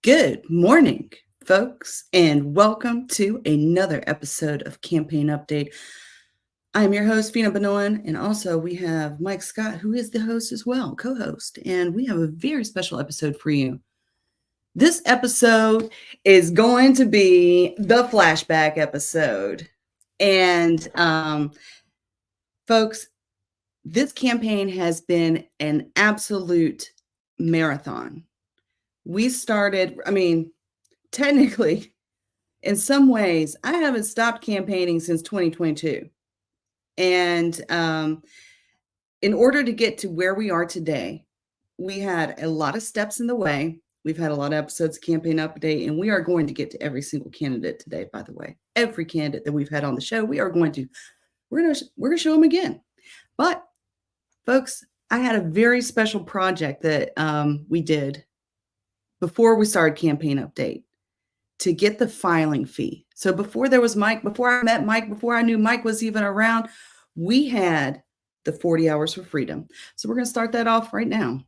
Good morning, folks, and welcome to another episode of Campaign Update. I'm your host, Fina Benoin, and also we have Mike Scott, who is the host as well, co-host, and we have a very special episode for you. This episode is going to be the flashback episode. And folks, this campaign has been an absolute marathon. We started, technically, in some ways, I haven't stopped campaigning since 2022. And in order to get to where we are today, we had a lot of steps in the way. We've had a lot of episodes of Campaign Update, and we are going to get to every single candidate today, by the way. Every candidate that we've had on the show, we're going to show them again. But folks, I had a very special project that we did before we started Campaign Update to get the filing fee. So before there was Mike, before I met Mike, before I knew Mike was even around, we had the 40 hours for freedom. So we're going to start that off right now.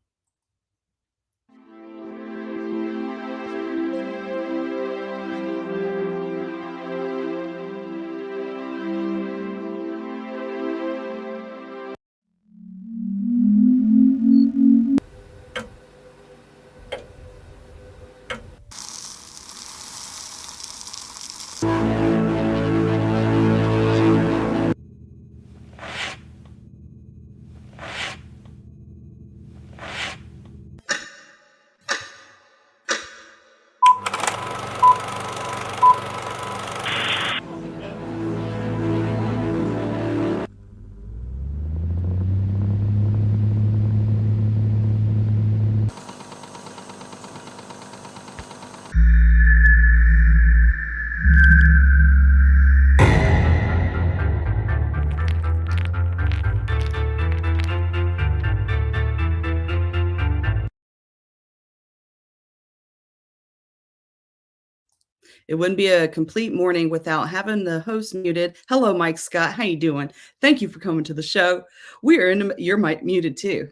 It wouldn't be a complete morning without having the host muted. Hello, Mike Scott. How you doing? Thank you for coming to the show. You're muted too.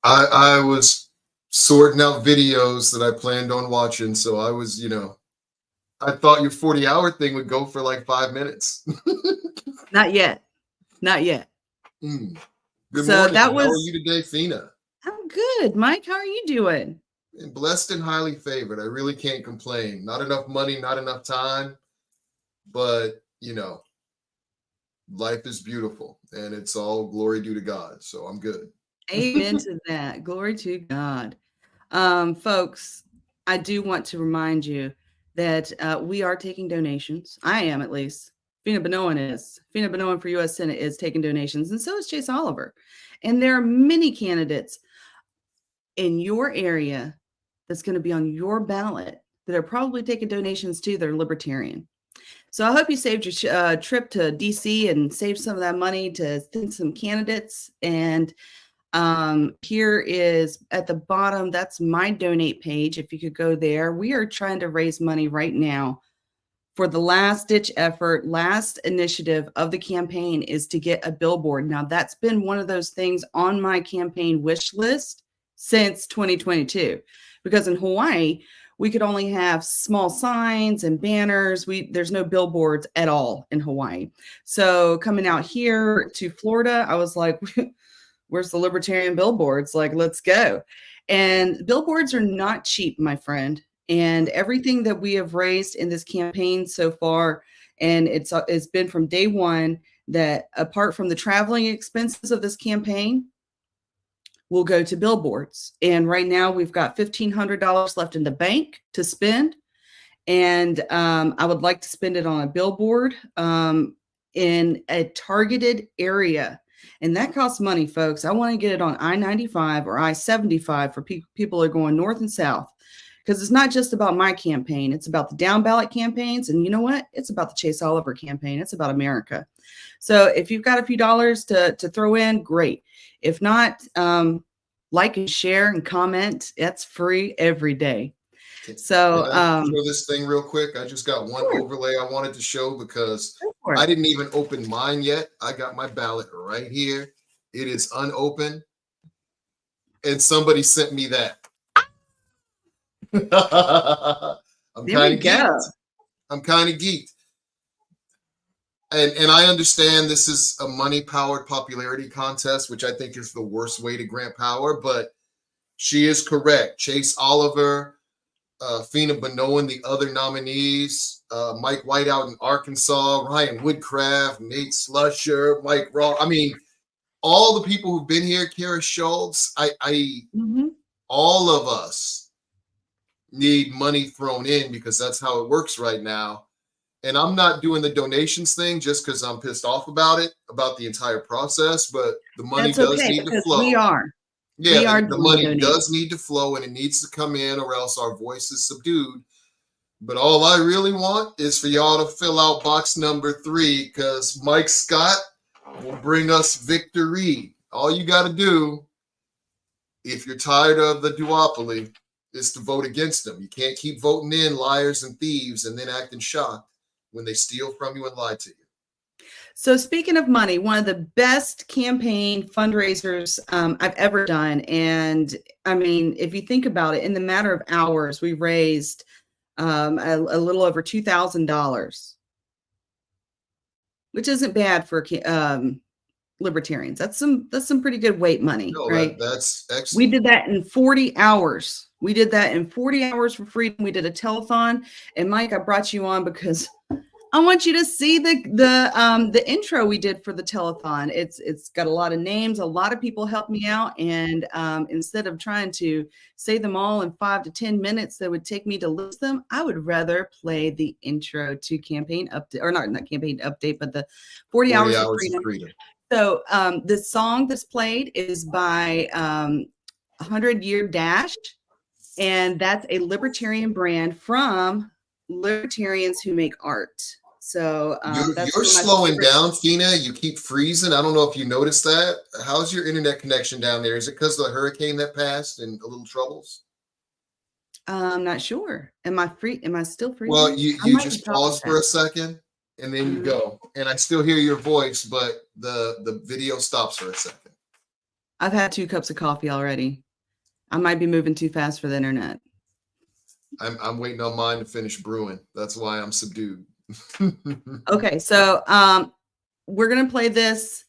I was sorting out videos that I planned on watching, so I was, I thought your 40-hour thing would go for like 5 minutes. Not yet. Good So morning. that How are you today, Fina? I'm good, Mike. How are you doing? Blessed and highly favored. I really can't complain. Not enough money, not enough time, but life is beautiful and it's all glory due to God. So I'm good. Amen to that. Glory to God. Folks, I do want to remind you that we are taking donations. I am, at least. Fina Benoin is. Fina Benoin for U.S. Senate is taking donations, and so is Chase Oliver. And there are many candidates in your area that's going to be on your ballot that are probably taking donations too. They're Libertarian. So I hope you saved your trip to D.C. and saved some of that money to send some candidates. And here is at the bottom, that's my donate page. If you could go there, we are trying to raise money right now for the last ditch effort. Last initiative of the campaign is to get a billboard. Now that's been one of those things on my campaign wish list since 2022, because in Hawaii, we could only have small signs and banners. There's no billboards at all in Hawaii. So coming out here to Florida, I was like, where's the Libertarian billboards? Like, let's go. And billboards are not cheap, my friend. And everything that we have raised in this campaign so far, and it's been from day one, that apart from the traveling expenses of this campaign, will go to billboards. And right now we've got $1,500 left in the bank to spend. And I would like to spend it on a billboard in a targeted area. And that costs money, folks. I want to get it on I-95 or I-75 for people who are going north and south. Because it's not just about my campaign. It's about the down ballot campaigns. And you know what? It's about the Chase Oliver campaign. It's about America. So if you've got a few dollars to throw in, great. If not, like and share and comment. That's free every day. So can I show this thing real quick? I just got one overlay I wanted to show because I didn't even open mine yet. I got my ballot right here. It is unopened. and somebody sent me that. I'm There kind we of go. geeked. I'm kind of geeked. And I understand this is a money-powered popularity contest, which I think is the worst way to grant power, but she is correct. Chase Oliver, Fina Benoit, the other nominees, Mike Whiteout in Arkansas, Ryan Woodcraft, Nate Slusher, Mike Raw. I mean, all the people who've been here, Kara Schultz, all of us need money thrown in because that's how it works right now. And I'm not doing the donations thing just because I'm pissed off about it, about the entire process, but the money does need to flow. We are. Yeah, the money does need to flow and it needs to come in or else our voice is subdued. But all I really want is for y'all to fill out box number 3 because Mike Scott will bring us victory. All you got to do, if you're tired of the duopoly, is to vote against them. You can't keep voting in liars and thieves and then acting shocked when they steal from you and lie to you. So speaking of money, one of the best campaign fundraisers I've ever done. And I mean, if you think about it, in the matter of hours, we raised a little over $2,000, which isn't bad for libertarians. That's some pretty good weight money, No, right? That's excellent. We did that in 40 hours. We did that in 40 hours for freedom. We did a telethon. And Mike, I brought you on because I want you to see the intro we did for the telethon. It's got a lot of names. A lot of people helped me out. And instead of trying to say them all in 5 to 10 minutes that would take me to list them, I would rather play the intro to campaign update, or not campaign update, but the 40 hours of freedom. So the song that's played is by 100 Year Dash, and that's a libertarian brand from libertarians who make art. So you're slowing down, Fina. You keep freezing. I don't know if you noticed that. How's your internet connection down there? Is it because of the hurricane that passed and a little troubles? I'm not sure. Am I still freezing? Well, you just pause for a second and then you go. And I still hear your voice, but the video stops for a second. I've had 2 cups of coffee already. I might be moving too fast for the internet. I'm waiting on mine to finish brewing. That's why I'm subdued. Okay, so we're gonna play this,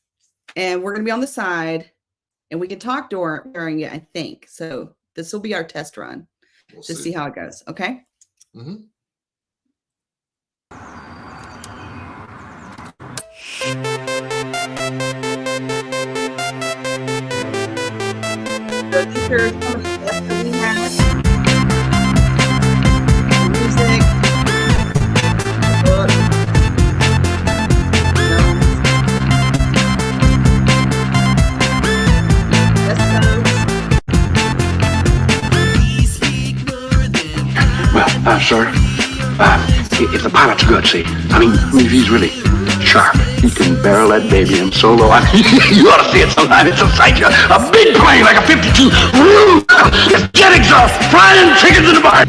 and we're gonna be on the side, and we can talk during it, I think. So this will be our test run to see how it goes. Okay. Mm-hmm. So these are some of the guests that we have. Music. Book. Well, sir, if the pilot's good, see, I mean, if he's really sharp, he can barrel that baby in solo. I mean, you ought to see it sometime. It's a sight. A big plane like a 52. It's jet exhaust, flying chickens in the bar.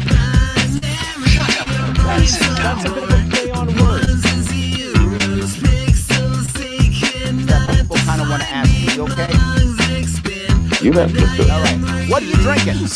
Shut up, little boy. That's a bit of a play on words. That people kind of want to ask you, okay? You bet. All right. What are you drinking?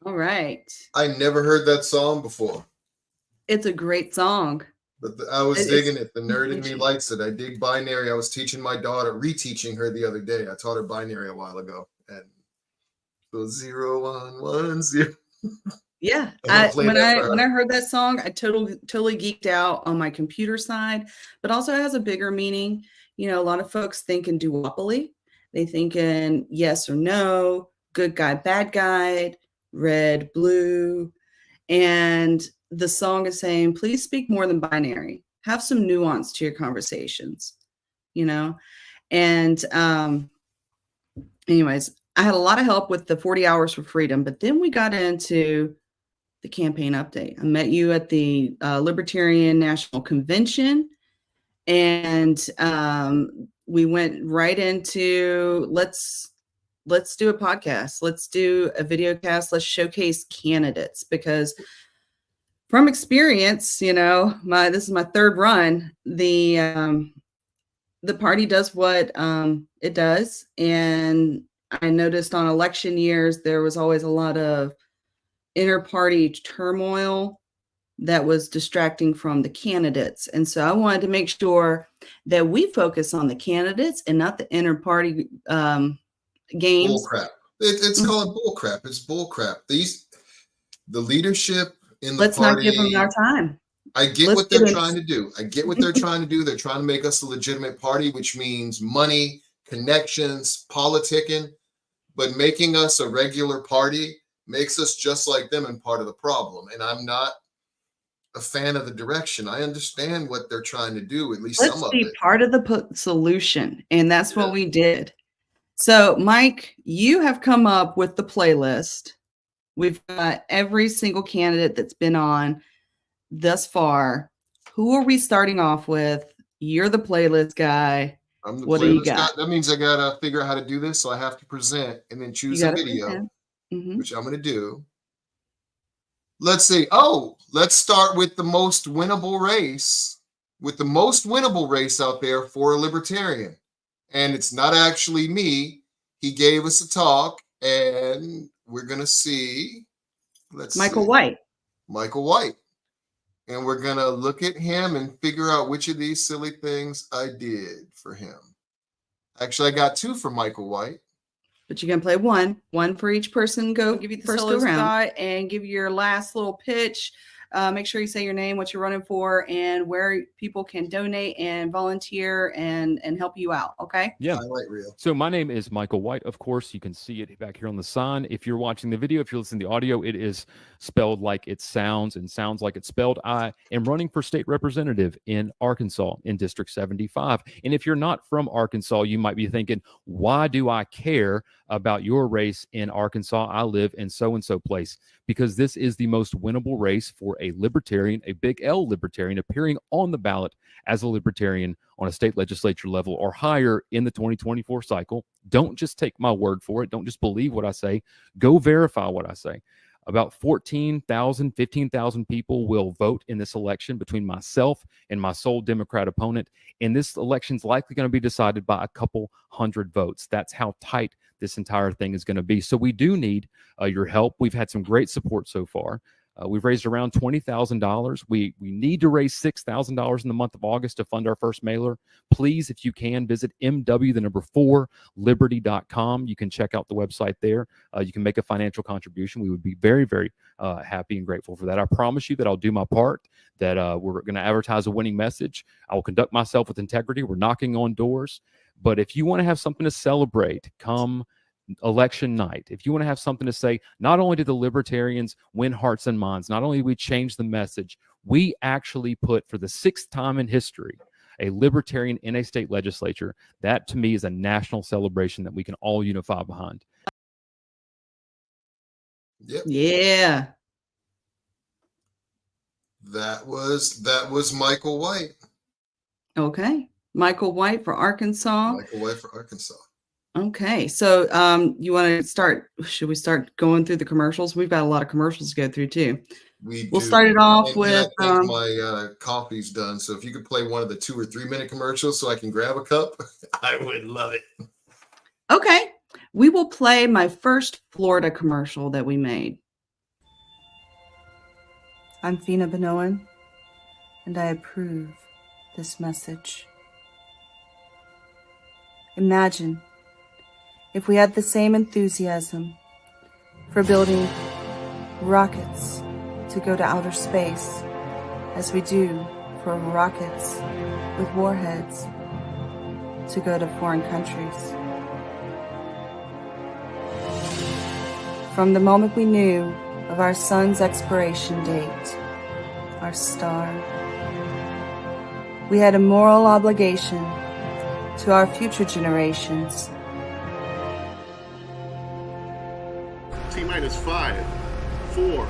All right. I never heard that song before, It's a great song. but I was It's digging it. The nerd in me likes it. I dig binary. I was teaching my daughter, reteaching her the other day. I taught her binary a while ago, and so 0 1 1 0. Yeah. I'm gonna play When that for I her. heard that song, I totally geeked out on my computer side, but also it has a bigger meaning. You know, a lot of folks think in duopoly. They think in yes or no, good guy, bad guy, red, blue. And the song is saying, please speak more than binary. Have some nuance to your conversations, you know? And anyways, I had a lot of help with the 40 hours for freedom, but then we got into the campaign update. I met you at the Libertarian National Convention, and we went right into let's do a podcast, let's do a video cast, let's showcase candidates, because from experience, you know, this is my third run. The party does what it does, and I noticed on election years there was always a lot of inter-party turmoil that was distracting from the candidates. And so I wanted to make sure that we focus on the candidates and not the inter-party games. Bull crap. It's called bull crap. It's bull crap. The leadership in the Let's party. not give them our time. I get Let's what they're get trying to do. I get what they're trying to do. They're trying to make us a legitimate party, which means money, connections, politicking. But making us a regular party makes us just like them and part of the problem. And I'm not a fan of the direction. I understand what they're trying to do, at least Let's some of be it. part of the solution. And that's what we did. So, Mike, you have come up with the playlist. We've got every single candidate that's been on thus far. Who are we starting off with? You're the playlist guy. I'm the What do you playlist got? guy. That means I gotta figure out how to do this. So I have to present and then choose You a gotta video, present. Mhm. which I'm gonna do. Let's see. Oh, let's start with the most winnable race, with the most winnable race out there for a libertarian. And it's not actually me. He gave us a talk, and we're gonna see. Let's Michael see. White. Michael White. And we're gonna look at him and figure out which of these silly things I did for him. Actually, I got 2 for Michael White. But you can play one for each person. Go give you the first go round and give you your last little pitch. Make sure you say your name, what you're running for, and where people can donate and volunteer and help you out. Okay. Yeah. Highlight reel. So my name is Michael White. Of course, you can see it back here on the sign. If you're watching the video, if you're listening to the audio, it is spelled like it sounds and sounds like it's spelled. I am running for state representative in Arkansas in District 75. And if you're not from Arkansas, you might be thinking, why do I care about your race in Arkansas? I live in so-and-so place. Because this is the most winnable race for a libertarian, a big L libertarian, appearing on the ballot as a libertarian on a state legislature level or higher in the 2024 cycle. Don't just take my word for it. Don't just believe what I say. Go verify what I say. About 14,000, 15,000 people will vote in this election between myself and my sole Democrat opponent. And this election's likely going to be decided by a couple hundred votes. That's how tight this entire thing is going to be. So we do need your help. We've had some great support so far. We've raised around $20,000. We need to raise $6,000 in the month of August to fund our first mailer. Please, if you can, visit MW4Liberty.com. You can check out the website there. You can make a financial contribution. We would be very, very happy and grateful for that. I promise you that I'll do my part, that we're going to advertise a winning message. I will conduct myself with integrity. We're knocking on doors. But if you want to have something to celebrate, come election night, if you want to have something to say, not only did the libertarians win hearts and minds, not only did we change the message, we actually put, for the 6th time in history, a libertarian in a state legislature. That to me is a national celebration that we can all unify behind. Yep. Yeah. That was Michael White. Okay. Michael White for Arkansas. Michael White for Arkansas. Okay. So you want to start? Should we start going through the commercials? We've got a lot of commercials to go through too. We'll start it off with. I think my coffee's done. So if you could play one of the 2 or 3 minute commercials so I can grab a cup, I would love it. Okay. We will play my first Florida commercial that we made. I'm Fina Benoan, and I approve this message. Imagine if we had the same enthusiasm for building rockets to go to outer space as we do for rockets with warheads to go to foreign countries. From the moment we knew of our sun's expiration date, our star, we had a moral obligation to our future generations. T-minus 5, 4,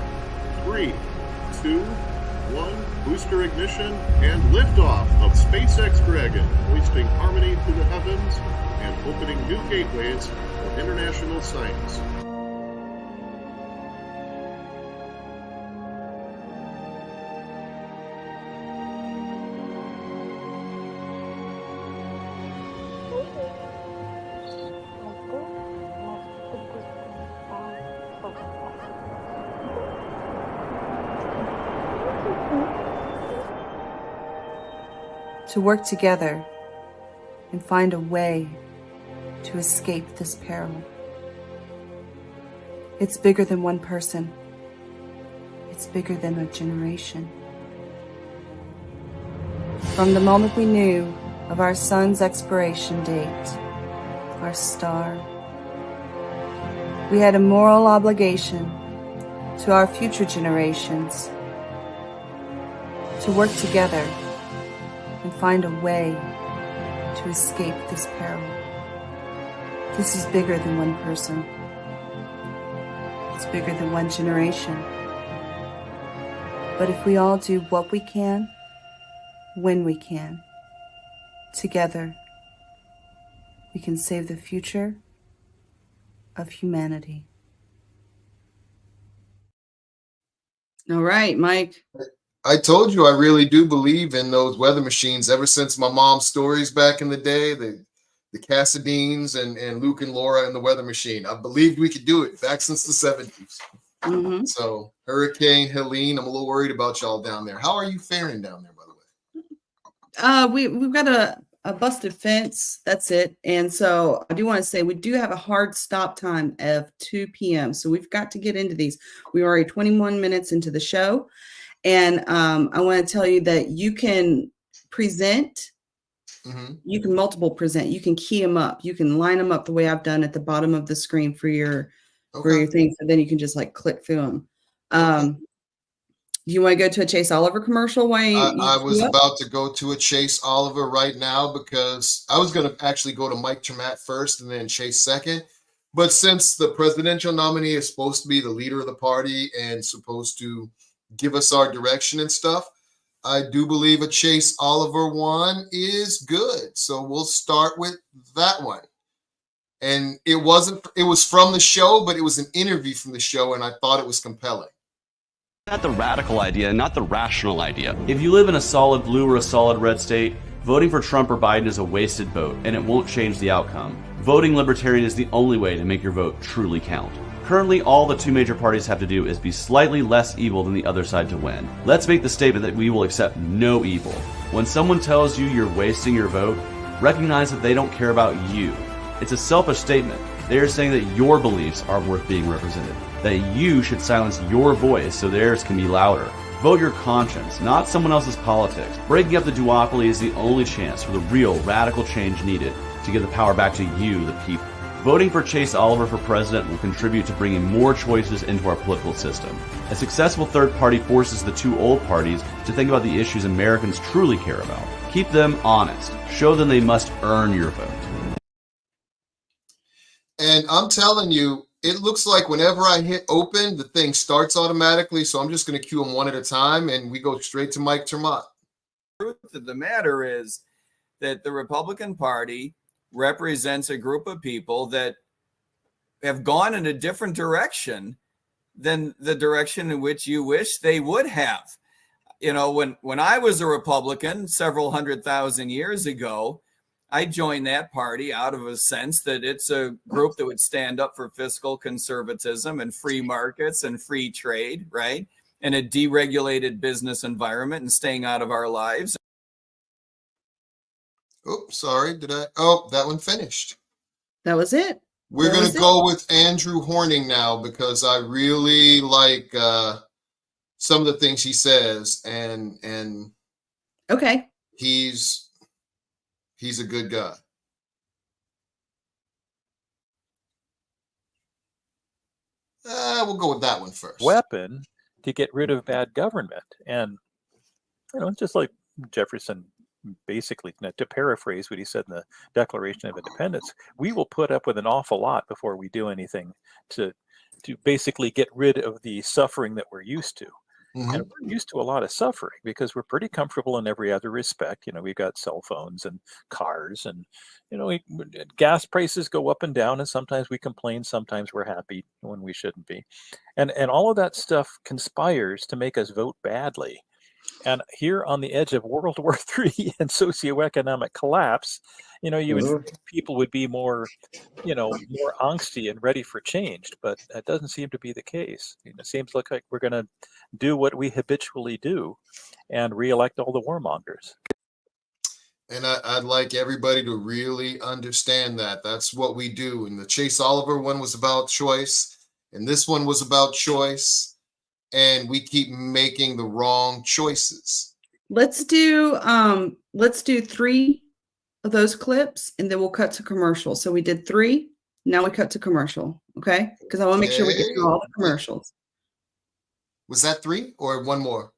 3, 2, 1. Booster ignition and liftoff of SpaceX Dragon, hoisting harmony to the heavens and opening new gateways for international science. To work together and find a way to escape this peril. It's bigger than one person. It's bigger than a generation. From the moment we knew of our sun's expiration date, our star, we had a moral obligation to our future generations to work together and find a way to escape this peril. This is bigger than one person. It's bigger than one generation. But if we all do what we can, when we can, together, we can save the future of humanity. All right, Mike. I told you I really do believe in those weather machines ever since my mom's stories back in the day, the Cassadines and Luke and Laura and the weather machine. I believed we could do it back since the 70s. Mm-hmm. So Hurricane Helene, I'm a little worried about y'all down there. How are you faring down there, by the way? We've got a busted fence. That's it. And so I do want to say we do have a hard stop time of 2 p.m. So we've got to get into these. We're already 21 minutes into the show. And I want to tell you that you can present, you can multiple present, you can key them up, you can line them up the way I've done at the bottom of the screen for your thing. So then you can just like click through them. Do you want to go to a Chase Oliver commercial? I was about to go to a Chase Oliver right now because I was going to actually go to Mike Trematt first and then Chase second. But since the presidential nominee is supposed to be the leader of the party and supposed to give us our direction and stuff, I do believe a Chase Oliver one is good. So we'll start with that one. And it was from the show, but it was an interview from the show, and I thought it was compelling. Not the radical idea, not the rational idea. If you live in a solid blue or a solid red state, voting for Trump or Biden is a wasted vote, and it won't change the outcome. Voting Libertarian is the only way to make your vote truly count. Currently, all the two major parties have to do is be slightly less evil than the other side to win. Let's make the statement that we will accept no evil. When someone tells you you're wasting your vote, recognize that they don't care about you. It's a selfish statement. They are saying that your beliefs are worth being represented, that you should silence your voice so theirs can be louder. Vote your conscience, not someone else's politics. Breaking up the duopoly is the only chance for the real radical change needed to give the power back to you, the people. Voting for Chase Oliver for president will contribute to bringing more choices into our political system. A successful third party forces the two old parties to think about the issues Americans truly care about. Keep them honest. Show them they must earn your vote. And I'm telling you, it looks like whenever I hit open, the thing starts automatically. So I'm just going to cue them one at a time, and we go straight to Mike Trematt. The truth of the matter is that the Republican Party represents a group of people that have gone in a different direction than the direction in which you wish they would have. You know, when I was a Republican several 100,000 years ago, I joined that party out of a sense that it's a group that would stand up for fiscal conservatism and free markets and free trade, right? in a deregulated business environment and staying out of our lives. Oops, sorry. Did I? Oh, that one finished. That was it. We're That going was to it. go with Andrew Horning now because I really like some of the things he says, and Okay. he's a good guy. We'll go with that one first. Weapon to get rid of bad government. And, just like Jefferson, basically, to paraphrase what he said in the Declaration of Independence, we will put up with an awful lot before we do anything to basically get rid of the suffering that we're used to. Mhm. And we're used to a lot of suffering because we're pretty comfortable in every other respect. We've got cell phones and cars, and gas prices go up and down, and sometimes we complain, sometimes we're happy when we shouldn't be, and all of that stuff conspires to make us vote badly. And here on the edge of World War III and socioeconomic collapse, you would think people would be more angsty and ready for change, but that doesn't seem to be the case. It seems like we're going to do what we habitually do and reelect all the warmongers. And I'd like everybody to really understand that. That's what we do. And the Chase Oliver one was about choice, and this one was about choice. And we keep making the wrong choices. Let's do 3 of those clips, and then we'll cut to commercial. So we did 3. Now we cut to commercial. Okay, because I want to make sure we get through all the commercials. Was that 3 or one more?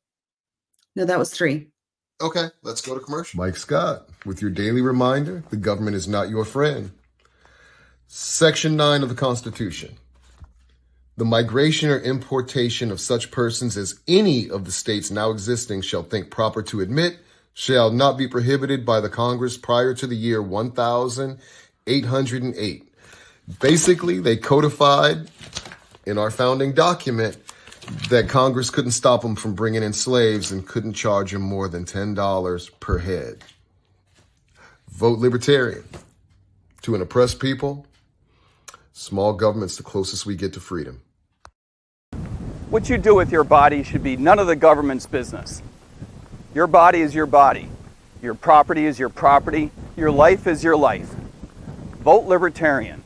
No, that was 3. Okay, let's go to commercial. Mike Scott with your daily reminder: the government is not your friend. Section 9 of the Constitution. The migration or importation of such persons as any of the states now existing shall think proper to admit shall not be prohibited by the Congress prior to the year 1808. Basically, they codified in our founding document that Congress couldn't stop them from bringing in slaves and couldn't charge them more than $10 per head. Vote Libertarian. To an oppressed people, small government's the closest we get to freedom. What you do with your body should be none of the government's business. Your body is your body. Your property is your property. Your life is your life. Vote Libertarian.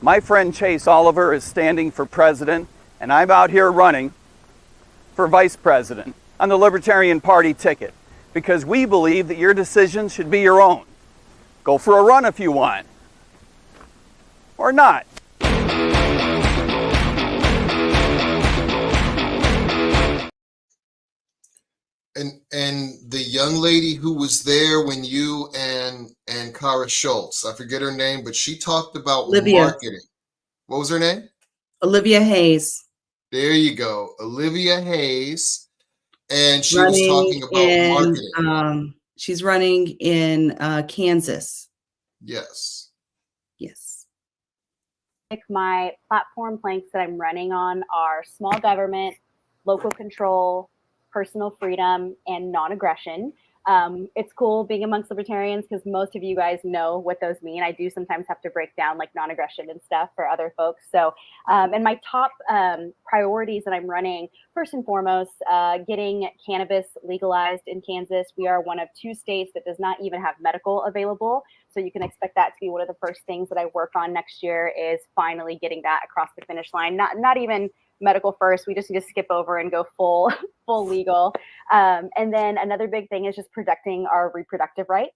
My friend Chase Oliver is standing for president, and I'm out here running for vice president on the Libertarian Party ticket because we believe that your decisions should be your own. Go for a run if you want. Or not. And the young lady who was there when you and Kara Schultz, I forget her name, but she talked about Olivia. marketing. What was her name? Olivia Hayes. There you go, Olivia Hayes, and she was talking about marketing. She's running in Kansas. Yes. Yes. My platform planks that I'm running on are small government, local control, personal freedom, and non-aggression. It's cool being amongst libertarians because most of you guys know what those mean. I do sometimes have to break down like non-aggression and stuff for other folks. So, and my top priorities that I'm running, first and foremost, getting cannabis legalized in Kansas. We are one of 2 states that does not even have medical available. So you can expect that to be one of the first things that I work on next year is finally getting that across the finish line. Not even medical first. We just need to skip over and go full legal. And then another big thing is just protecting our reproductive rights.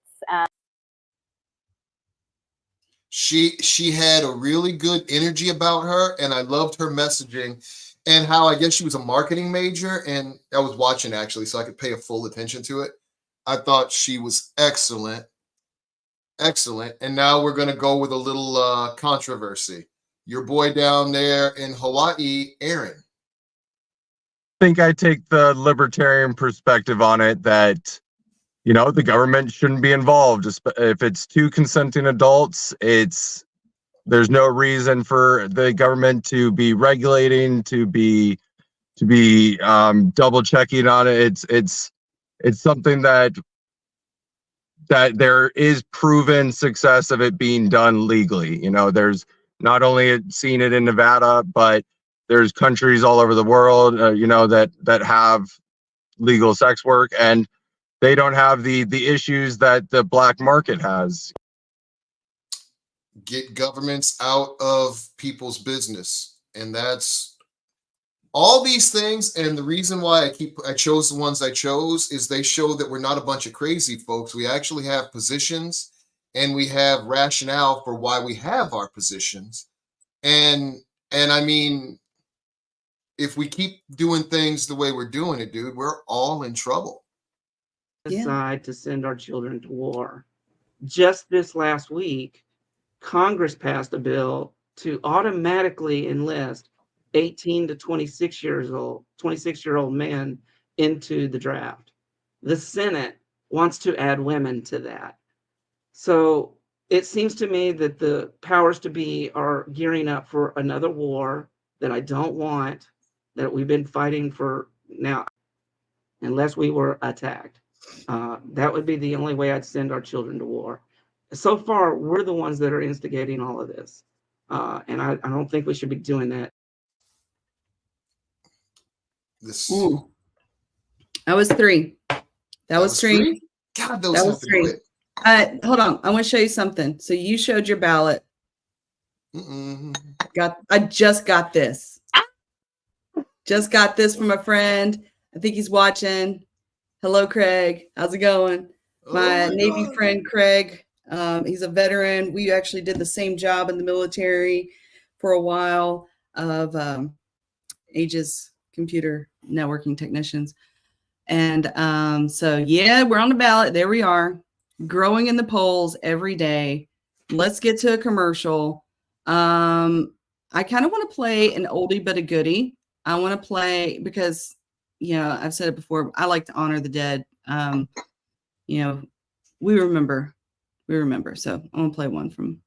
She had a really good energy about her, and I loved her messaging and how I guess she was a marketing major, and I was watching actually so I could pay a full attention to it. I thought she was excellent. And now we're going to go with a little controversy. Your boy down there in Hawaii, Aaron. I think I take the libertarian perspective on it that, the government shouldn't be involved. If it's 2 consenting adults, there's no reason for the government to be regulating, to be double checking on it. It's something that there is proven success of it being done legally. There's not only seen it in Nevada, but there's countries all over the world, that have legal sex work, and they don't have the issues that the black market has. Get governments out of people's business, and that's all these things. And the reason why I chose the ones I chose is they show that we're not a bunch of crazy folks. We actually have positions, and we have rationale for why we have our positions. And I mean, if we keep doing things the way we're doing it, dude, we're all in trouble. Decide to send our children to war. Just this last week, Congress passed a bill to automatically enlist 18 to 26-year-old men into the draft. The Senate wants to add women to that. So it seems to me that the powers to be are gearing up for another war that I don't want, that we've been fighting for now, unless we were attacked. That would be the only way I'd send our children to war. So far, we're the ones that are instigating all of this. And I don't think we should be doing that. That was three. That was three. God, that was three. Hold on. I want to show you something. So you showed your ballot. I just got this. Just got this from a friend. I think he's watching. Hello, Craig. How's it going? My Navy friend, Craig. He's a veteran. We actually did the same job in the military for a while of Aegis computer networking technicians. And so, yeah, we're on the ballot. There we are, growing in the polls every day. Let's get to a commercial. I kind of want to play an oldie but a goodie. I want to play because, I've said it before, I like to honor the dead. We remember. So I'm going to play one from.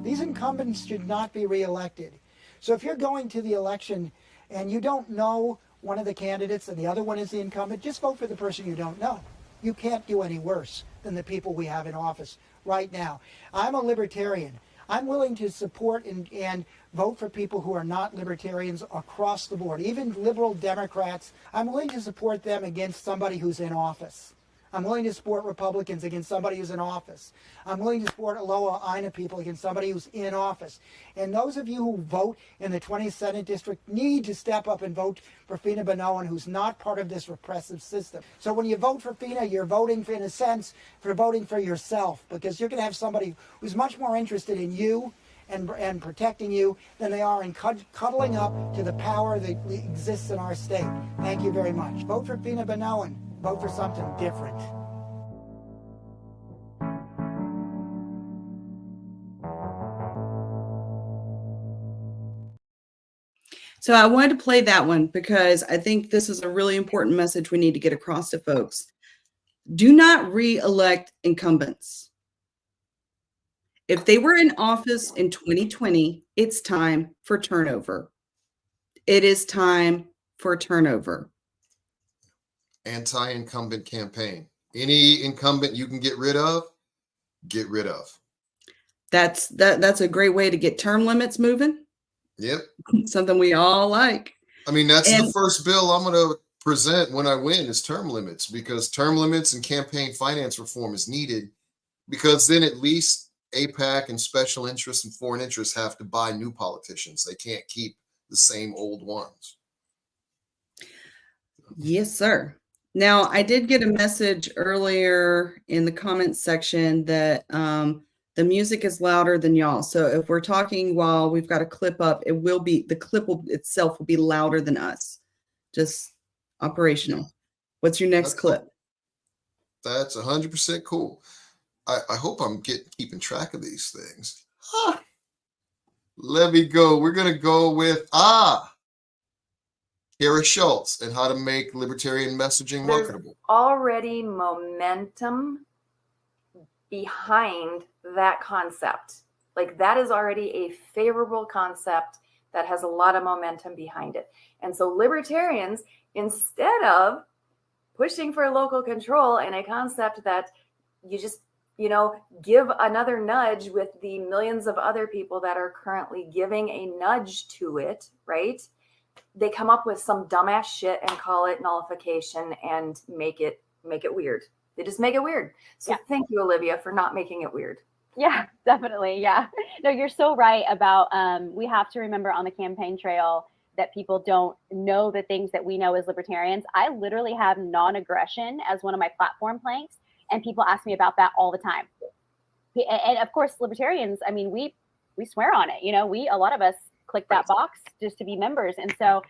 These incumbents should not be reelected. So if you're going to the election and you don't know one of the candidates and the other one is the incumbent, just vote for the person you don't know. You can't do any worse than the people we have in office right now. I'm a libertarian. I'm willing to support and vote for people who are not libertarians across the board. Even liberal Democrats, I'm willing to support them against somebody who's in office. I'm willing to support Republicans against somebody who's in office. I'm willing to support Aloha Aina people against somebody who's in office. And those of you who vote in the 20th Senate District need to step up and vote for Fina Banoan, who's not part of this repressive system. So when you vote for Fina, you're voting, in a sense, for voting for yourself, because you're going to have somebody who's much more interested in you and protecting you than they are in cuddling up to the power that exists in our state. Thank you very much. Vote for Fina Banoan. Vote for something different. So I wanted to play that one because I think this is a really important message we need to get across to folks. Do not re-elect incumbents. If they were in office in 2020, it's time for turnover. It is time for turnover. Anti-incumbent campaign. Any incumbent you can get rid of, get rid of. That's a great way to get term limits moving. Yep. Something we all like. I mean, that's the first bill I'm going to present when I win is term limits, because term limits and campaign finance reform is needed, because then at least AIPAC and special interests and foreign interests have to buy new politicians. They can't keep the same old ones. Yes, sir. Now, I did get a message earlier in the comments section that the music is louder than y'all. So if we're talking while we've got a clip up, the clip itself will be louder than us. Just operational. What's your next clip? That's 100% cool. I hope I'm keeping track of these things. Let me go. We're going to go with Kara Schultz and how to make libertarian messaging marketable. Already momentum behind that concept. Like, that is already a favorable concept that has a lot of momentum behind it. And so libertarians, instead of pushing for local control and a concept that you just, give another nudge with the millions of other people that are currently giving a nudge to it, right? They come up with some dumbass shit and call it nullification and make it weird. They just make it weird. So thank you, Olivia, for not making it weird. Yeah, definitely. Yeah. No, you're so right about we have to remember on the campaign trail that people don't know the things that we know as libertarians. I literally have non-aggression as one of my platform planks, and people ask me about that all the time. And of course, libertarians, I mean, we swear on it. A lot of us click that box just to be members. And so,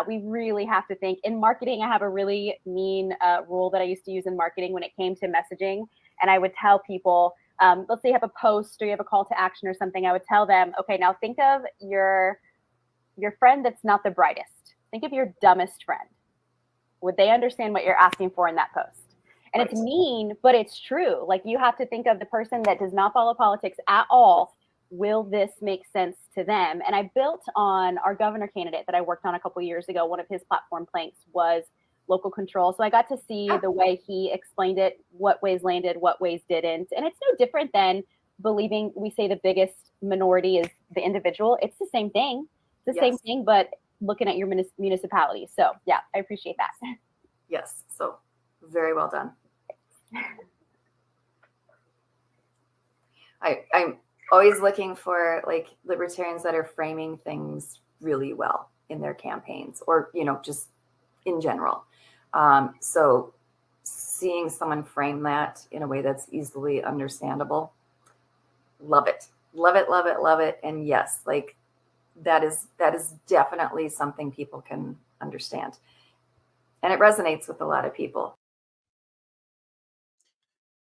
we really have to think. In marketing, I have a really mean rule that I used to use in marketing when it came to messaging. And I would tell people, let's say you have a post or you have a call to action or something. I would tell them, okay, now think of your friend that's not the brightest. Think of your dumbest friend. Would they understand what you're asking for in that post? And it's mean, but it's true. Like, you have to think of the person that does not follow politics at all. Will this make sense to them? And I built on our governor candidate that I worked on a couple of years ago. One of his platform planks was local control. So I got to see the way he explained it, what ways landed, what ways didn't. And it's no different than believing we say the biggest minority is the individual. It's the same thing. It's the same thing, but looking at your municipality. So yeah, I appreciate that. Yes. So very well done. I'm always looking for like libertarians that are framing things really well in their campaigns, or, just in general. So seeing someone frame that in a way that's easily understandable, love it. Love it, love it, love it. And yes, like that is definitely something people can understand. And it resonates with a lot of people.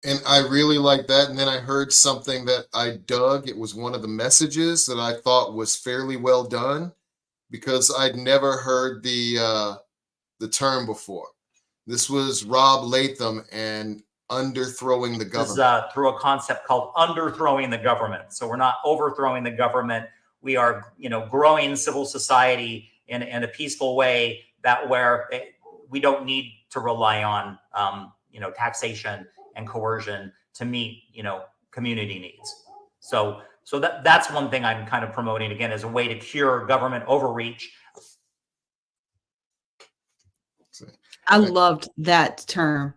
And I really like that. And then I heard something that I dug. It was one of the messages that I thought was fairly well done, because I'd never heard the term before. This was Rob Latham and underthrowing the government. This is through a concept called underthrowing the government. So we're not overthrowing the government. We are, growing civil society in a peaceful way where we don't need to rely on, taxation and coercion to meet, community needs. So that's one thing I'm kind of promoting, again, as a way to cure government overreach. I loved that term.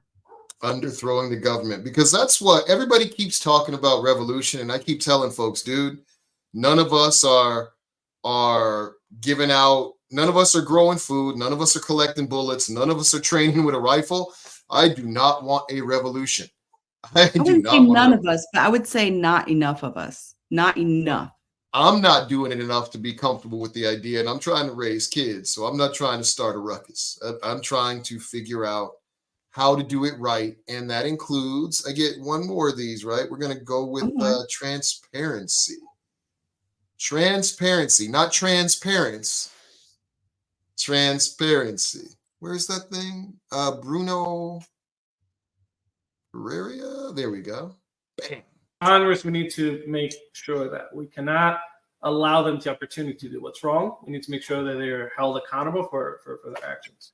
Underthrowing the government, because that's what everybody keeps talking about, revolution. And I keep telling folks, dude, none of us are giving out, none of us are growing food, none of us are collecting bullets, none of us are training with a rifle. I do not want a revolution. I wouldn't say none of us, but I would say not enough of us. Not enough. I'm not doing it enough to be comfortable with the idea, and I'm trying to raise kids, so I'm not trying to start a ruckus. I'm trying to figure out how to do it right, and that includes, I get one more of these, right? We're going to go with transparency. Transparency, not transparency. Transparency. Where's that thing? Bruno Pereira. There we go. Bam. Congress, we need to make sure that we cannot allow them the opportunity to do what's wrong. We need to make sure that they are held accountable for their actions.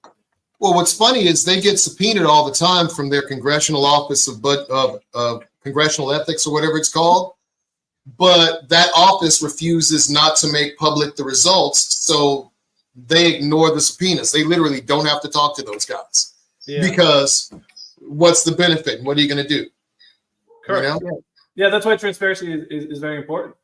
Well, what's funny is they get subpoenaed all the time from their congressional office of congressional ethics or whatever it's called. But that office refuses not to make public the results, so they ignore the subpoenas. They literally don't have to talk to those guys because what's the benefit? What are you going to do? Correct. Yeah, that's why transparency is very important.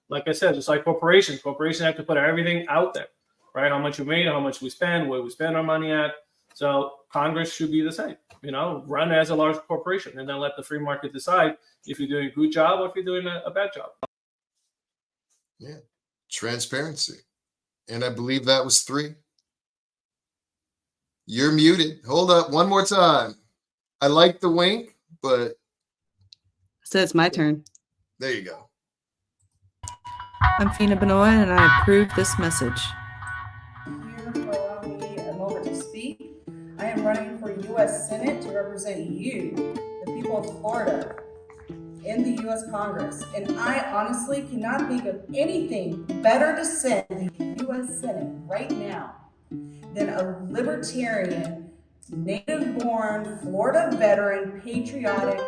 Like I said, just like corporations have to put everything out there, right? How much we made, how much we spend, where we spend our money at. So Congress should be the same, run as a large corporation and then let the free market decide if you're doing a good job or if you're doing a bad job. Yeah, transparency. And I believe that was 3. You're muted. Hold up one more time. I like the wink, but. So it's my turn. There you go. I'm Fina Benoit, and I approve this message. Here for allowing me a moment to speak. I am running for U.S. Senate to represent you, the people of Florida, in the U.S. Congress. And I honestly cannot think of anything better to send the U.S. Senate right now than a libertarian native-born, Florida veteran, patriotic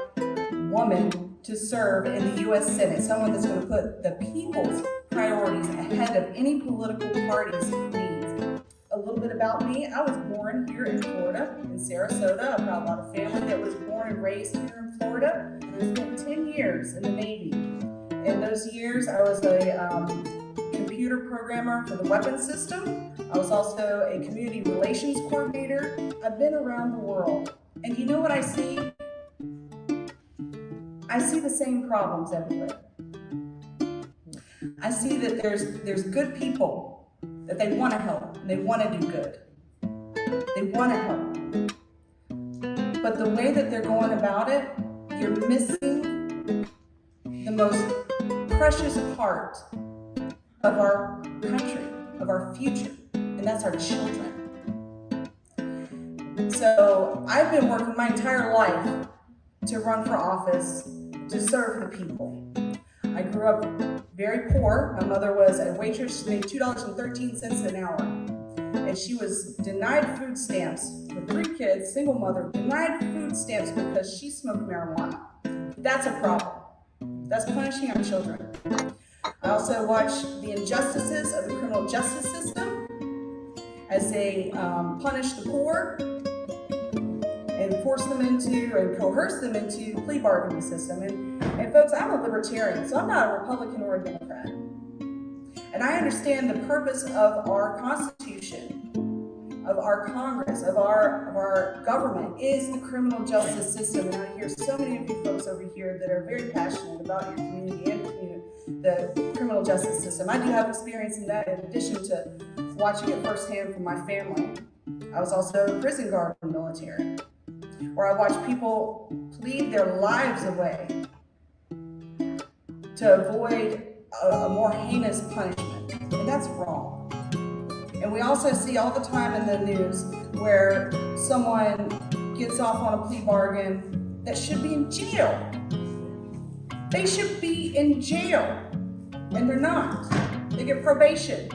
woman to serve in the U.S. Senate, someone that's going to put the people's priorities ahead of any political party's needs. A little bit about me. I was born here in Florida, in Sarasota. I've got a lot of family that was born and raised here in Florida. And I spent 10 years in the Navy. In those years, I was a computer programmer for the weapons system. I was also a community relations coordinator. I've been around the world. And you know what I see? I see the same problems everywhere. I see that there's good people that they want to help, and they want to do good. They want to help. But the way that they're going about it, you're missing the most precious part of our country, of our future, and that's our children. So I've been working my entire life to run for office, to serve the people. I grew up very poor. My mother was a waitress. She made $2.13 an hour. And she was denied food stamps with 3 kids, single mother, denied food stamps because she smoked marijuana. That's a problem. That's punishing our children. I also watch the injustices of the criminal justice system as they punish the poor and force them into and coerce them into plea bargaining system. And folks, I'm a libertarian, so I'm not a Republican or a Democrat. And I understand the purpose of our Constitution, of our Congress, of our government is the criminal justice system. And I hear so many of you folks over here that are very passionate about your community and the criminal justice system. I do have experience in that in addition to watching it firsthand from my family. I was also a prison guard in the military, where I watched people plead their lives away to avoid a more heinous punishment, and that's wrong. And we also see all the time in the news where someone gets off on a plea bargain that should be in jail. They should be in jail, and they're not. They get probation.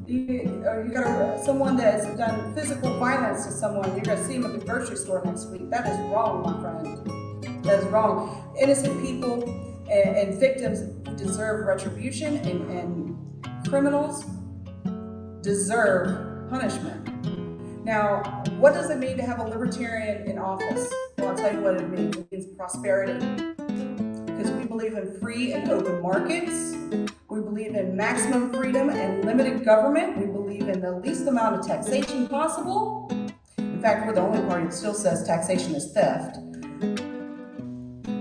You got someone that has done physical violence to someone, you're going to see them at the grocery store next week. That is wrong, my friend. That is wrong. Innocent people and victims deserve retribution, and criminals deserve punishment. Now, what does it mean to have a libertarian in office? Well, I'll tell you what it means. It means prosperity. Because we believe in free and open markets. We believe in maximum freedom and limited government. We believe in the least amount of taxation possible. In fact, we're the only party that still says taxation is theft.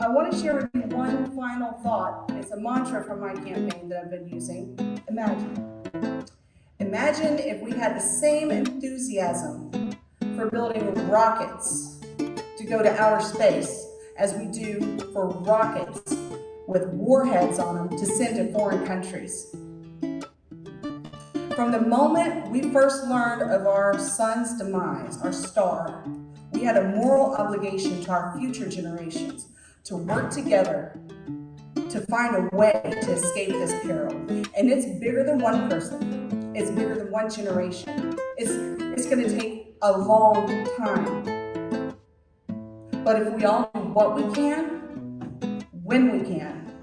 I want to share with you one final thought. It's a mantra from my campaign that I've been using. Imagine. Imagine if we had the same enthusiasm for building rockets to go to outer space as we do for rockets with warheads on them to send to foreign countries. From the moment we first learned of our sun's demise, our star, we had a moral obligation to our future generations to work together to find a way to escape this peril. And it's bigger than one person. It's bigger than one generation. It's going to take a long time. But if we all do what we can, when we can,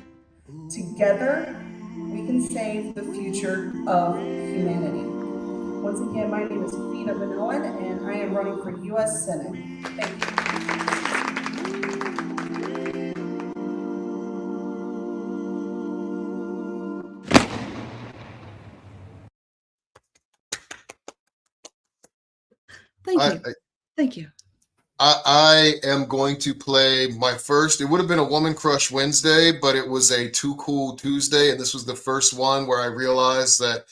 together, we can save the future of humanity. Once again, my name is Fina Benoit, and I am running for U.S. Senate. Thank you. Thank you. I am going to play my first. It would have been a Woman Crush Wednesday, but it was a Too Cool Tuesday, and this was the first one where I realized that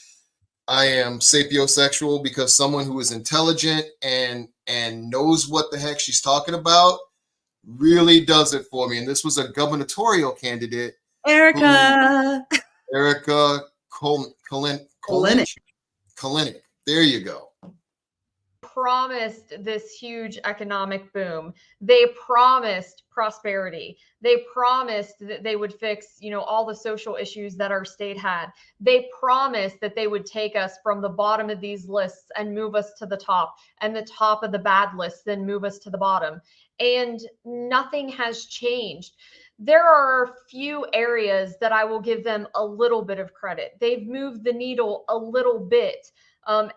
I am sapiosexual, because someone who is intelligent and knows what the heck she's talking about really does it for me. And this was a gubernatorial candidate, Erica Kalinick. There you go. promised this huge economic boom. They promised prosperity. They promised that they would fix, all the social issues that our state had. They promised that they would take us from the bottom of these lists and move us to the top, and the top of the bad lists then move us to the bottom. And nothing has changed. There are a few areas that I will give them a little bit of credit. They've moved the needle a little bit.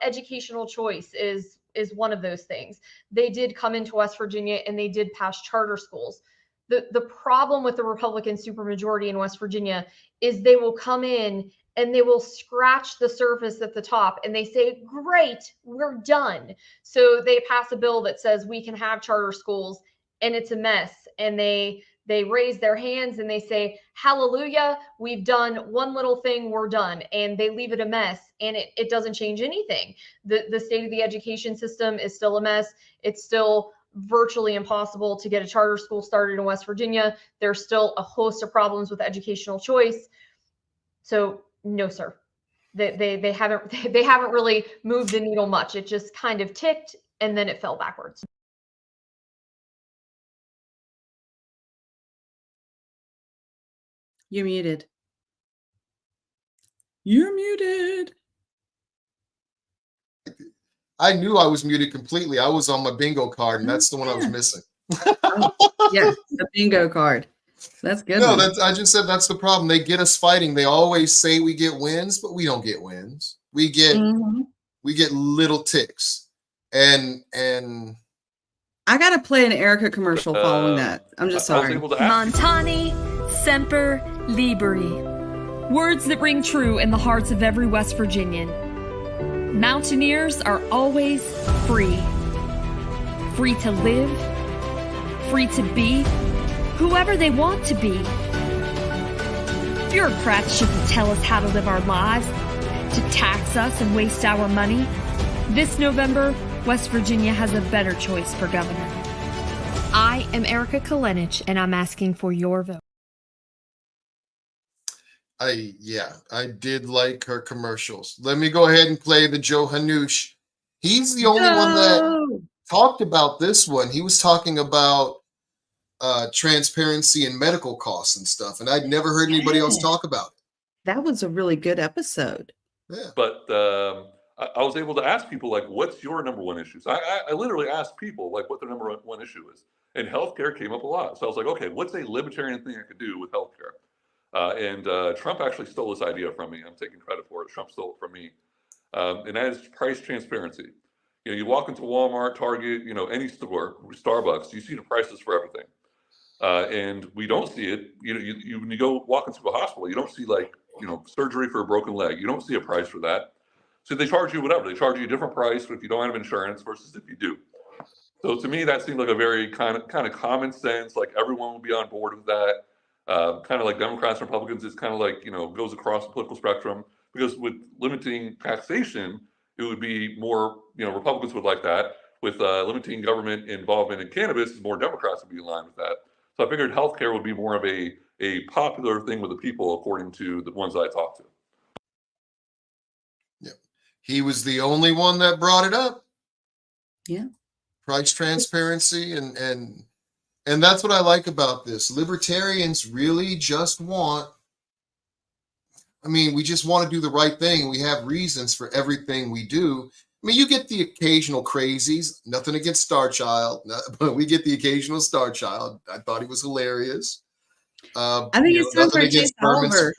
Educational choice is one of those things. They did come into West Virginia and they did pass charter schools. The problem with the Republican supermajority in West Virginia is they will come in and they will scratch the surface at the top and they say, great, we're done. So they pass a bill that says we can have charter schools, and it's a mess. And they raise their hands and they say, hallelujah, we've done one little thing, we're done. And they leave it a mess, and it doesn't change anything. The state of the education system is still a mess. It's still virtually impossible to get a charter school started in West Virginia. There's still a host of problems with educational choice. So no, sir, they haven't really moved the needle much. It just kind of ticked and then it fell backwards. You're muted. You're muted. I knew I was muted completely. I was on my bingo card, and that's the one I was missing. Yes, the bingo card. That's good. No, I just said that's the problem. They get us fighting. They always say we get wins, but we don't get wins. We get little ticks. And I gotta play an Erica commercial following that. I'm just sorry. Montani Semper Liberi. Words that ring true in the hearts of every West Virginian. Mountaineers are always free. Free to live, free to be whoever they want to be. Bureaucrats shouldn't tell us how to live our lives, to tax us and waste our money. This November, West Virginia has a better choice for governor. I am Erica Kalenich, and I'm asking for your vote. I did like her commercials. Let me go ahead and play the Joe Hanush. He's the only one that talked about this one. He was talking about transparency and medical costs and stuff, and I'd never heard anybody else talk about it. That was a really good episode. Yeah. But I was able to ask people, like, what's your number one issue? So I literally asked people, like, what their number one issue is. And healthcare came up a lot. So I was like, okay, what's a libertarian thing I could do with healthcare? And Trump actually stole this idea from me. I'm taking credit for it. Trump stole it from me. And that is price transparency. You know, you walk into Walmart, Target, any store, Starbucks, you see the prices for everything. And we don't see it. When you go walk into a hospital, you don't see surgery for a broken leg. You don't see a price for that. So they charge you whatever. They charge you a different price if you don't have insurance versus if you do. So to me, that seemed like a very kind of common sense. Like everyone will be on board with that. Kind of like Democrats and Republicans, it's kind of like, goes across the political spectrum, because with limiting taxation, it would be more, Republicans would like that. With limiting government involvement in cannabis, more Democrats would be in line with that. So I figured healthcare would be more of a popular thing with the people, according to the ones that I talked to. Yeah. He was the only one that brought it up. Yeah. Price transparency and that's what I like about this. Libertarians really just want, we just want to do the right thing. And we have reasons for everything we do. You get the occasional crazies, nothing against Star Child, but we get the occasional Star Child. I thought he was hilarious. I think it's time for a Chase Oliver.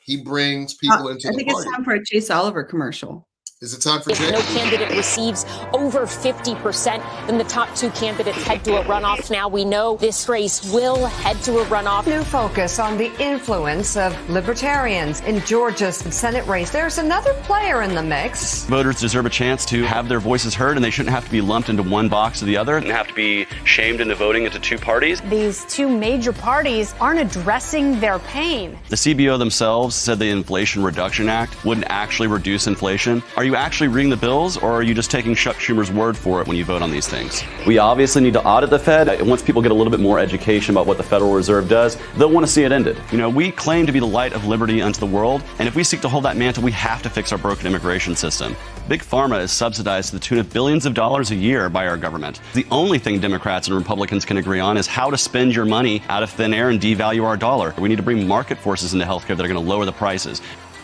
He brings people into the party. I think it's time for a Chase Oliver commercial. Is it time for If no candidate receives over 50%, then the top two candidates head to a runoff. Now we know this race will head to a runoff. New focus on the influence of libertarians in Georgia's Senate race. There's another player in the mix. Voters deserve a chance to have their voices heard, and they shouldn't have to be lumped into one box or the other and have to be shamed into voting into two parties. These two major parties aren't addressing their pain. The CBO themselves said the Inflation Reduction Act wouldn't actually reduce inflation. Are you you actually reading the bills, or are you just taking Chuck Schumer's word for it when you vote on these things? We obviously need to audit the Fed. Once people get a little bit more education about what the Federal Reserve does, they'll want to see it ended. You know, we claim to be the light of liberty unto the world, and if we seek to hold that mantle, we have to fix our broken immigration system. Big Pharma is subsidized to the tune of billions of dollars a year by our government. The only thing Democrats and Republicans can agree on is how to spend your money out of thin air and devalue our dollar. We need to bring market forces into healthcare that are going to lower the prices.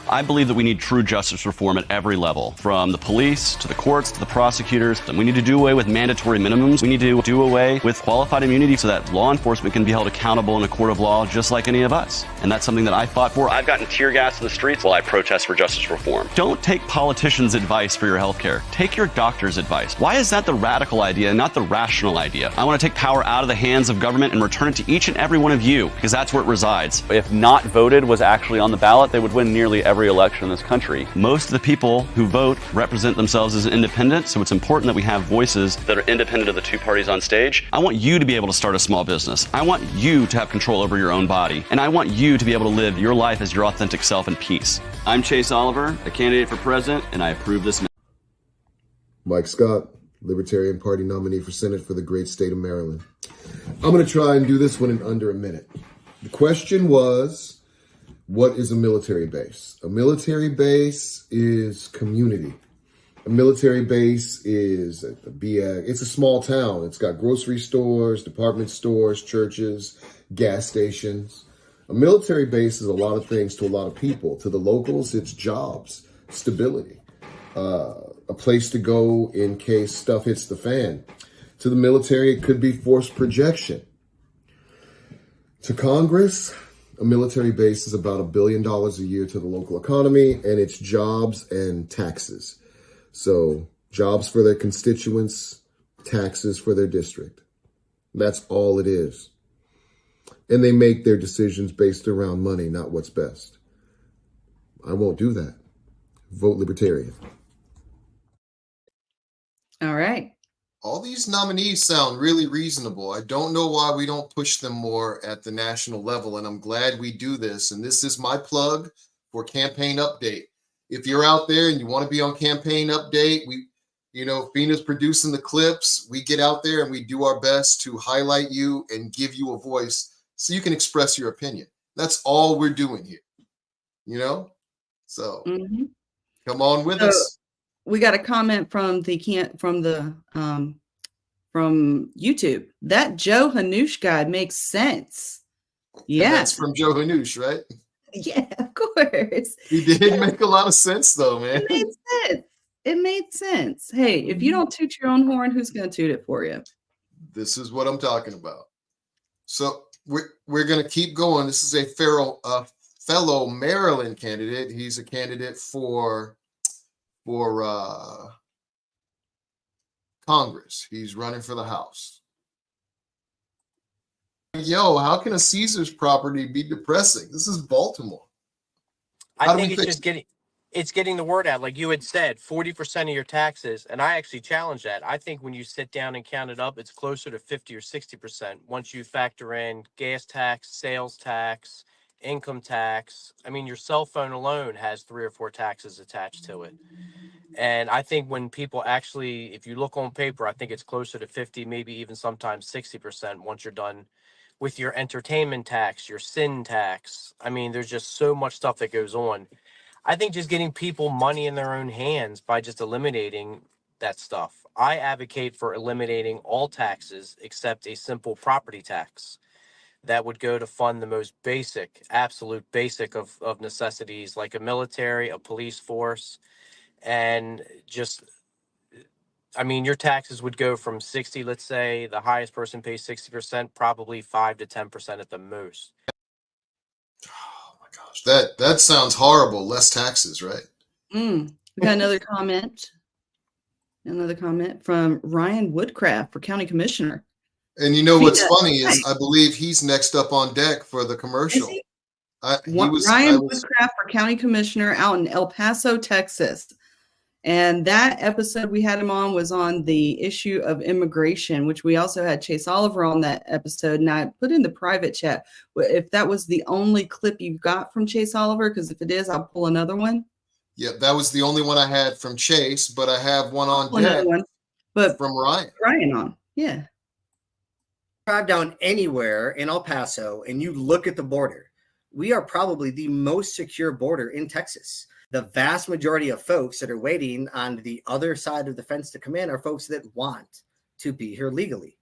I believe that we need true justice reform at every level, from the police to the courts to the prosecutors. And we need to do away with mandatory minimums. We need to do away with qualified immunity so that law enforcement can be held accountable in a court of law just like any of us. And that's something that I fought for. I've gotten tear gas in the streets while I protest for justice reform. Don't take politicians' advice for your health care. Take your doctor's advice. Why is that the radical idea and not the rational idea? I want to take power out of the hands of government and return it to each and every one of you, because that's where it resides. If not voted was actually on the ballot, they would win nearly every election in this country. Most of the people who vote represent themselves as independent, so it's important that we have voices that are independent of the two parties on stage. I want you to be able to start a small business. I want you to have control over your own body. And I want you to be able to live your life as your authentic self in peace. I'm Chase Oliver, a candidate for president, and I approve this. Mike Scott, Libertarian Party nominee for Senate for the great state of Maryland. I'm going to try and do this one in under a minute. The question was, what is a military base? A military base is community. A military base is it's a small town. It's got grocery stores, department stores, churches, gas stations. A military base is a lot of things to a lot of people. To the locals, it's jobs, stability, a place to go in case stuff hits the fan. To the military, it could be force projection. To Congress, a military base is about $1 billion a year to the local economy, and it's jobs and taxes. So jobs for their constituents, taxes for their district. That's all it is. And they make their decisions based around money, not what's best. I won't do that. Vote Libertarian. All right. All these nominees sound really reasonable. I don't know why we don't push them more at the national level, and I'm glad we do this. And this is my plug for Campaign Update. If you're out there and you want to be on Campaign Update, Fina's producing the clips. We get out there and we do our best to highlight you and give you a voice so you can express your opinion. That's all we're doing here, So come on with us. We got a comment from from YouTube. That Joe Hanoush guy makes sense. Yeah, that's from Joe Hanoush, right? Yeah, of course. He did make a lot of sense, though, man. It made sense. It made sense. Hey, if you don't toot your own horn, who's going to toot it for you? This is what I'm talking about. So we're going to keep going. This is a fellow Maryland candidate. He's a candidate for Congress. He's running for the House. Yo, how can a Caesars property be depressing? This is Baltimore. I think it's just getting the word out. Like you had said, 40% of your taxes, and I actually challenge that. I think when you sit down and count it up, it's closer to 50 or 60% once you factor in gas tax, sales tax, income tax. I mean, your cell phone alone has 3 or 4 taxes attached to it. And I think when people actually, if you look on paper, I think it's closer to 50, maybe even sometimes 60% once you're done with your entertainment tax, your sin tax. I mean, there's just so much stuff that goes on. I think just getting people money in their own hands by just eliminating that stuff. I advocate for eliminating all taxes except a simple property tax that would go to fund the most basic, absolute basic of necessities like a military, a police force, and just, I mean, your taxes would go from 60, let's say the highest person pays 60%, probably 5 to 10% at the most. Oh my gosh, that sounds horrible. Less taxes, right? We got another comment. Another comment from Ryan Woodcraft for County Commissioner. And you know what's funny is I believe he's next up on deck for the commercial. Ryan Woodcraft for County Commissioner out in El Paso, Texas. And that episode we had him on was on the issue of immigration, which we also had Chase Oliver on that episode. And I put in the private chat if that was the only clip you got from Chase Oliver, because if it is, I'll pull another one. Yeah, that was the only one I had from Chase, but I have one on Another deck one, but from Ryan. Ryan on, yeah. Drive down anywhere in El Paso and you look at the border, we are probably the most secure border in Texas. The vast majority of folks that are waiting on the other side of the fence to come in are folks that want to be here legally.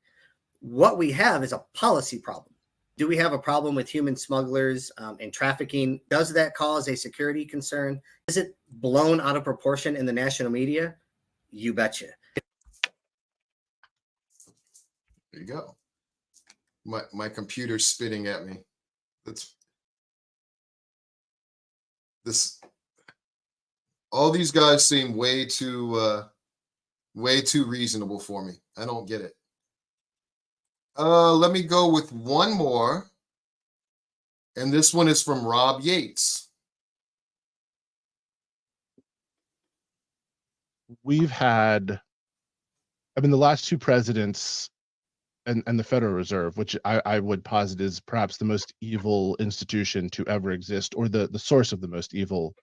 What we have is a policy problem. Do we have a problem with human smugglers and trafficking? Does that cause a security concern? Is it blown out of proportion in the national media? You betcha. There you go. My computer's spitting at me. All these guys seem way too reasonable for me. I don't get it. Let me go with one more. And this one is from Rob Yates. We've had, the last two presidents and the Federal Reserve, which I would posit is perhaps the most evil institution to ever exist, or the source of the most evil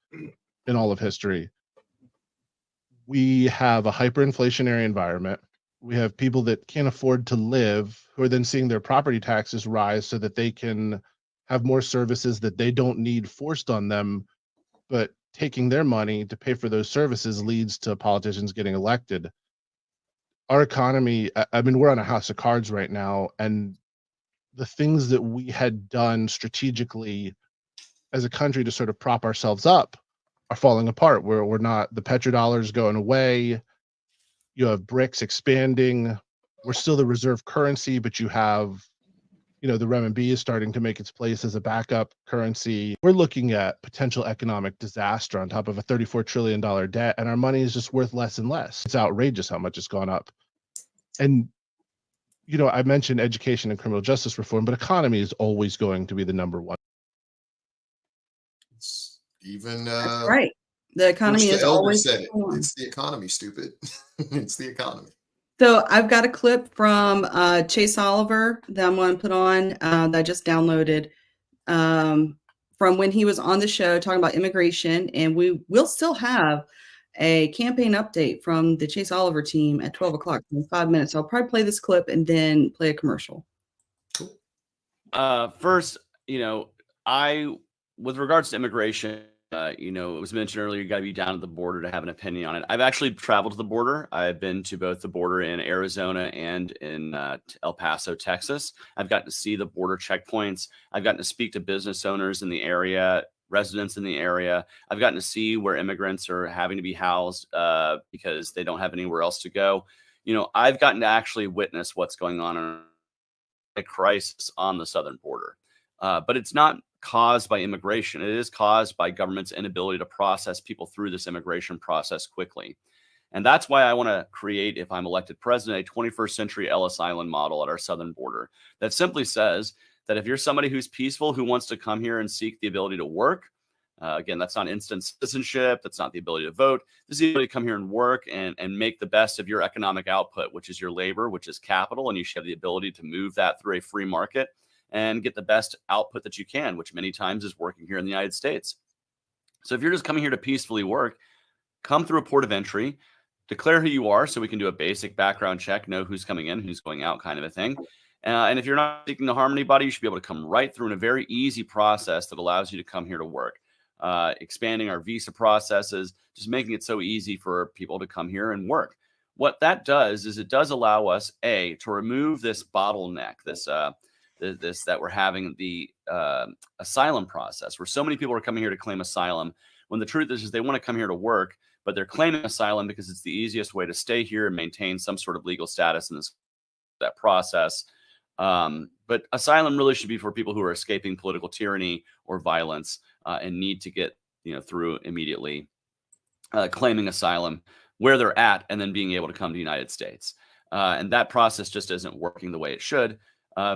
in all of history. We have a hyperinflationary environment. We have people that can't afford to live who are then seeing their property taxes rise so that they can have more services that they don't need forced on them, but taking their money to pay for those services leads to politicians getting elected. Our economy, we're on a house of cards right now, and the things that we had done strategically as a country to sort of prop ourselves up are falling apart. We're not, the petrodollar's going away. You have BRICS expanding. We're still the reserve currency, but you have, the renminbi is starting to make its place as a backup currency. We're looking at potential economic disaster on top of a $34 trillion debt, and our money is just worth less and less. It's outrageous how much it's gone up. And, I mentioned education and criminal justice reform, but economy is always going to be the number one. Even That's right. The economy is always said it. It's the economy, stupid. It's the economy. So I've got a clip from Chase Oliver that I'm going to put on that I just downloaded from when he was on the show talking about immigration, and we will still have a campaign update from the Chase Oliver team at 12 o'clock in 5 minutes. I'll probably play this clip and then play a commercial. First, with regards to immigration, it was mentioned earlier, you got to be down at the border to have an opinion on it. I've actually traveled to the border. I've been to both the border in Arizona and in El Paso, Texas. I've gotten to see the border checkpoints. I've gotten to speak to business owners in the area, residents in the area. I've gotten to see where immigrants are having to be housed because they don't have anywhere else to go. I've gotten to actually witness what's going on in a crisis on the southern border. But it's not caused by immigration. It is caused by government's inability to process people through this immigration process quickly. And that's why I want to create, if I'm elected president, a 21st century Ellis Island model at our southern border that simply says that if you're somebody who's peaceful, who wants to come here and seek the ability to work, again, that's not instant citizenship. That's not the ability to vote. This is the ability to come here and work and make the best of your economic output, which is your labor, which is capital. And you should have the ability to move that through a free market and get the best output that you can, which many times is working here in the United States. So if you're just coming here to peacefully work, come through a port of entry, declare who you are so we can do a basic background check, know who's coming in, who's going out, kind of a thing. And if you're not seeking to harm anybody, you should be able to come right through in a very easy process that allows you to come here to work. Expanding our visa processes, just making it so easy for people to come here and work. What that does is it does allow us, to remove this bottleneck, this that we're having, the asylum process, where so many people are coming here to claim asylum, when the truth is they want to come here to work, but they're claiming asylum because it's the easiest way to stay here and maintain some sort of legal status in that process. But asylum really should be for people who are escaping political tyranny or violence and need to get through immediately, claiming asylum where they're at and then being able to come to the United States. And that process just isn't working the way it should.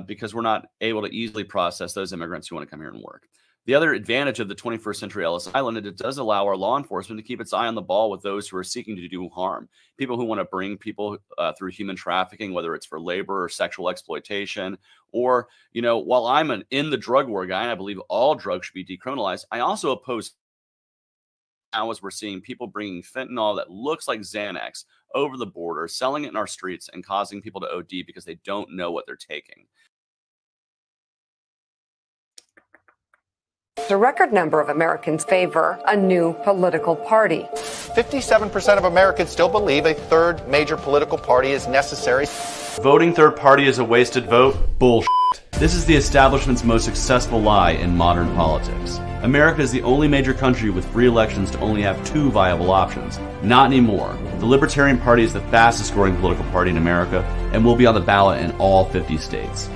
Because we're not able to easily process those immigrants who want to come here and work. The other advantage of the 21st century Ellis Island is it does allow our law enforcement to keep its eye on the ball with those who are seeking to do harm. People who want to bring people through human trafficking, whether it's for labor or sexual exploitation, or, while I'm in the drug war guy, and I believe all drugs should be decriminalized, I also oppose now is we're seeing people bringing fentanyl that looks like Xanax over the border, selling it in our streets, and causing people to OD because they don't know what they're taking. A record number of Americans favor a new political party. 57% of Americans still believe a third major political party is necessary. Voting third party is a wasted vote? Bullshit. This is the establishment's most successful lie in modern politics. America is the only major country with free elections to only have 2 viable options. Not anymore. The Libertarian Party is the fastest growing political party in America and will be on the ballot in all 50 states.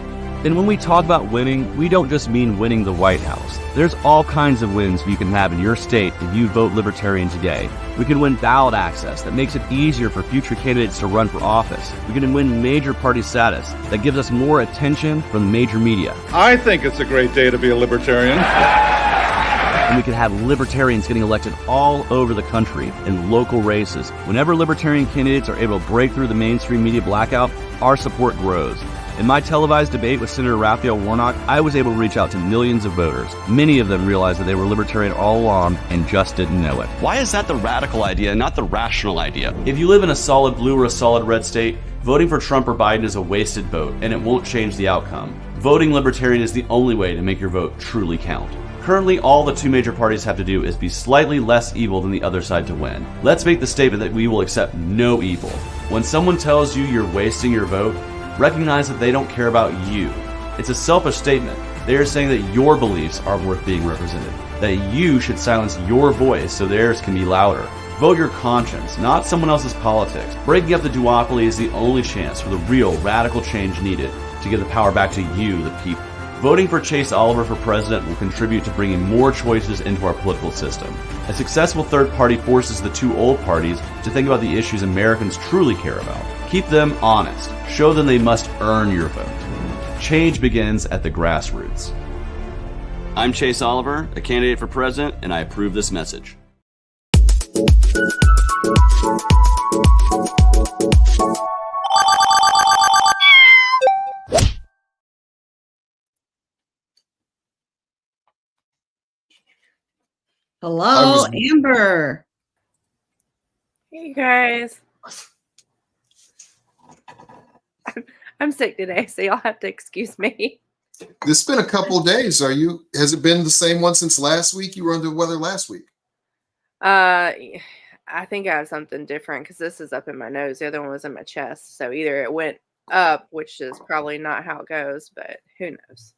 And when we talk about winning, we don't just mean winning the White House. There's all kinds of wins you can have in your state if you vote Libertarian today. We can win ballot access that makes it easier for future candidates to run for office. We can win major party status that gives us more attention from the major media. I think it's a great day to be a Libertarian. And we could have Libertarians getting elected all over the country in local races. Whenever Libertarian candidates are able to break through the mainstream media blackout, our support grows. In my televised debate with Senator Raphael Warnock, I was able to reach out to millions of voters. Many of them realized that they were Libertarian all along and just didn't know it. Why is that the radical idea, not the rational idea? If you live in a solid blue or a solid red state, voting for Trump or Biden is a wasted vote, and it won't change the outcome. Voting Libertarian is the only way to make your vote truly count. Currently, all the 2 major parties have to do is be slightly less evil than the other side to win. Let's make the statement that we will accept no evil. When someone tells you you're wasting your vote, recognize that they don't care about you. It's a selfish statement. They are saying that your beliefs are worth being represented, that you should silence your voice so theirs can be louder. Vote your conscience, not someone else's politics. Breaking up the duopoly is the only chance for the real radical change needed to give the power back to you, the people. Voting for Chase Oliver for president will contribute to bringing more choices into our political system. A successful third party forces the 2 old parties to think about the issues Americans truly care about. Keep them honest. Show them they must earn your vote. Change begins at the grassroots. I'm Chase Oliver, a candidate for president, and I approve this message. Hello, Amber. Hey guys. I'm sick today, so y'all have to excuse me. It's been a couple of days. Has it been the same one since last week? You were under the weather last week. I think I have something different because this is up in my nose. The other one was in my chest. So either it went up, which is probably not how it goes, but who knows?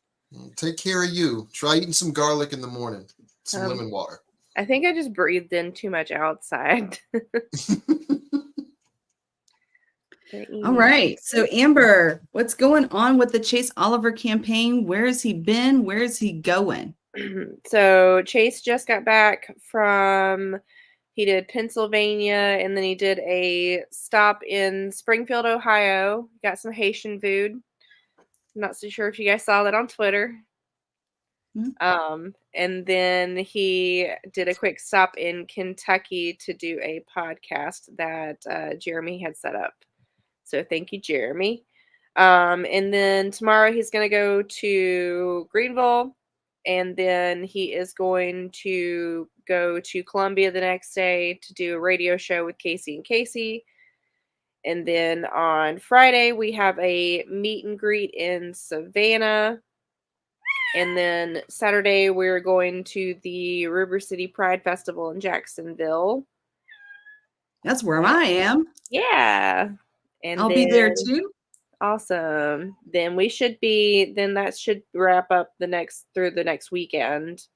Take care of you. Try eating some garlic in the morning. Some lemon water. I think I just breathed in too much outside. All right. So, Amber, what's going on with the Chase Oliver campaign? Where has he been? Where is he going? So, Chase just got back he did Pennsylvania, and then he did a stop in Springfield, Ohio. Got some Haitian food. I'm not so sure if you guys saw that on Twitter. And then he did a quick stop in Kentucky to do a podcast that Jeremy had set up. So thank you, Jeremy. And then tomorrow he's going to go to Greenville, and then he is going to go to Columbia the next day to do a radio show with Casey and Casey. And then on Friday we have a meet and greet in Savannah. And then Saturday we're going to the River City Pride Festival in Jacksonville. That's where I am. Yeah. And I'll be there too. Awesome. Then that should wrap up through the next weekend.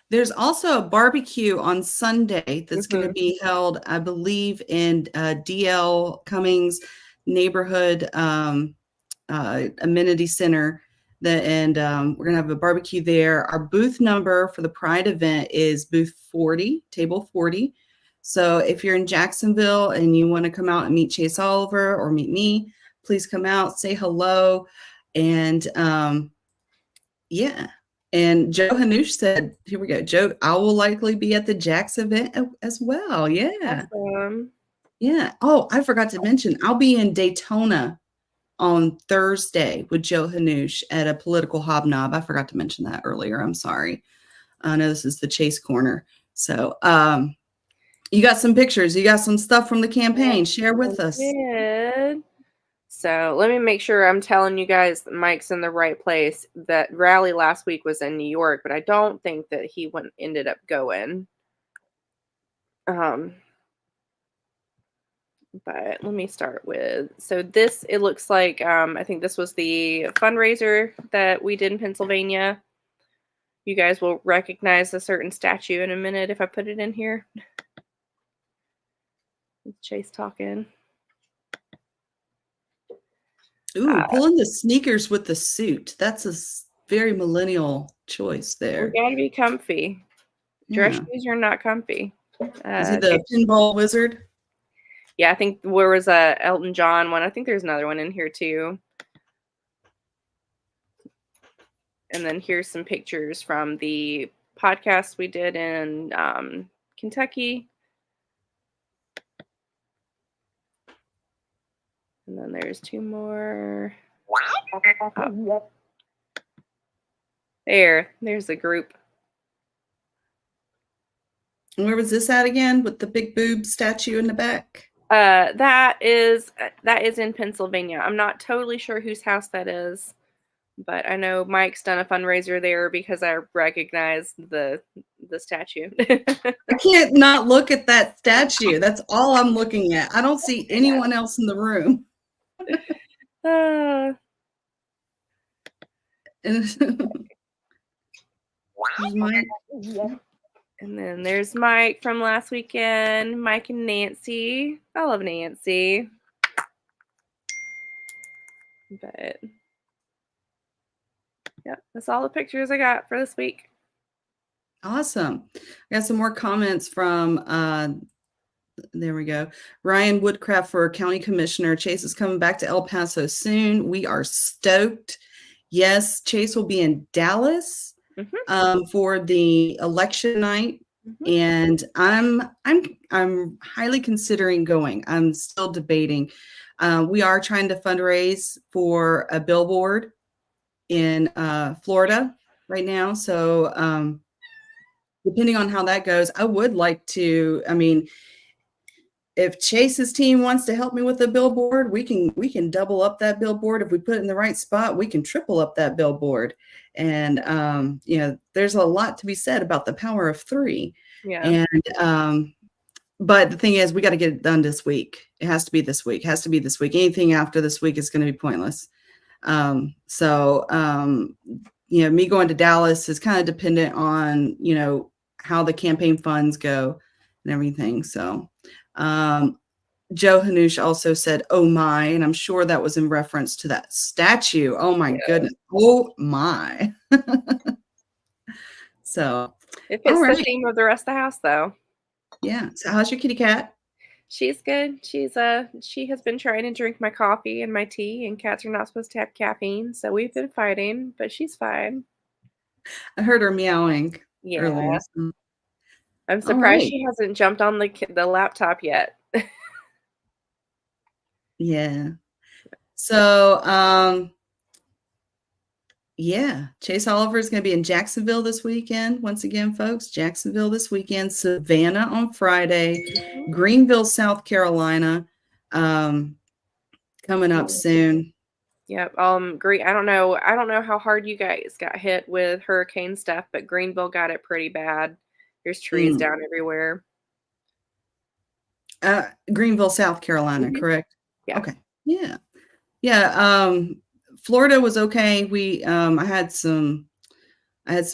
There's also a barbecue on Sunday that's going to be held, I believe, in DL Cummings neighborhood amenity center. We're going to have a barbecue there. Our booth number for the Pride event is booth 40, table 40. So if you're in Jacksonville and you want to come out and meet Chase Oliver or meet me, please come out, say hello. And yeah. And Joe Hanush said, here we go. Joe, I will likely be at the Jax event as well. Yeah. Awesome. Yeah. Oh, I forgot to mention, I'll be in Daytona on Thursday with Joe Hanush at a political hobnob. I forgot to mention that earlier. I'm sorry. I know this is the Chase Corner. So You got some pictures. You got some stuff from the campaign. Share with us. Did. So let me make sure I'm telling you guys that Mike's in the right place. That rally last week was in New York, but I don't think that he ended up going. But let me start with, so this, it looks like, I think this was the fundraiser that we did in Pennsylvania. You guys will recognize a certain statue in a minute if I put it in here. Chase talking. Ooh, pulling the sneakers with the suit. That's a very millennial choice there. We gotta be comfy. Dress shoes are not comfy. Is he the pinball wizard? Yeah, I think where was a Elton John one. I think there's another one in here too. And then here's some pictures from the podcast we did in Kentucky. And then there's two more. Oh. There's the group. And where was this at again with the big boob statue in the back? That is in Pennsylvania. I'm not totally sure whose house that is, but I know Mike's done a fundraiser there because I recognize the statue. I can't not look at that statue. That's all I'm looking at. I don't see anyone else in the room. And then there's Mike from last weekend. Mike and Nancy. I love Nancy. But yeah, that's all the pictures I got for this week. Awesome. I got some more comments from there we go. Ryan Woodcraft for County Commissioner. Chase is coming back to El Paso soon. We are stoked. Yes, Chase will be in Dallas for the election night, and I'm highly considering going. I'm still debating. We are trying to fundraise for a billboard in Florida right now. So depending on how that goes, I would like to. I mean, if Chase's team wants to help me with the billboard, we can double up that billboard. If we put it in the right spot, we can triple up that billboard. And you know, there's a lot to be said about the power of three. Yeah. And but the thing is, we got to get it done this week. It has to be this week. It has to be this week. Anything after this week is going to be pointless. You know, me going to Dallas is kind of dependent on, you know, how the campaign funds go and everything. So Joe Hanush also said, "Oh my," and I'm sure that was in reference to that statue. Oh my goodness. Oh my. So it fits the theme of the rest of the house though. Yeah. So how's your kitty cat? She's good. She has been trying to drink my coffee and my tea, and cats are not supposed to have caffeine, so we've been fighting, but she's fine. I heard her meowing earlier. So. I'm surprised she hasn't jumped on the laptop yet. Yeah. So yeah, Chase Oliver is going to be in Jacksonville this weekend. Once again, folks, Jacksonville this weekend, Savannah on Friday, Greenville, South Carolina, coming up soon. Yep. Great. I don't know how hard you guys got hit with hurricane stuff, but Greenville got it pretty bad. There's trees down everywhere. Greenville, South Carolina, correct? Yeah. Okay. Yeah. Yeah. Florida was okay. I had some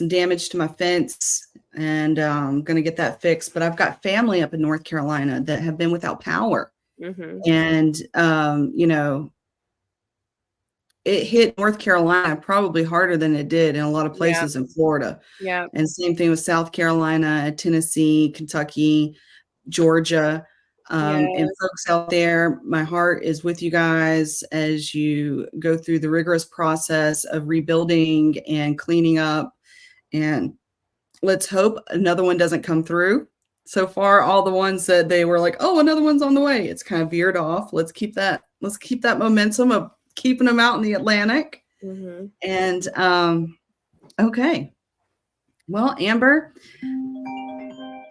damage to my fence, and I'm going to get that fixed, but I've got family up in North Carolina that have been without power. And, you know, it hit North Carolina probably harder than it did in a lot of places in Florida. Yeah. And same thing with South Carolina, Tennessee, Kentucky, Georgia. And folks out there, my heart is with you guys as you go through the rigorous process of rebuilding and cleaning up. And let's hope another one doesn't come through. So far, all the ones that they were like, oh, another one's on the way. It's kind of veered off. Let's keep that momentum of keeping them out in the Atlantic. And okay. Well, Amber,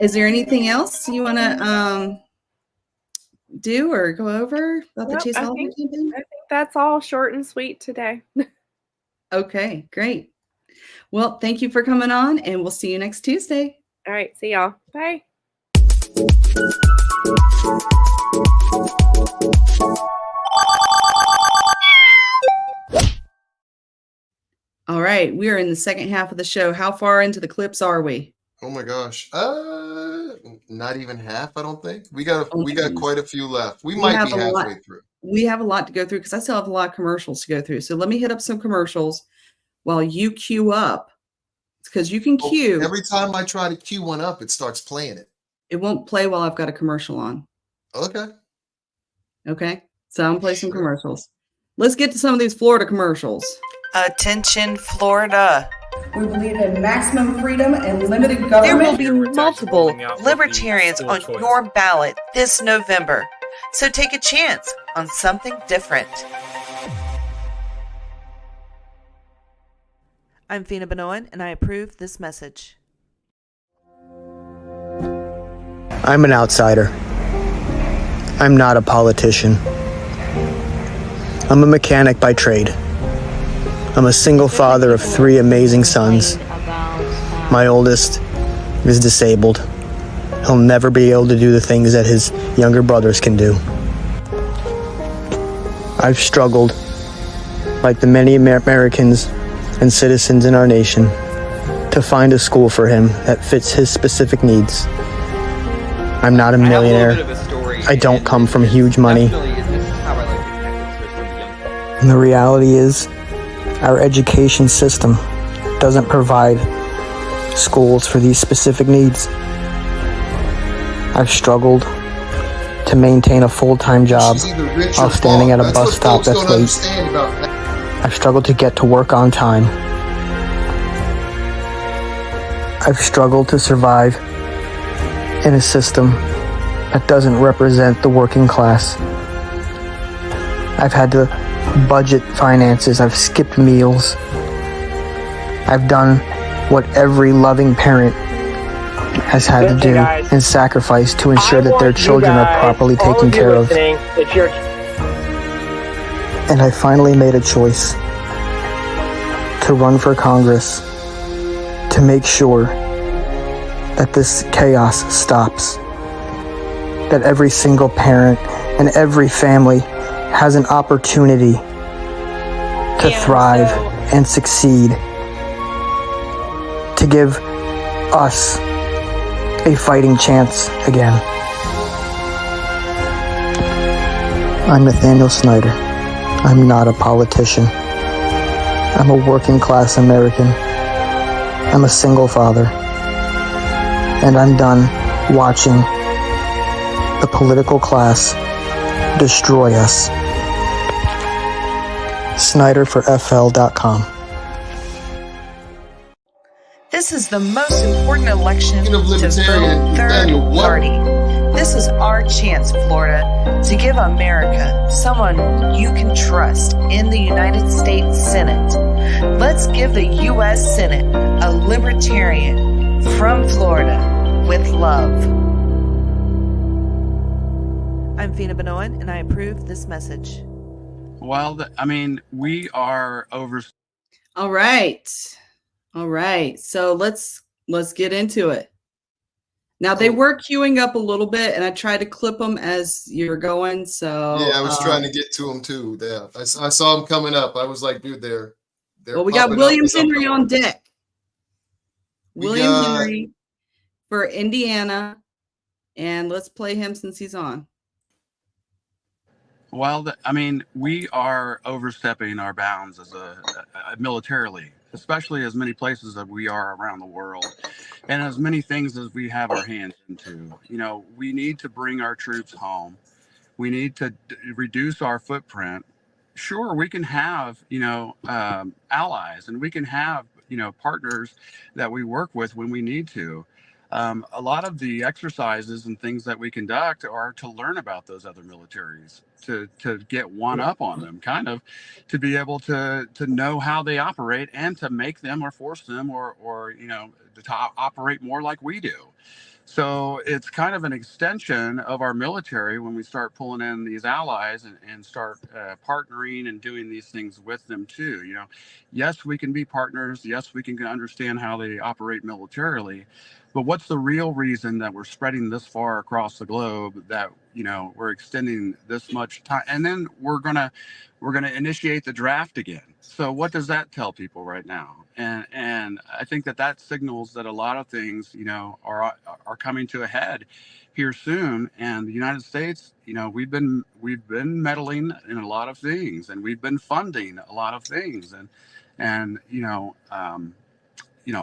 Is there anything else you want to do or go over about the Chase Oliver campaign? I think that's all short and sweet today. Okay, great. Well, thank you for coming on, and we'll see you next Tuesday. All right, see y'all. Bye. All right, we are in the second half of the show. How far into the clips are we? Oh my gosh. Not even half, I don't think. We got quite a few left. We might be halfway through. We have a lot to go through because I still have a lot of commercials to go through. So let me hit up some commercials while you queue up. Because you can queue. Every time I try to queue one up, it starts playing it. It won't play while I've got a commercial on. Okay. Okay. So I'm playing some commercials. Let's get to some of these Florida commercials. Attention, Florida. We believe in maximum freedom and limited government. There will be multiple libertarians on your ballot this November. So take a chance on something different. I'm Fina Benoan, and I approve this message. I'm an outsider. I'm not a politician. I'm a mechanic by trade. I'm a single father of 3 amazing sons. My oldest is disabled. He'll never be able to do the things that his younger brothers can do. I've struggled, like the many Americans and citizens in our nation, to find a school for him that fits his specific needs. I'm not a millionaire. I don't come from huge money. And the reality is, our education system doesn't provide schools for these specific needs. I've struggled to maintain a full-time job while standing at a bus stop that's late. I've struggled to get to work on time. I've struggled to survive in a system that doesn't represent the working class. I've had to budget finances. I've skipped meals. I've done what every loving parent has had to do and sacrifice to ensure that their children are properly taken care of. And I finally made a choice to run for Congress to make sure that this chaos stops. That every single parent and every family has an opportunity to thrive and succeed. To give us a fighting chance again. I'm Nathaniel Snyder. I'm not a politician. I'm a working class American. I'm a single father. And I'm done watching the political class destroy us. SnyderforFL.com. This is the most important election to vote third party. This is our chance, Florida, to give America someone you can trust in the United States Senate. Let's give the U.S. Senate a libertarian from Florida with love. I'm Fina Benoan, and I approve this message. Well, we are over. All right. So let's get into it. Now they were queuing up a little bit, and I tried to clip them as you're going. So yeah, I was trying to get to them too. Yeah, I saw them coming up. I was like, dude, they're. Well, we got William Henry on deck. William Henry for Indiana, and let's play him since he's on. Well, we are overstepping our bounds as militarily, especially as many places as we are around the world, and as many things as we have our hands into. We need to bring our troops home. We need to reduce our footprint. Sure, we can have, allies, and we can have, partners that we work with when we need to. A lot of the exercises and things that we conduct are to learn about those other militaries. get one up on them, kind of, to be able to know how they operate and to make them or force them or to operate more like we do. So it's kind of an extension of our military when we start pulling in these allies and start partnering and doing these things with them too. Yes, we can be partners. Yes, we can understand how they operate militarily. But what's the real reason that we're spreading this far across the globe, that we're extending this much time, and then we're gonna initiate the draft again? So what does that tell people right now? And I think that signals that a lot of things are coming to a head here soon. And the United States, we've been meddling in a lot of things, and we've been funding a lot of things, and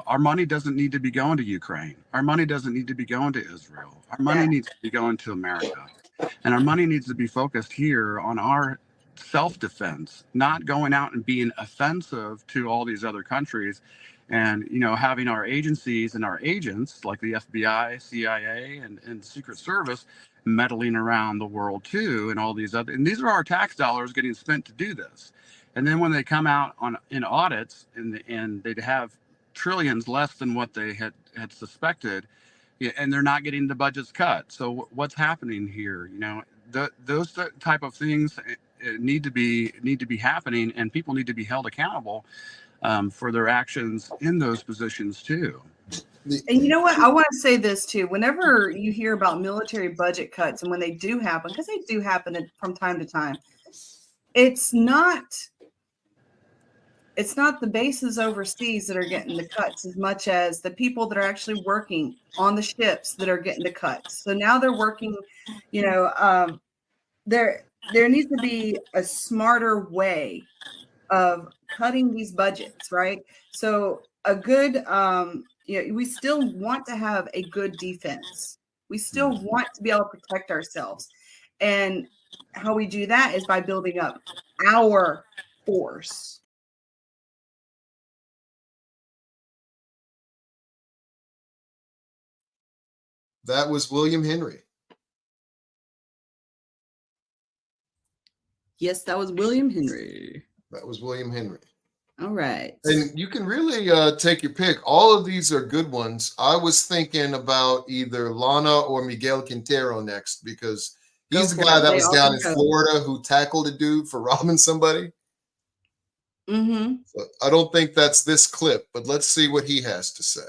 our money doesn't need to be going to Ukraine. Our money doesn't need to be going to Israel. Our money needs to be going to America. And our money needs to be focused here on our self-defense, not going out and being offensive to all these other countries, and having our agencies and our agents like the FBI, CIA, and Secret Service meddling around the world too, and all these other, and these are our tax dollars getting spent to do this. And then when they come out in audits and they'd have trillions less than what they had suspected, and they're not getting the budgets cut. So what's happening here? Those type of things need to be happening, and people need to be held accountable for their actions in those positions too. And you know what? I want to say this too. Whenever you hear about military budget cuts, and when they do happen, because they do happen from time to time, it's not the bases overseas that are getting the cuts as much as the people that are actually working on the ships that are getting the cuts. So now they're working, there needs to be a smarter way of cutting these budgets, right? So a good, we still want to have a good defense. We still want to be able to protect ourselves. And how we do that is by building up our force. That was William Henry. Yes, that was William Henry. That was William Henry. All right. And you can really take your pick. All of these are good ones. I was thinking about either Lana or Miguel Quintero next, because he's the guy that was down in Florida who tackled a dude for robbing somebody. Mm-hmm. So I don't think that's this clip, but let's see what he has to say.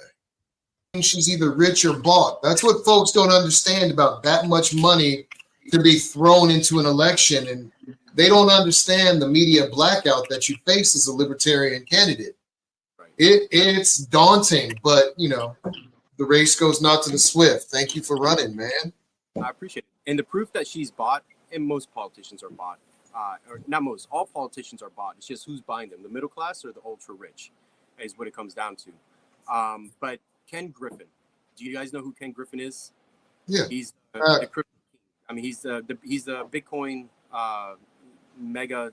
She's either rich or bought. That's what folks don't understand about that much money to be thrown into an election. And they don't understand the media blackout that you face as a libertarian candidate. Right. It's daunting, but the race goes not to the swift. Thank you for running, man. I appreciate it. And the proof that she's bought, and most politicians are bought, or not most, all politicians are bought. It's just who's buying them, the middle class or the ultra rich, is what it comes down to. But Ken Griffin, do you guys know who Ken Griffin is? Yeah. He's the crypto king. I mean, he's the Bitcoin mega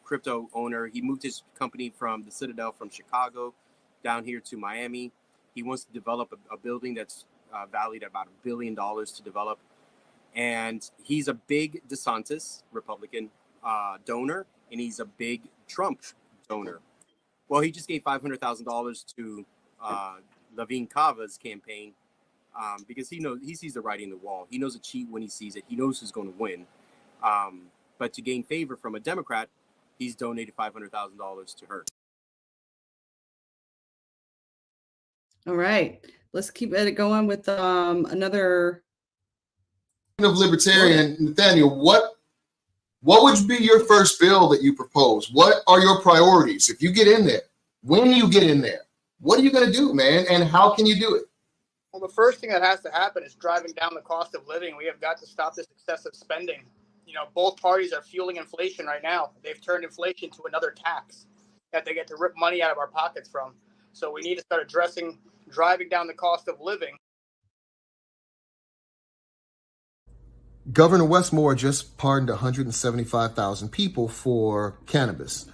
crypto owner. He moved his company from the Citadel from Chicago down here to Miami. He wants to develop a building that's valued at about $1 billion to develop. And he's a big DeSantis Republican donor, and he's a big Trump donor. Well, he just gave $500,000 to Levine Cava's campaign because he sees the writing on the wall. He knows a cheat when he sees it. He knows who's going to win. But to gain favor from a Democrat, he's donated $500,000 to her. All right, let's keep it going with another of Libertarian. Nathaniel, what would be your first bill that you propose? What are your priorities if you get in there? When you get in there, what are you going to do, man? And how can you do it? Well, the first thing that has to happen is driving down the cost of living. We have got to stop this excessive spending. Both parties are fueling inflation right now. They've turned inflation to another tax that they get to rip money out of our pockets from. So we need to start addressing driving down the cost of living. Governor Westmore just pardoned 175,000 people for cannabis.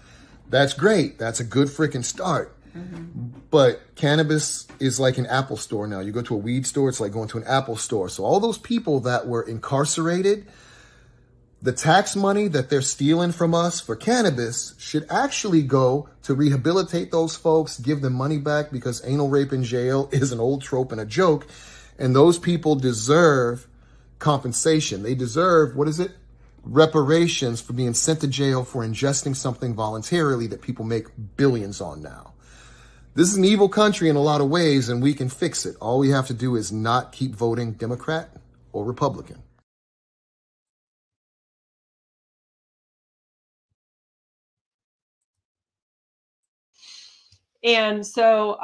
That's great. That's a good freaking start. Mm-hmm. But cannabis is like an Apple store now. You go to a weed store, it's like going to an Apple store. So all those people that were incarcerated, The tax money that they're stealing from us for cannabis should actually go to rehabilitate those folks, give them money back, because anal rape in jail is an old trope and a joke. And those people deserve compensation. They deserve, reparations for being sent to jail for ingesting something voluntarily that people make billions on now. This is an evil country in a lot of ways, and we can fix it. All we have to do is not keep voting Democrat or Republican. And so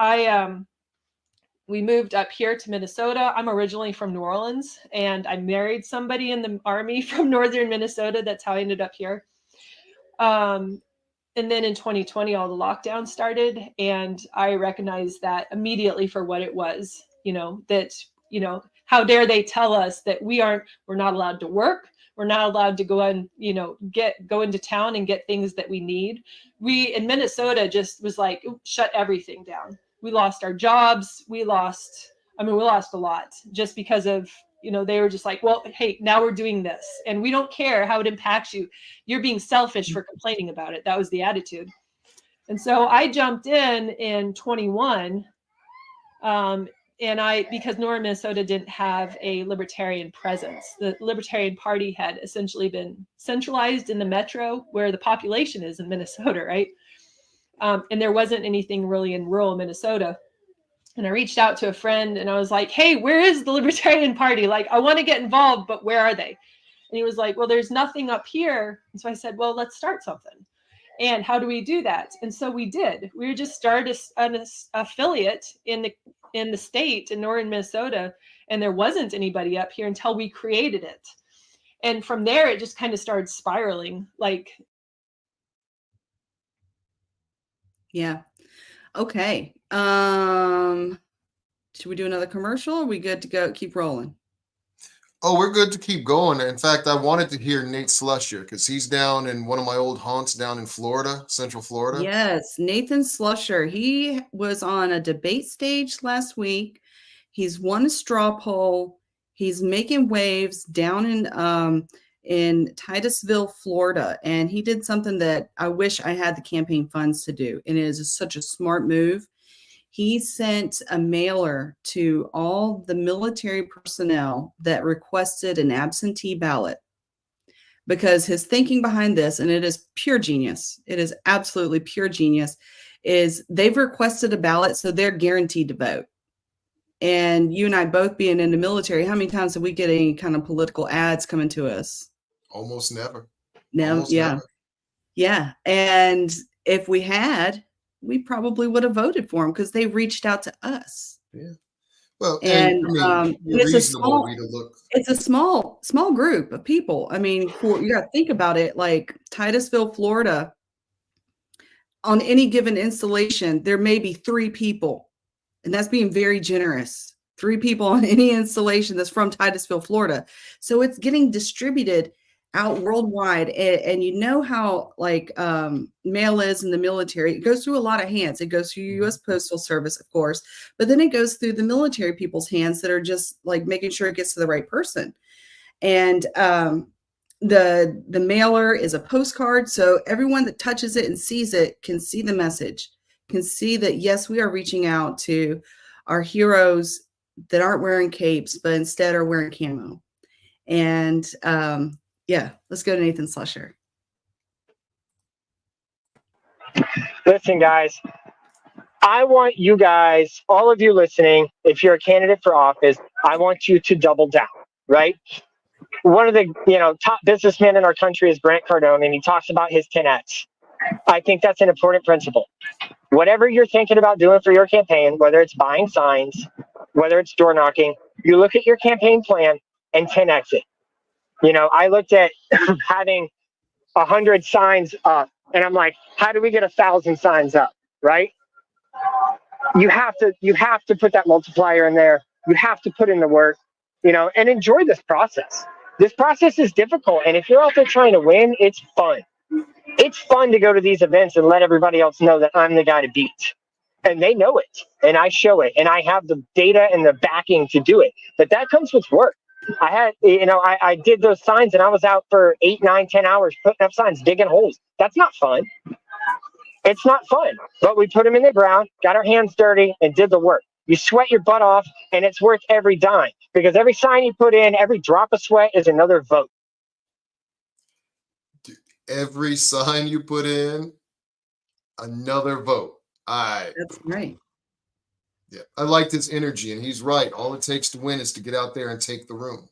we moved up here to Minnesota. I'm originally from New Orleans, and I married somebody in the Army from northern Minnesota. That's how I ended up here. And then in 2020, all the lockdowns started, and I recognized that immediately for what it was. How dare they tell us that we're not allowed to work. We're not allowed to go and, go into town and get things that we need. We in Minnesota just was like, shut everything down. We lost our jobs. We lost a lot just because of, they were just like, well, hey, now we're doing this and we don't care how it impacts you. You're being selfish for complaining about it. That was the attitude. And so I jumped in 21. Because northern Minnesota didn't have a libertarian presence. The Libertarian Party had essentially been centralized in the metro where the population is in Minnesota, right? And there wasn't anything really in rural Minnesota. And I reached out to a friend and I was like, hey, where is the Libertarian Party? Like, I want to get involved, but where are they? And he was like, well, there's nothing up here. And so I said, well, let's start something. And how do we do that? And so we did. We just started an affiliate in the state in northern Minnesota, and there wasn't anybody up here until we created it. And from there, it just kind of started spiraling. Yeah. Okay. Should we do another commercial? Or are we good to go? Keep rolling. Oh, we're good to keep going. In fact, I wanted to hear Nate Slusher because he's down in one of my old haunts down in Florida, Central Florida. Yes, Nathan Slusher. He was on a debate stage last week. He's won a straw poll. He's making waves down in Titusville, Florida, and he did something that I wish I had the campaign funds to do, and it is such a smart move. He sent a mailer to all the military personnel that requested an absentee ballot, because his thinking behind this, and it is pure genius, it is absolutely pure genius, is they've requested a ballot, so they're guaranteed to vote. And you and I both being in the military, how many times have we get any kind of political ads coming to us? Almost never. No, Almost yeah. never. Yeah. And if we had, we probably would have voted for them because they reached out to us. Yeah. Well, and it's a small group of people. I mean, you got to think about it. Like Titusville, Florida, on any given installation, there may be 3 people, and that's being very generous. 3 people on any installation that's from Titusville, Florida. So it's getting distributed out worldwide, and you know how mail is in the military. It goes through a lot of hands. It goes through U.S. Postal Service, of course, but then it goes through the military people's hands that are just like making sure it gets to the right person. And the mailer is a postcard, so everyone that touches it and sees it can see the message, can see that yes, we are reaching out to our heroes that aren't wearing capes, but instead are wearing camo. And yeah, let's go to Nathan Slusher. Listen, guys, I want you guys, all of you listening, if you're a candidate for office, I want you to double down, right? One of the top businessmen in our country is Grant Cardone, and he talks about his 10X. I think that's an important principle. Whatever you're thinking about doing for your campaign, whether it's buying signs, whether it's door knocking, you look at your campaign plan and 10X it. I looked at having 100 signs up, and I'm like, how do we get 1,000 signs up, right? You have to put that multiplier in there. You have to put in the work, and enjoy this process. This process is difficult, and if you're out there trying to win, it's fun. It's fun to go to these events and let everybody else know that I'm the guy to beat. And they know it, and I show it, and I have the data and the backing to do it. But that comes with work. I did those signs and I was out for 8, 9, 10 hours putting up signs, digging holes. That's not fun. It's not fun, but we put them in the ground, got our hands dirty, and did the work. You sweat your butt off, and it's worth every dime, because every sign you put in, every drop of sweat is another vote. Every sign you put in, another vote. That's right. Yeah, I liked his energy, and he's right. All it takes to win is to get out there and take the room.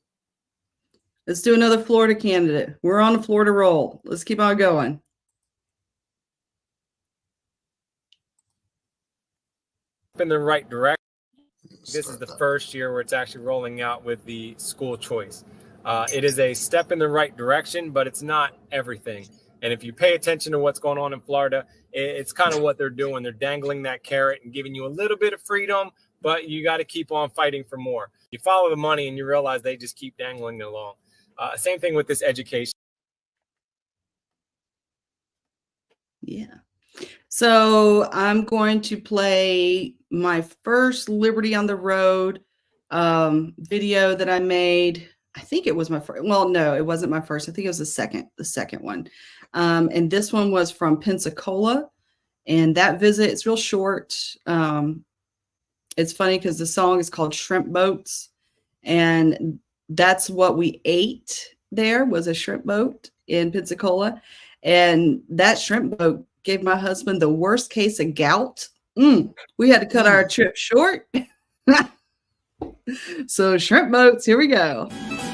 Let's do another Florida candidate. We're on a Florida roll. Let's keep on going. In the right direction. This is the first year where it's actually rolling out with the school choice. It is a step in the right direction, but it's not everything. And if you pay attention to what's going on in Florida, it's kind of what they're doing. They're dangling that carrot and giving you a little bit of freedom, but you got to keep on fighting for more. You follow the money and you realize they just keep dangling it along. Same thing with this education. Yeah. So I'm going to play my first Liberty on the Road video that I made. I think it was my first. Well, no, it wasn't my first. I think it was the second one. And this one was from Pensacola. And that visit, it's real short. It's funny because the song is called Shrimp Boats. And that's what we ate there, was a shrimp boat in Pensacola. And that shrimp boat gave my husband the worst case of gout. We had to cut our trip short. So shrimp boats, here we go.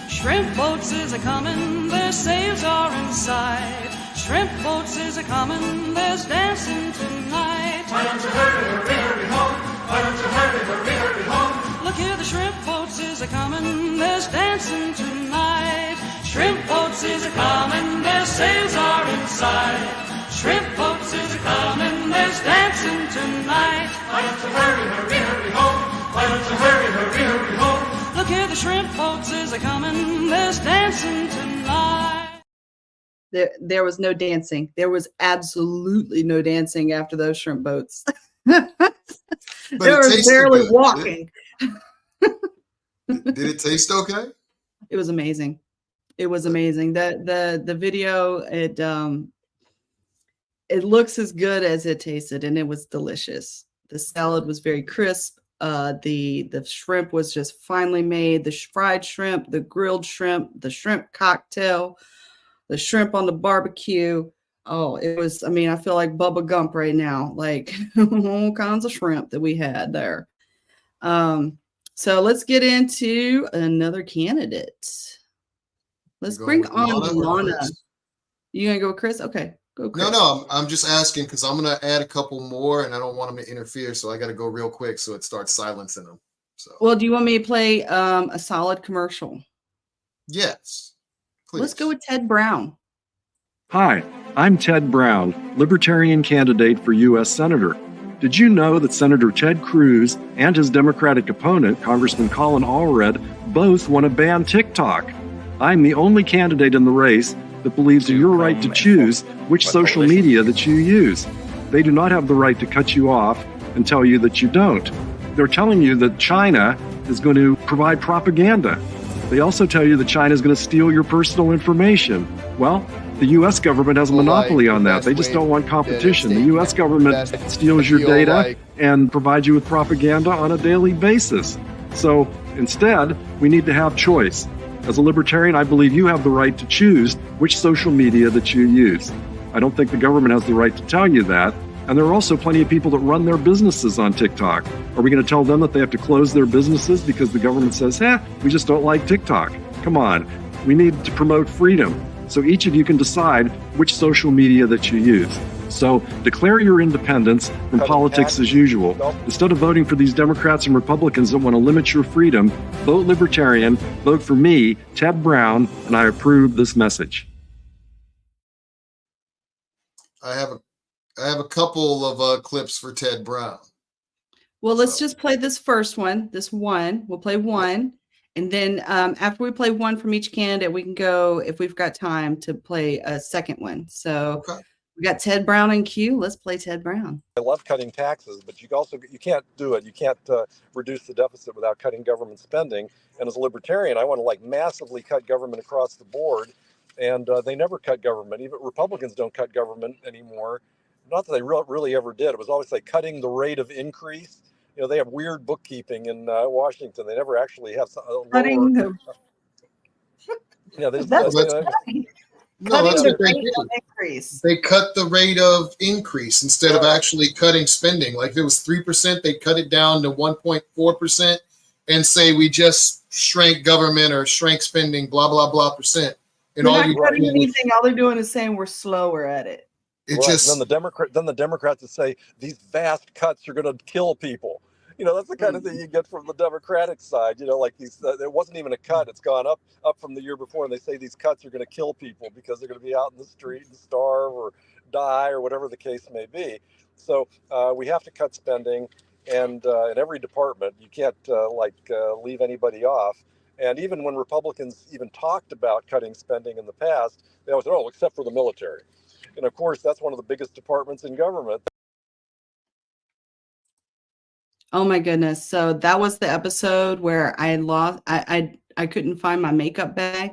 Shrimp boats is a comin', their sails are inside. Shrimp boats is a comin', there's dancing tonight. Why don't you hurry, hurry, hurry home? Why don't you hurry, hurry, hurry home? Look here, the shrimp boats is a comin', there's dancing tonight. Shrimp boats is a comin', their sails are inside. Shrimp boats is a comin', there's dancing tonight. Why don't you hurry, hurry, hurry home? Why don't you hurry, hurry, hurry home? Look here, the shrimp boats is a comin', there's dancing tonight. There was no dancing. There was absolutely no dancing after those shrimp boats. They were barely walking. Did it taste okay? It was amazing. It was amazing. The video, it looks as good as it tasted, and it was delicious. The salad was very crisp. The shrimp was just finely made. The fried shrimp, the grilled shrimp, the shrimp cocktail, the shrimp on the barbecue. Oh, it was, I mean, I feel like Bubba Gump right now, like all kinds of shrimp that we had there. So let's get into another candidate. Let's bring on Lana. You gonna go with Chris? Okay, go Chris. No, I'm just asking because I'm gonna add a couple more, and I don't want them to interfere, so I got to go real quick so it starts silencing them. So, well, do you want me to play a solid commercial? Yes, please. Let's go with Ted Brown. Hi, I'm Ted Brown, Libertarian candidate for U.S. Senator. Did you know that Senator Ted Cruz and his Democratic opponent, Congressman Colin Allred, both want to ban TikTok? I'm the only candidate in the race that believes in your right to choose which social media that you use. They do not have the right to cut you off and tell you that you don't. They're telling you that China is going to provide propaganda. They also tell you that China is going to steal your personal information. Well, the U.S. government has a monopoly on that. They just don't want competition. The U.S. government steals your data and provides you with propaganda on a daily basis. So instead, we need to have choice. As a libertarian, I believe you have the right to choose which social media that you use. I don't think the government has the right to tell you that. And there are also plenty of people that run their businesses on TikTok. Are we going to tell them that they have to close their businesses because the government says, we just don't like TikTok? Come on. We need to promote freedom. So each of you can decide which social media that you use. So declare your independence from politics as usual. Instead of voting for these Democrats and Republicans that want to limit your freedom, vote Libertarian, vote for me, Ted Brown, and I approve this message. I have a couple of clips for Ted Brown. Well, let's just play this first one. We'll play one. And then after we play one from each candidate, we can go, if we've got time, to play a second one. So We got Ted Brown in queue. Let's play Ted Brown. I love cutting taxes, but you can't do it. You can't reduce the deficit without cutting government spending. And as a libertarian, I want to like massively cut government across the board. And they never cut government. Even Republicans don't cut government anymore. Not that they really ever did. It was always like cutting the rate of increase. You know, they have weird bookkeeping in Washington. They never actually have a lower. Cutting the. Yeah, there's That's No, that's what they do. Increase. They cut the rate of increase instead of actually cutting spending. Like if it was 3%, they cut it down to 1.4% and say we just shrank government or shrank spending, blah blah blah percent. And They're not cutting anything. All they're doing is saying we're slower at it. It just then the Democrats would say these vast cuts are going to kill people. You know, that's the kind of thing you get from the Democratic side. You know, like these, it wasn't even a cut. It's gone up from the year before. And they say these cuts are going to kill people because they're going to be out in the street and starve or die or whatever the case may be. So we have to cut spending, and in every department, you can't leave anybody off. And even when Republicans even talked about cutting spending in the past, they always said, oh, except for the military. And of course, that's one of the biggest departments in government. Oh my goodness. So that was the episode where I lost, I couldn't find my makeup bag.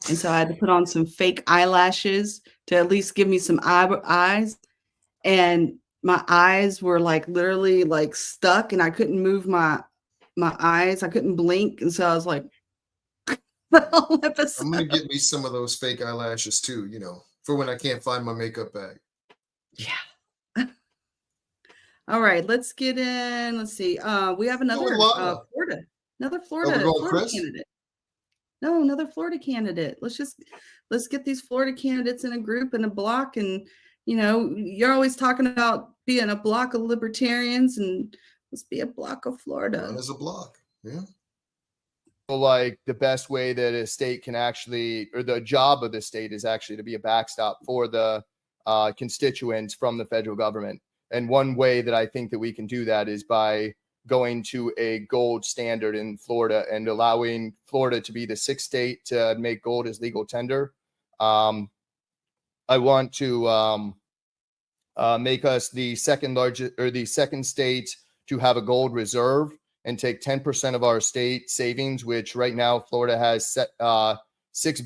And so I had to put on some fake eyelashes to at least give me some eyes. And my eyes were like literally like stuck and I couldn't move my eyes. I couldn't blink. And so I was like, the whole episode. I'm going to get me some of those fake eyelashes too, you know, for when I can't find my makeup bag. Yeah. All right, let's get in. Let's see. We have another Florida candidate. No, another Florida candidate. Let's get these Florida candidates in a group in a block. And you know, you're always talking about being a block of libertarians, and let's be a block of Florida. As a block, yeah. Like the best way that a state can actually, or the job of the state is actually to be a backstop for the constituents from the federal government. And one way that I think that we can do that is by going to a gold standard in Florida and allowing Florida to be the 6th state to make gold as legal tender. I want to make us the second largest or the 2nd state to have a gold reserve and take 10% of our state savings, which right now Florida has set $6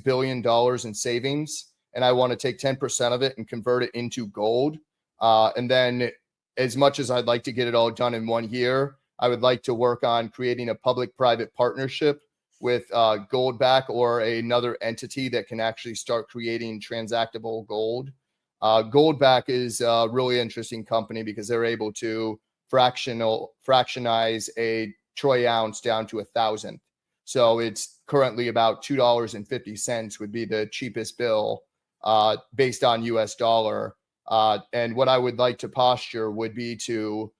billion in savings. And I want to take 10% of it and convert it into gold. And then as much as I'd like to get it all done in 1 year, I would like to work on creating a public-private partnership with Goldback or another entity that can actually start creating transactable gold. Goldback is a really interesting company because they're able to fractionize a troy ounce down to 1,000. So it's currently about $2.50 would be the cheapest bill based on US dollar. And what I would like to posture would be to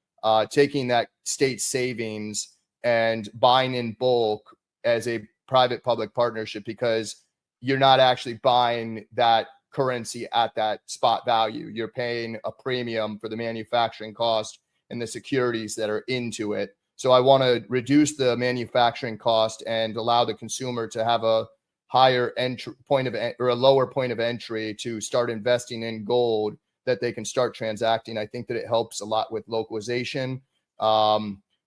taking that state savings and buying in bulk as a private public partnership, because you're not actually buying that currency at that spot value. You're paying a premium for the manufacturing cost and the securities that are into it. So I want to reduce the manufacturing cost and allow the consumer to have a higher entry point of or a lower point of entry to start investing in gold that they can start transacting. I think that it helps a lot with localization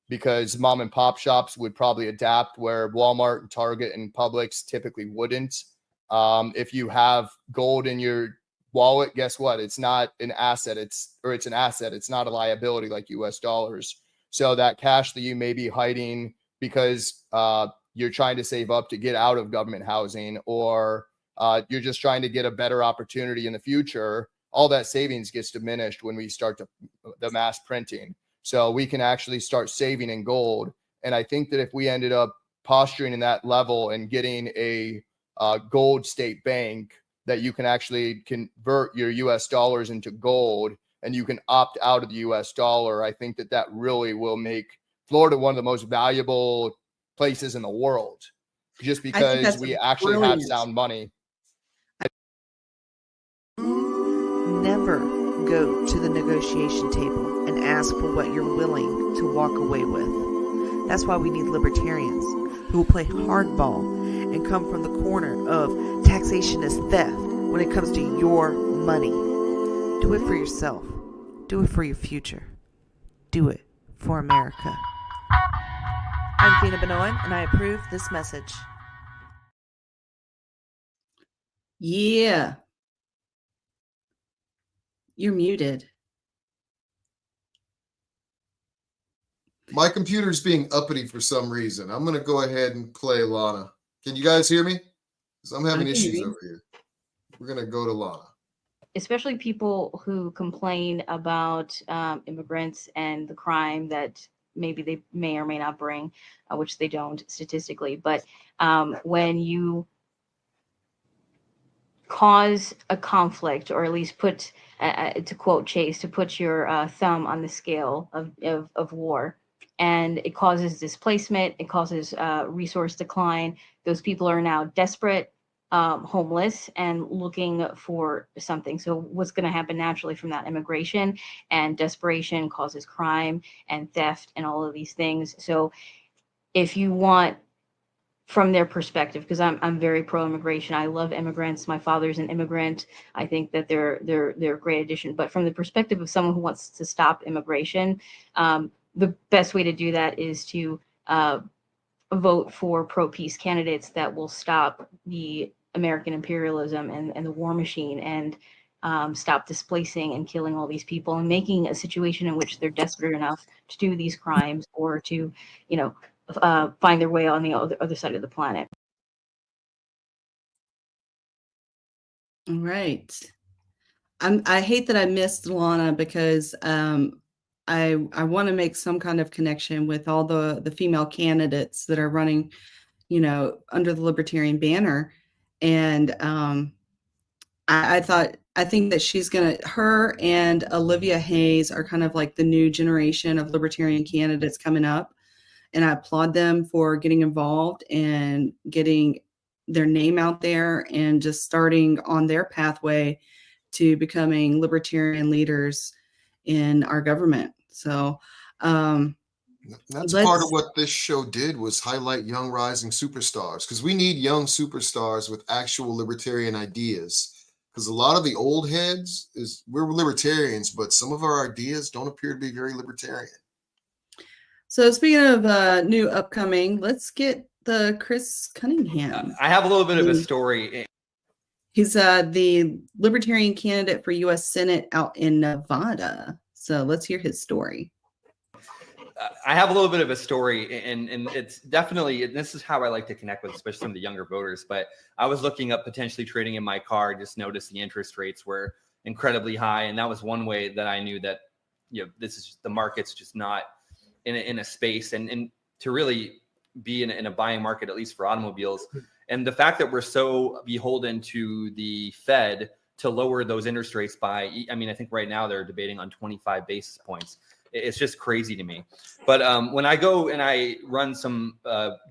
because mom and pop shops would probably adapt where Walmart and Target and Publix typically wouldn't. If you have gold in your wallet, guess what? It's not an asset. It's an asset. It's not a liability like US dollars. So that cash that you may be hiding because you're trying to save up to get out of government housing, or you're just trying to get a better opportunity in the future, all that savings gets diminished when we start the mass printing. So we can actually start saving in gold. And I think that if we ended up posturing in that level and getting a gold state bank that you can actually convert your US dollars into gold and you can opt out of the US dollar, I think that that really will make Florida one of the most valuable places in the world, just because we actually have sound money. Never go to the negotiation table and ask for what you're willing to walk away with. That's why we need libertarians who will play hardball and come from the corner of taxation is theft when it comes to your money. Do it for yourself. Do it for your future. Do it for America. I'm Fina Benoit, and I approve this message. Yeah. You're muted. My computer's being uppity for some reason. I'm going to go ahead and play Lana. Can you guys hear me? Because I'm having issues over here. We're going to go to Lana. Especially people who complain about immigrants and the crime that maybe they may or may not bring, which they don't statistically. But when you cause a conflict, or at least put, to quote Chase, to put your thumb on the scale of war, and it causes displacement, it causes resource decline. Those people are now desperate, homeless, and looking for something. So what's going to happen naturally from that? Immigration and desperation causes crime and theft and all of these things. So if you want, from their perspective, because I'm very pro-immigration. I love immigrants. My father's an immigrant. I think that they're a great addition. But from the perspective of someone who wants to stop immigration, the best way to do that is to vote for pro-peace candidates that will stop the American imperialism and the war machine, and stop displacing and killing all these people, and making a situation in which they're desperate enough to do these crimes, or to, find their way on the other side of the planet. All right. I hate that I missed Lana, because I want to make some kind of connection with all the female candidates that are running, under the Libertarian banner. And I think that her and Olivia Hayes are kind of like the new generation of Libertarian candidates coming up. And I applaud them for getting involved and getting their name out there and just starting on their pathway to becoming Libertarian leaders in our government. So that's part of what this show did, was highlight young rising superstars, because we need young superstars with actual libertarian ideas. Because a lot of the old heads we're libertarians, but some of our ideas don't appear to be very libertarian. So speaking of new upcoming, let's get the Chris Cunningham. I have a little bit of a story. He's the Libertarian candidate for U.S. Senate out in Nevada. So let's hear his story. I have a little bit of a story, and it's definitely, and this is how I like to connect with, especially some of the younger voters. But I was looking up potentially trading in my car, just noticed the interest rates were incredibly high. And that was one way that I knew that, this is the market's just not in a space and to really be in a buying market, at least for automobiles. And the fact that we're so beholden to the Fed to lower those interest rates by, I think right now they're debating on 25 basis points. It's just crazy to me. But when I go and I run some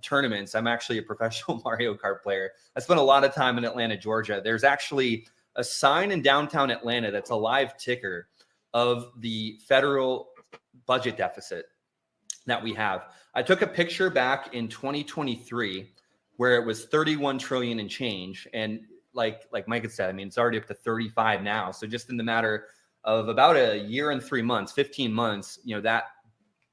tournaments, I'm actually a professional Mario Kart player. I spent a lot of time in Atlanta, Georgia. There's actually a sign in downtown Atlanta that's a live ticker of the federal budget deficit that we have. I took a picture back in 2023 where it was 31 trillion and change. And like Mike had said, it's already up to 35 now. So just in the matter of about a year and 3 months, 15 months,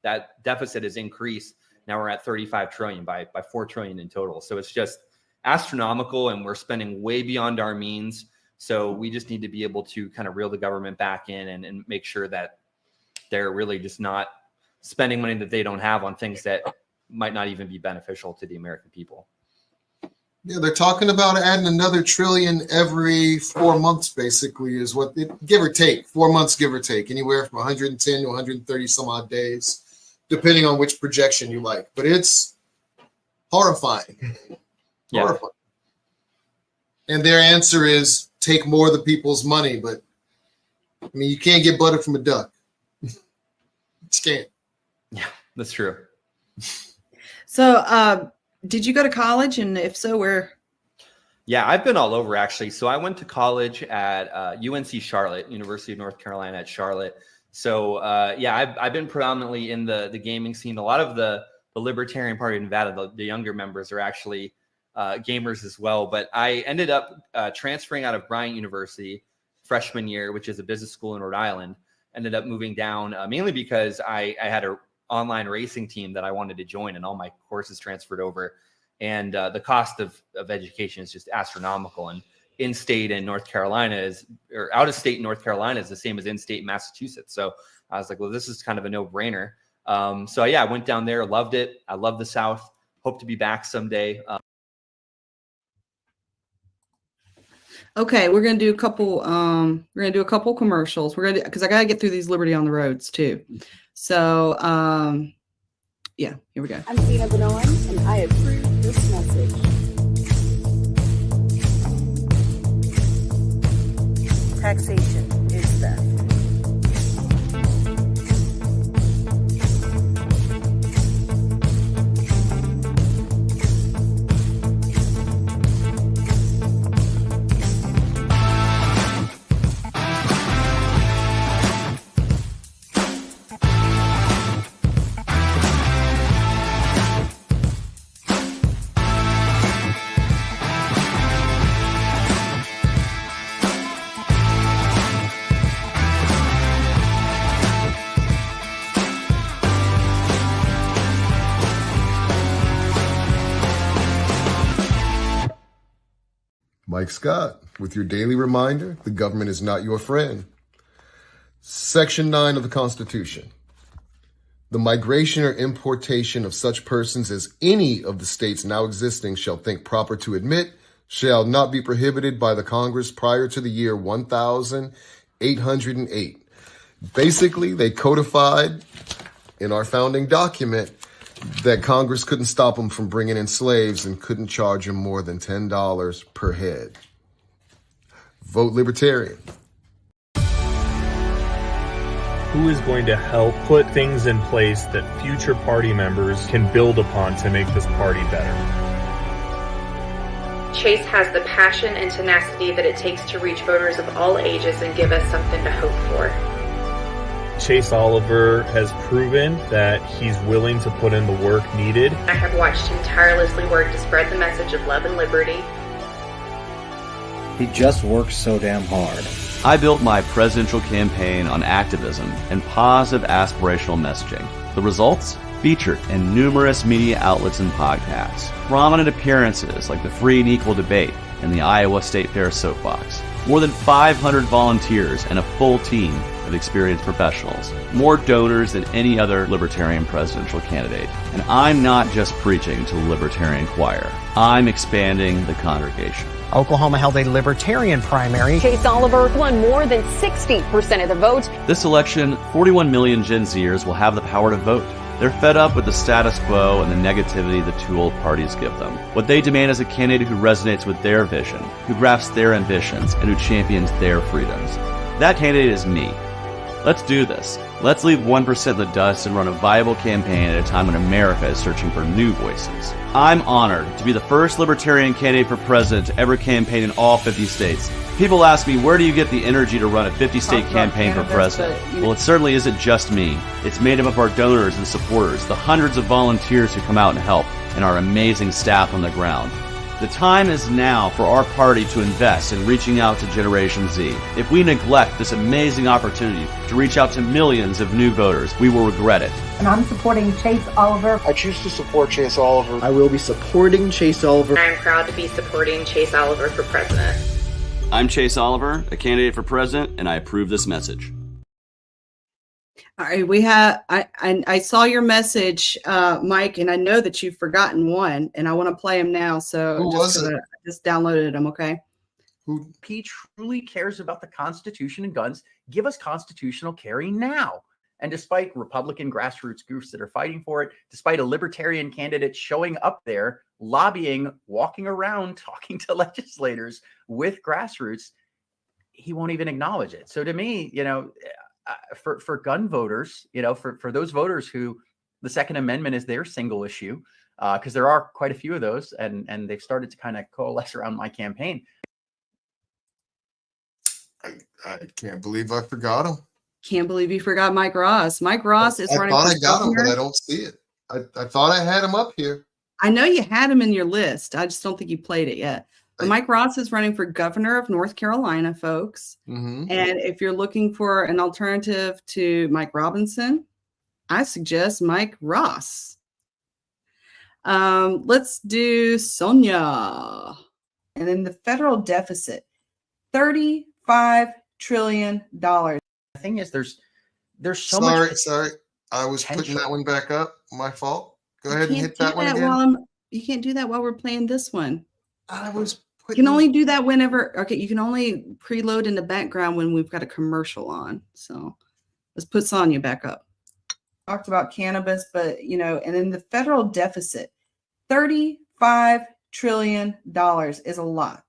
that deficit has increased. Now we're at 35 trillion by 4 trillion in total. So it's just astronomical, and we're spending way beyond our means. So we just need to be able to kind of reel the government back in and make sure that they're really just not spending money that they don't have on things that might not even be beneficial to the American people. Yeah, they're talking about adding another trillion every 4 months, basically, is what give or take, 4 months, give or take, anywhere from 110 to 130 some odd days, depending on which projection you like. But it's horrifying. Yeah. Horrifying. And their answer is take more of the people's money. But you can't get butter from a duck. You can't. Yeah, that's true. So, did you go to college? And if so, where? Yeah, I've been all over, actually. So I went to college at UNC Charlotte, University of North Carolina at Charlotte. So I've been predominantly in the gaming scene. A lot of the Libertarian Party of Nevada, the younger members, are actually gamers as well. But I ended up transferring out of Bryant University, freshman year, which is a business school in Rhode Island. Ended up moving down mainly because I had an online racing team that I wanted to join, and all my courses transferred over. And the cost of education is just astronomical. And in-state in North Carolina or out-of-state in North Carolina is the same as in-state in Massachusetts. So I was like, well, this is kind of a no-brainer. So yeah, I went down there, loved it. I love the South. Hope to be back someday. Okay, we're gonna do a couple. Commercials. We're gonna because I gotta get through these Liberty on the Roads too. So yeah, here we go. I'm Fina Benoan, and I approve this message. Taxation is theft. Mike Scott with your daily reminder, the government is not your friend. Section 9 of the Constitution. The migration or importation of such persons as any of the states now existing shall think proper to admit shall not be prohibited by the Congress prior to the year 1808. Basically, they codified in our founding document that Congress couldn't stop them from bringing in slaves and couldn't charge them more than $10 per head. Vote Libertarian. Who is going to help put things in place that future party members can build upon to make this party better? Chase has the passion and tenacity that it takes to reach voters of all ages and give us something to hope for. Chase Oliver has proven that he's willing to put in the work needed. I have watched him tirelessly work to spread the message of love and liberty. He just works so damn hard. I built my presidential campaign on activism and positive aspirational messaging. The results? Featured in numerous media outlets and podcasts. Prominent appearances like the Free and Equal Debate and the Iowa State Fair Soapbox. More than 500 volunteers and a full team of experienced professionals. More donors than any other Libertarian presidential candidate. And I'm not just preaching to the Libertarian choir. I'm expanding the congregation. Oklahoma held a Libertarian primary. Chase Oliver won more than 60% of the vote. This election, 41 million Gen Zers will have the power to vote. They're fed up with the status quo and the negativity the two old parties give them. What they demand is a candidate who resonates with their vision, who grasps their ambitions, and who champions their freedoms. That candidate is me. Let's do this. Let's leave 1% in the dust and run a viable campaign at a time when America is searching for new voices. I'm honored to be the first Libertarian candidate for president to ever campaign in all 50 states. People ask me, where do you get the energy to run a 50-state campaign for president? Well, it certainly isn't just me. It's made up of our donors and supporters, the hundreds of volunteers who come out and help, and our amazing staff on the ground. The time is now for our party to invest in reaching out to Generation Z. If we neglect this amazing opportunity to reach out to millions of new voters, we will regret it. And I'm supporting Chase Oliver. I choose to support Chase Oliver. I will be supporting Chase Oliver. I'm proud to be supporting Chase Oliver for president. I'm Chase Oliver, a candidate for president, and I approve this message. All right, we have. I saw your message, Mike, and I know that you've forgotten one, and I want to play him now. So Who was it? Just downloaded them, okay? He truly cares about the Constitution and guns. Give us constitutional carry now. And despite Republican grassroots groups that are fighting for it, despite a Libertarian candidate showing up there, lobbying, walking around, talking to legislators with grassroots, he won't even acknowledge it. So to me, for gun voters, for those voters who the Second Amendment is their single issue, because there are quite a few of those, and they've started to kind of coalesce around my campaign. I can't believe I forgot him. Can't believe you forgot Mike Ross. Mike Ross is running. I thought I got him, but I don't see it. I thought I had him up here. I know you had him in your list. I just don't think you played it yet. Mike Ross is running for governor of North Carolina, folks. Mm-hmm. And if you're looking for an alternative to Mike Robinson, I suggest Mike Ross. Let's do Sonia. And then the federal deficit, $35 trillion. The thing is, there's so much. Sorry. I was putting that one back up. My fault. Go ahead and hit that one again. You can't do that while we're playing this one. I was You can only do that whenever, okay, you can only preload in the background when we've got a commercial on. So let's put Sonia back up. Talked about cannabis, but, you know, and then the federal deficit, $35 trillion is a lot.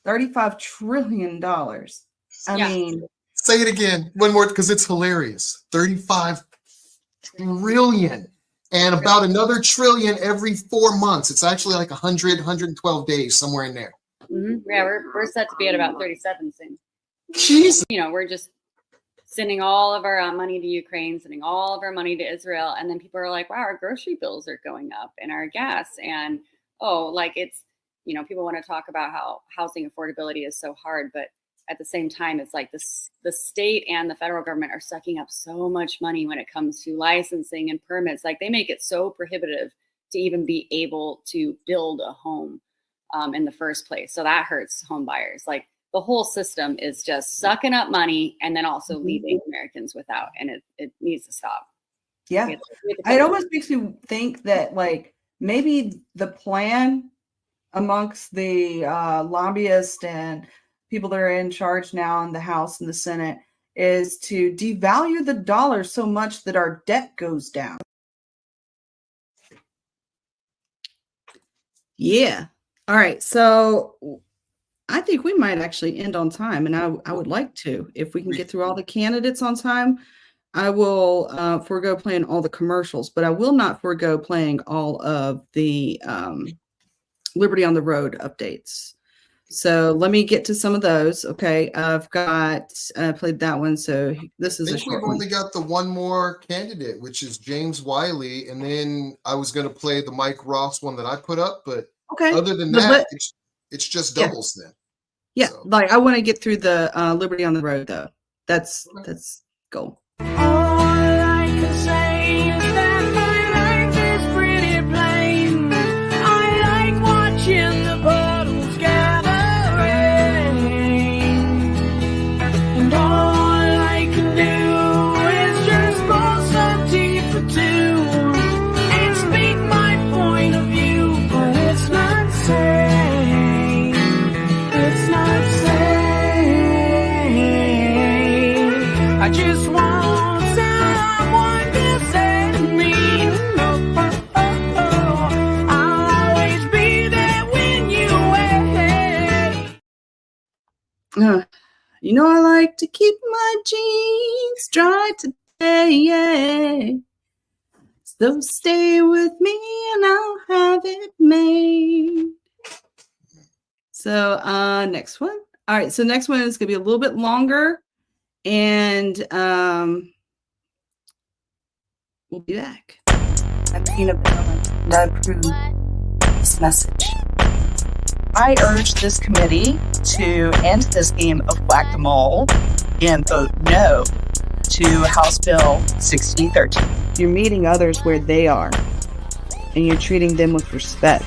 $35 trillion. I mean, say it again. One more, because it's hilarious. 35 trillion. And about another trillion every 4 months. It's actually like 100, 112 days, somewhere in there. Mm-hmm. Yeah, we're set to be at about 37 soon. Jeez. You know, we're just sending all of our money to Ukraine, sending all of our money to Israel. And then people are like, wow, our grocery bills are going up and our gas. And, it's, you know, people want to talk about how housing affordability is so hard. But at the same time, it's like the state and the federal government are sucking up so much money when it comes to licensing and permits. Like, they make it so prohibitive to even be able to build a home in the first place. So that hurts home buyers. Like, the whole system is just sucking up money and then also leaving Americans without, and it needs to stop. Yeah. It almost makes me think that, like, maybe the plan amongst the lobbyists and people that are in charge now in the House and the Senate is to devalue the dollar so much that our debt goes down. Yeah. All right. So I think we might actually end on time, and I would like to. If we can get through all the candidates on time, I will forego playing all the commercials, but I will not forego playing all of the Liberty on the Road updates. So let me get to some of those. Okay, I've got played that one. So this is I a think short we've one. only got the one more candidate, which is James Wiley, and then I was going to play the Mike Ross one that I put up, but Okay. other than But that, it's just Yeah. doubles then. Yeah, like I want to get through the Liberty on the Road though. That's goal. All I can say is that my life is pretty plain. I like watching the puddles gathering, and all I can do is just pull some teeth for two and speak my point of view, but it's not sane. It's not sane. I just want someone to say to me, I'll always be there when you wait. You know I like to keep my jeans dry today. So stay with me and I'll have it made. So next one. All right, so next one is gonna be a little bit longer, and we'll be back. I'm Tina Bellman, and I approve this message. I urge this committee to end this game of whack-a-mole and vote no to House Bill 1613. You're meeting others where they are, and you're treating them with respect.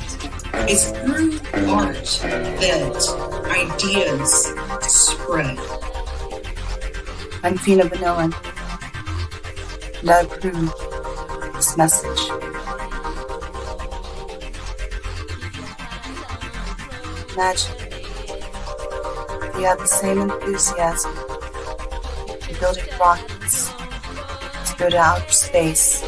It's through art that ideas spread. I'm Fina Vanillan, and I approve this message. Imagine we have the same enthusiasm for building rockets to go to outer space.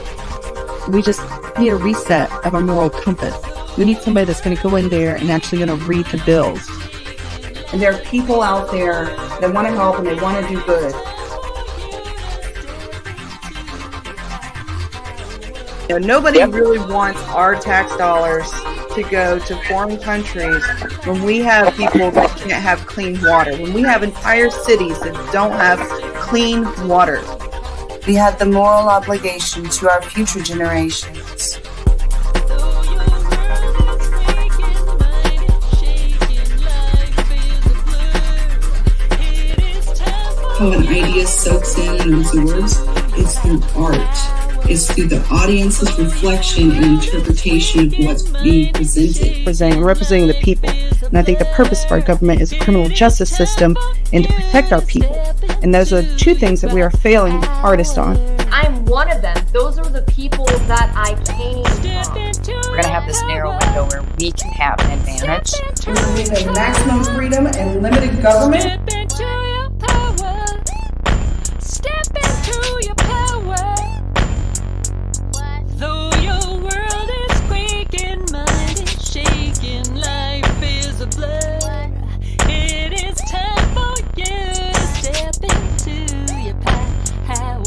We just need a reset of our moral compass. We need somebody that's going to go in there and actually going to read the bills. And there are people out there that want to help and they want to do good. You know, nobody really wants our tax dollars to go to foreign countries when we have people that can't have clean water, when we have entire cities that don't have clean water. We have the moral obligation to our future generations how an idea soaks in and absorbs is through art. It's through the audience's reflection and interpretation of what's being presented. Representing the people. And I think the purpose of our government is a criminal justice system and to protect our people. And those are two things that we are failing the hardest on. I'm one of them. Those are the people that I came from. We're going to have this narrow window where we can have an advantage. We believe in maximum freedom and limited government. Step into your power. Step into your power. Though your world is quaking, mind is shaking, life is a blur. It is time for you to step into your power.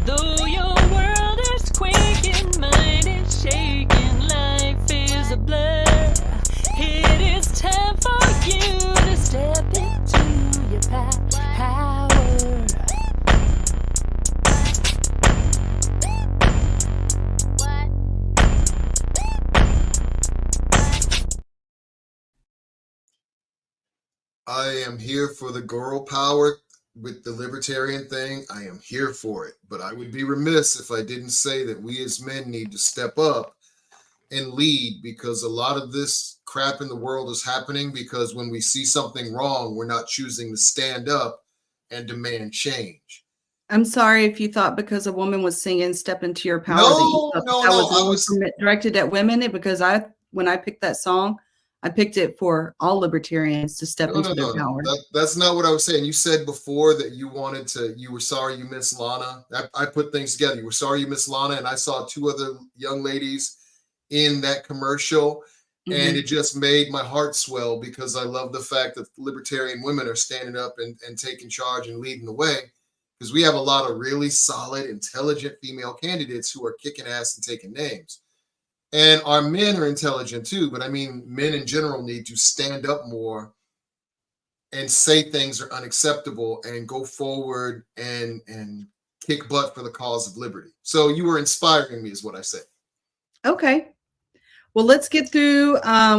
Though your world is quaking, mind is shaking, life is a blur. It is time for you to step into your power. I am here for the girl power with the libertarian thing. I am here for it. But I would be remiss if I didn't say that we as men need to step up and lead, because a lot of this crap in the world is happening because when we see something wrong, we're not choosing to stand up and demand change. I'm sorry if you thought because a woman was singing "Step Into Your Power" No, that no, that no, was only directed at women. Because when I picked that song, I picked it for all libertarians to step into their power. That's not what I was saying. You said before that you were sorry you missed Lana. I put things together. You were sorry you missed Lana, and I saw two other young ladies in that commercial, and it just made my heart swell because I love the fact that libertarian women are standing up and taking charge and leading the way, because we have a lot of really solid, intelligent female candidates who are kicking ass and taking names. And our men are intelligent too, but I mean, men in general need to stand up more and say things are unacceptable and go forward and kick butt for the cause of liberty. So you were inspiring me is what I said. Okay. Well, let's get through.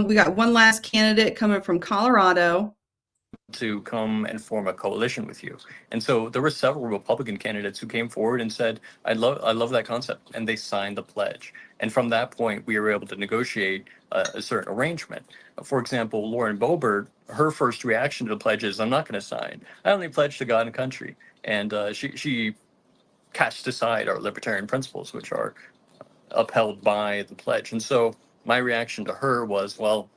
We got one last candidate coming from Colorado to come and form a coalition with you. And so there were several Republican candidates who came forward and said, I love that concept. And they signed the pledge. And from that point, we were able to negotiate a certain arrangement. For example, Lauren Boebert, her first reaction to the pledge is, I'm not going to sign. I only pledge to God and country. And she cast aside our libertarian principles, which are upheld by the pledge. And so my reaction to her was, well,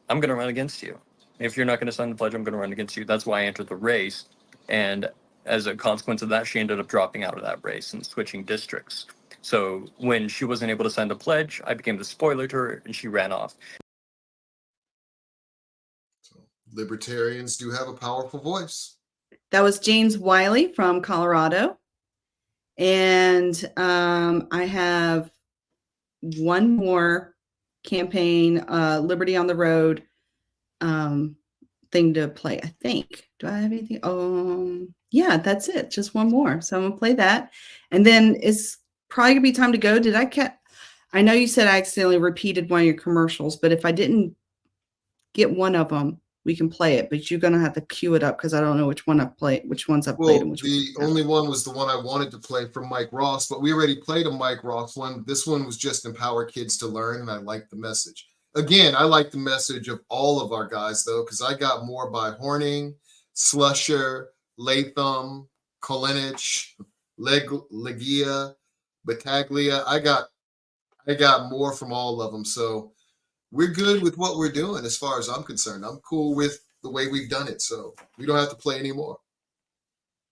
I'm going to run against you. If you're not going to sign the pledge, I'm going to run against you. That's why I entered the race. And as a consequence of that, she ended up dropping out of that race and switching districts. So when she wasn't able to sign the pledge, I became the spoiler to her and she ran off. So libertarians do have a powerful voice. That was James Wiley from Colorado. And I have one more campaign, Liberty on the Road thing to play, I think. Do I have anything? Yeah, that's it. Just one more. So I'm going to play that. And then it's probably going to be time to go. I know you said I accidentally repeated one of your commercials, but if I didn't get one of them, we can play it, but you're going to have to cue it up because I don't know which ones I've played and which ones the only one was the one I wanted to play from Mike Ross, but we already played a Mike Ross one. This one was just empower kids to learn, and I like the message. Again, I like the message of all of our guys, though, because I got more by Horning, Slusher, Latham, Kolinich, Legia, Battaglia. I got more from all of them. So we're good with what we're doing as far as I'm concerned. I'm cool with the way we've done it. So we don't have to play anymore.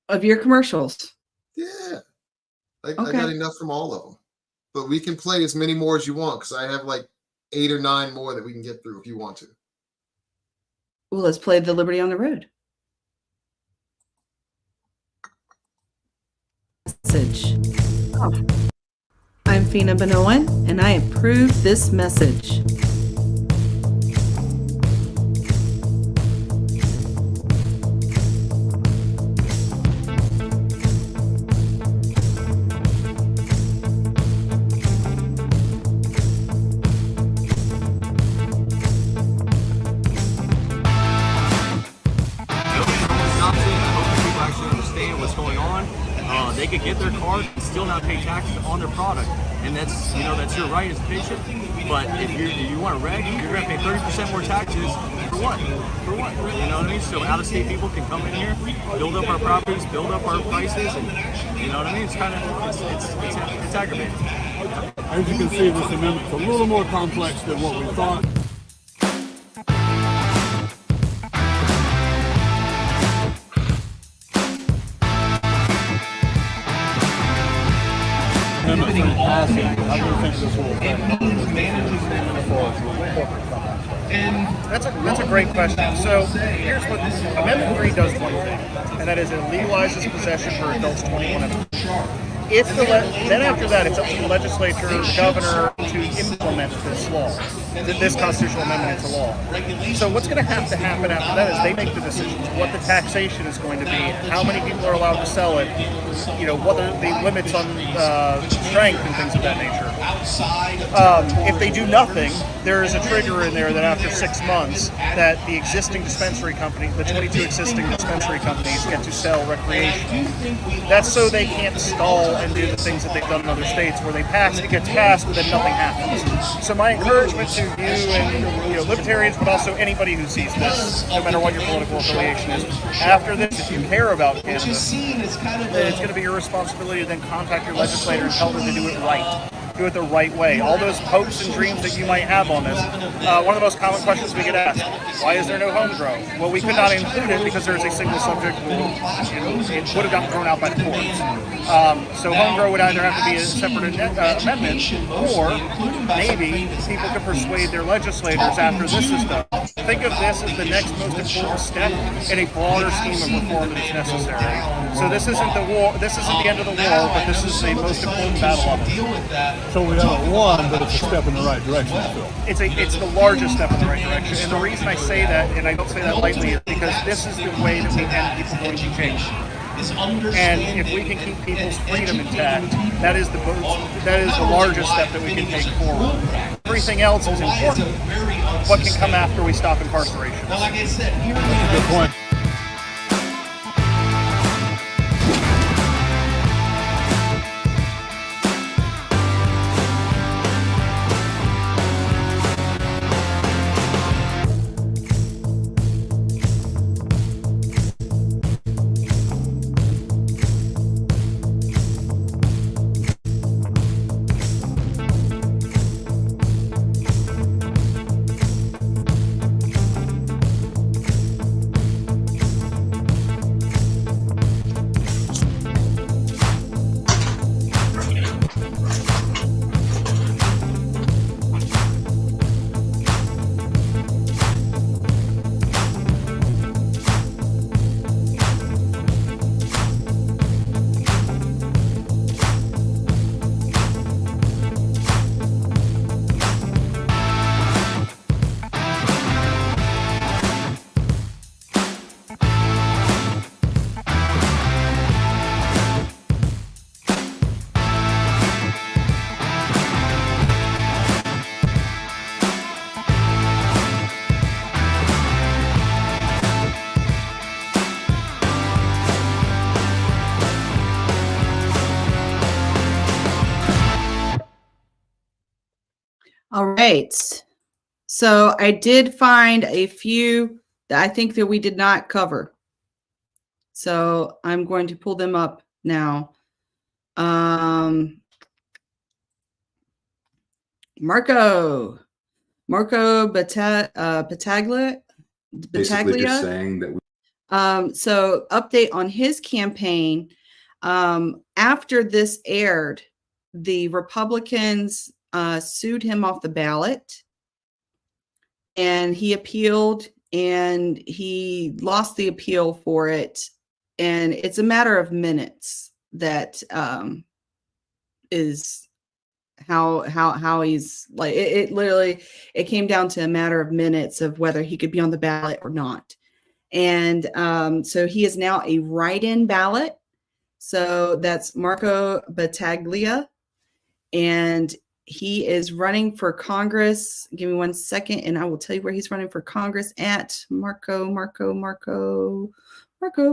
Of your commercials? Yeah. I got enough from all of them. But we can play as many more as you want because I have like 8 or 9 more that we can get through if you want to. Well, let's play the Liberty on the Road. Message. Oh. I'm Fina Benoan, and I approve this message. taxed on their product, and that's your right as a patient. But if you want a reg, you're going to pay 30% more taxes for what? For what? You know what I mean? So out-of-state people can come in here, build up our properties, build up our prices, and you know what I mean? It's kind of it's aggravating. As you can see, this amendment's a little more complex than what we thought. That's a great question. So here's what Amendment 3 does one thing, and that is it legalizes possession for adults 21 and up. Then after that, it's up to the legislature, the governor, to implement this law, this constitutional amendment into law. So what's going to happen after that is they make the decisions, what the taxation is going to be, how many people are allowed to sell it, what are the limits on strength and things of that nature. If they do nothing, there is a trigger in there that after 6 months that the existing dispensary company, the 22 existing dispensary companies get to sell recreation. That's so they can't stall and do the things that they've done in other states where it gets passed, but then nothing happens. So my encouragement to you and libertarians, but also anybody who sees this, no matter what your political affiliation is, after this, if you care about cannabis, then it's going to be your responsibility to then contact your legislator and tell them to do it right. Do it the right way. All those hopes and dreams that you might have on this. One of the most common questions we get asked, why is there no home grow? Well, we could not include it because there's a single subject rule. It would have gotten thrown out by the courts. So home grow would either have to be a separate amendment, or maybe people could persuade their legislators after this is done. Think of this as the next most important step in a broader scheme of reform that is necessary. So this isn't the war. This isn't the end of the war, but this is the most important battle of it. So we haven't won, but it's a step in the right direction, I feel. It's the largest step in the right direction. And the reason I say that, and I don't say that lightly, is because this is the way that we end people going to change. And if we can keep people's freedom intact, that is the largest step that we can take forward. Everything else is important. What can come after we stop incarceration? Well, like I said, that's a good point. All right. So I did find a few that I think that we did not cover. So I'm going to pull them up now. Marco Battaglia. Basically just saying that So update on his campaign. After this aired, the Republicans sued him off the ballot, and he appealed, and he lost the appeal for it. And it's a matter of minutes that is how he's like, it literally, it came down to a matter of minutes of whether he could be on the ballot or not. And so he is now a write-in ballot. So that's Marco Battaglia, and he is running for Congress. Give me 1 second, and I will tell you where he's running for Congress at. Marco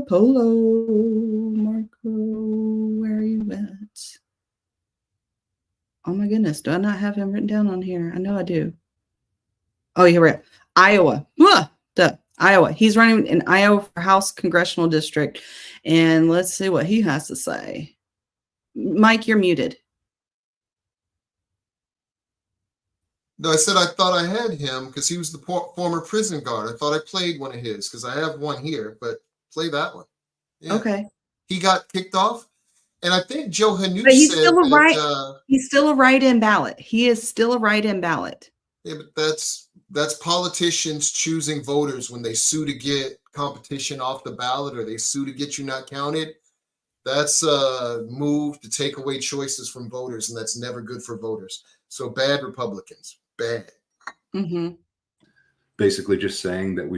Polo. Marco, where are you at? Oh my goodness. Do I not have him written down on here? I know I do. Oh, you're right. Iowa. Iowa. He's running in Iowa for House Congressional District. And let's see what he has to say. Mike, you're muted. No, I said I thought I had him because he was the former prison guard. I thought I played one of his because I have one here, but play that one. Yeah. Okay. He got kicked off. And I think Joe Hanush But he's said still a that, he's still a write-in ballot. He is still a write-in ballot. yeah, but that's politicians choosing voters when they sue to get competition off the ballot or they sue to get you not counted. That's a move to take away choices from voters, and that's never good for voters. So bad Republicans, bad. Mm-hmm. Basically just saying that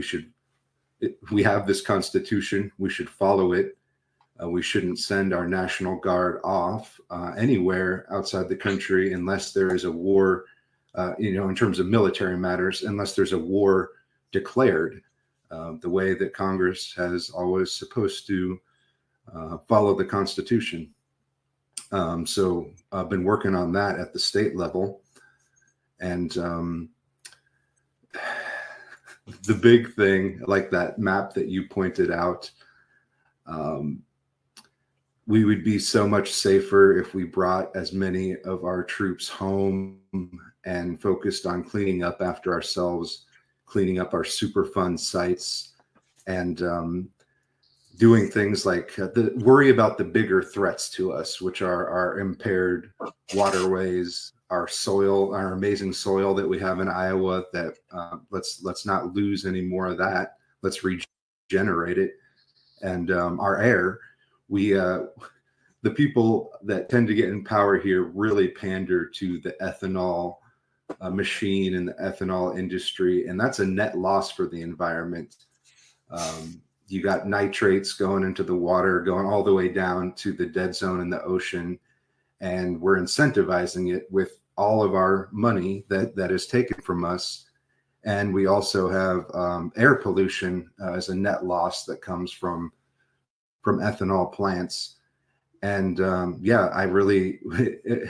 we have this Constitution, we should follow it. We shouldn't send our National Guard off anywhere outside the country unless there is a war, in terms of military matters, unless there's a war declared, the way that Congress has always supposed to follow the Constitution. So I've been working on that at the state level. And the big thing, like that map that you pointed out, we would be so much safer if we brought as many of our troops home and focused on cleaning up after ourselves, cleaning up our Superfund sites, and doing things like worry about the bigger threats to us, which are our impaired waterways, our soil, our amazing soil that we have in Iowa. That let's not lose any more of that. Let's regenerate it, and our air. The people that tend to get in power here really pander to the ethanol machine and the ethanol industry, and that's a net loss for the environment. You got nitrates going into the water, going all the way down to the dead zone in the ocean, and we're incentivizing it with all of our money that is taken from us. And we also have air pollution as a net loss that comes from ethanol plants. And I really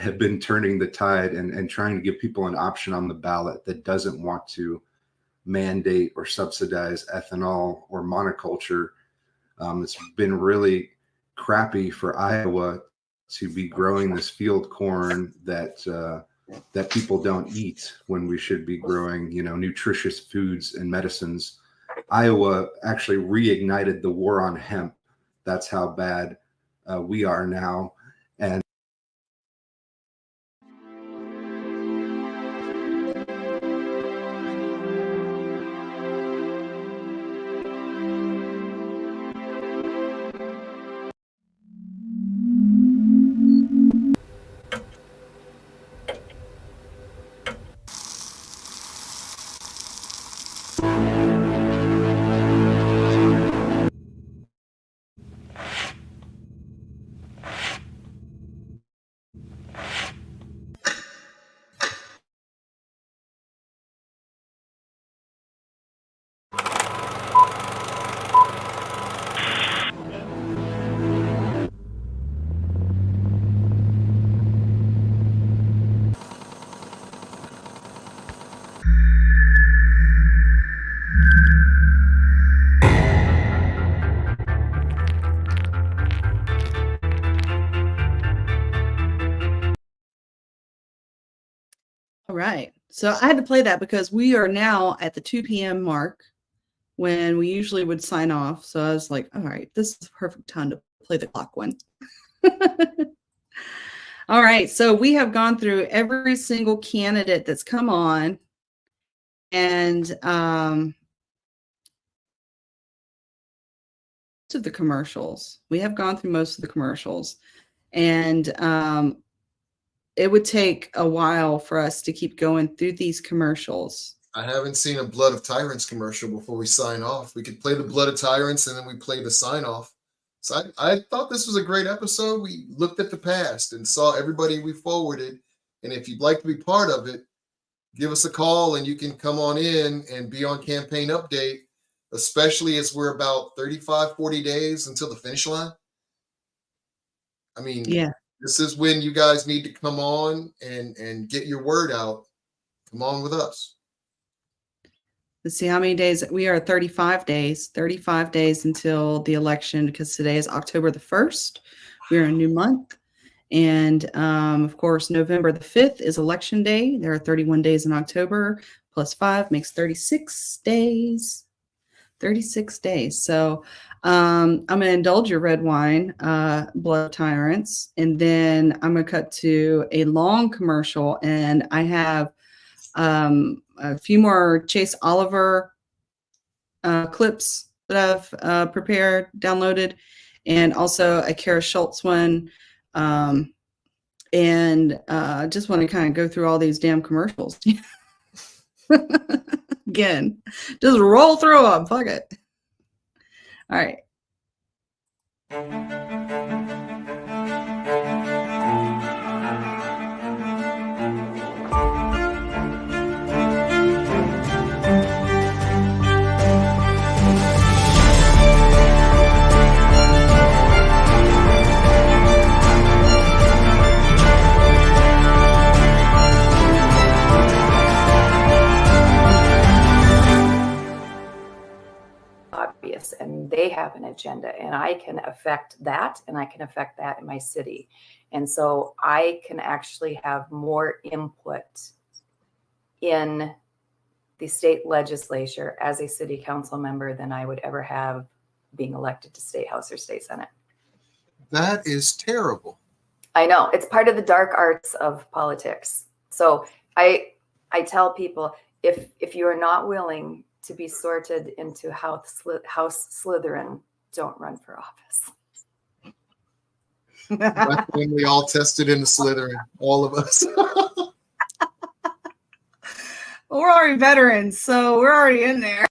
have been turning the tide and trying to give people an option on the ballot that doesn't want to mandate or subsidize ethanol or monoculture. It's been really crappy for Iowa to be growing this field corn that people don't eat when we should be growing, nutritious foods and medicines. Iowa actually reignited the war on hemp. That's how bad we are now. And All right. So I had to play that because we are now at the 2 p.m. mark when we usually would sign off. So I was like, all right, this is the perfect time to play the clock one. All right. So we have gone through every single candidate that's come on. And to the commercials. We have gone through most of the commercials. And it would take a while for us to keep going through these commercials. I haven't seen a Blood of Tyrants commercial before we sign off. We could play the Blood of Tyrants and then we play the sign off. So I thought this was a great episode. We looked at the past and saw everybody we forwarded. And if you'd like to be part of it, give us a call and you can come on in and be on Campaign Update, especially as we're about 35, 40 days until the finish line. I mean, yeah, This is when you guys need to come on and get your word out. Come on with us. Let's see how many days we are. 35 days until the election, because today is October the 1st. We're in a new month. And of course, November the 5th is election day. There are 31 days in October, plus 5 makes 36 days. 36 days. So I'm going to indulge your red wine, Blood Tyrants. And then I'm going to cut to a long commercial. And I have a few more Chase Oliver clips that I've prepared, downloaded, and also a Kara Schultz one. And just want to kind of go through all these damn commercials. Again, just roll through them. Fuck it. All right. Obvious, and they have an agenda, and I can affect that, and I can affect that in my city. And so I can actually have more input in the state legislature as a city council member than I would ever have being elected to state house or state senate. That is terrible. I know, it's part of the dark arts of politics. So I tell people, if you are not willing to be sorted into House Slytherin, don't run for office. My family all tested in the Slytherin, all of us. We're already veterans, so we're already in there.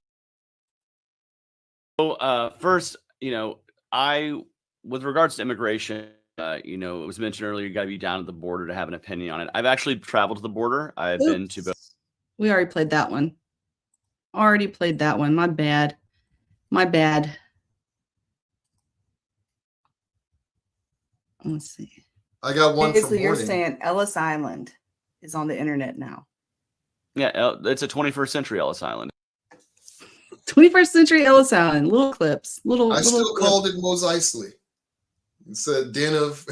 So first, with regards to immigration, it was mentioned earlier, you got to be down at the border to have an opinion on it. I've actually traveled to the border. I've been to both. We already played that one. Already played that one. My bad. My bad. Let's see. I got one. Basically, you're saying Ellis Island is on the internet now. Yeah, it's a 21st century Ellis Island. 21st century Ellis Island. Little clips. I still called it Mos Eisley. It's a den of.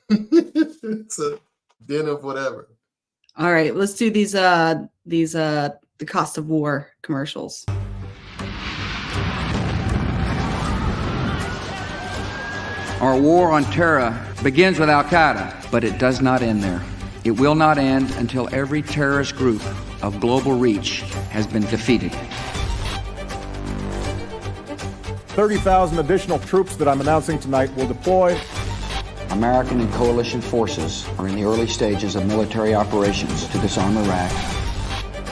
It's a den of whatever. All right, let's do these the cost of war commercials. Our war on terror begins with Al-Qaeda, but it does not end there. It will not end until every terrorist group of global reach has been defeated. 30,000 additional troops that I'm announcing tonight will deploy. American and coalition forces are in the early stages of military operations to disarm Iraq.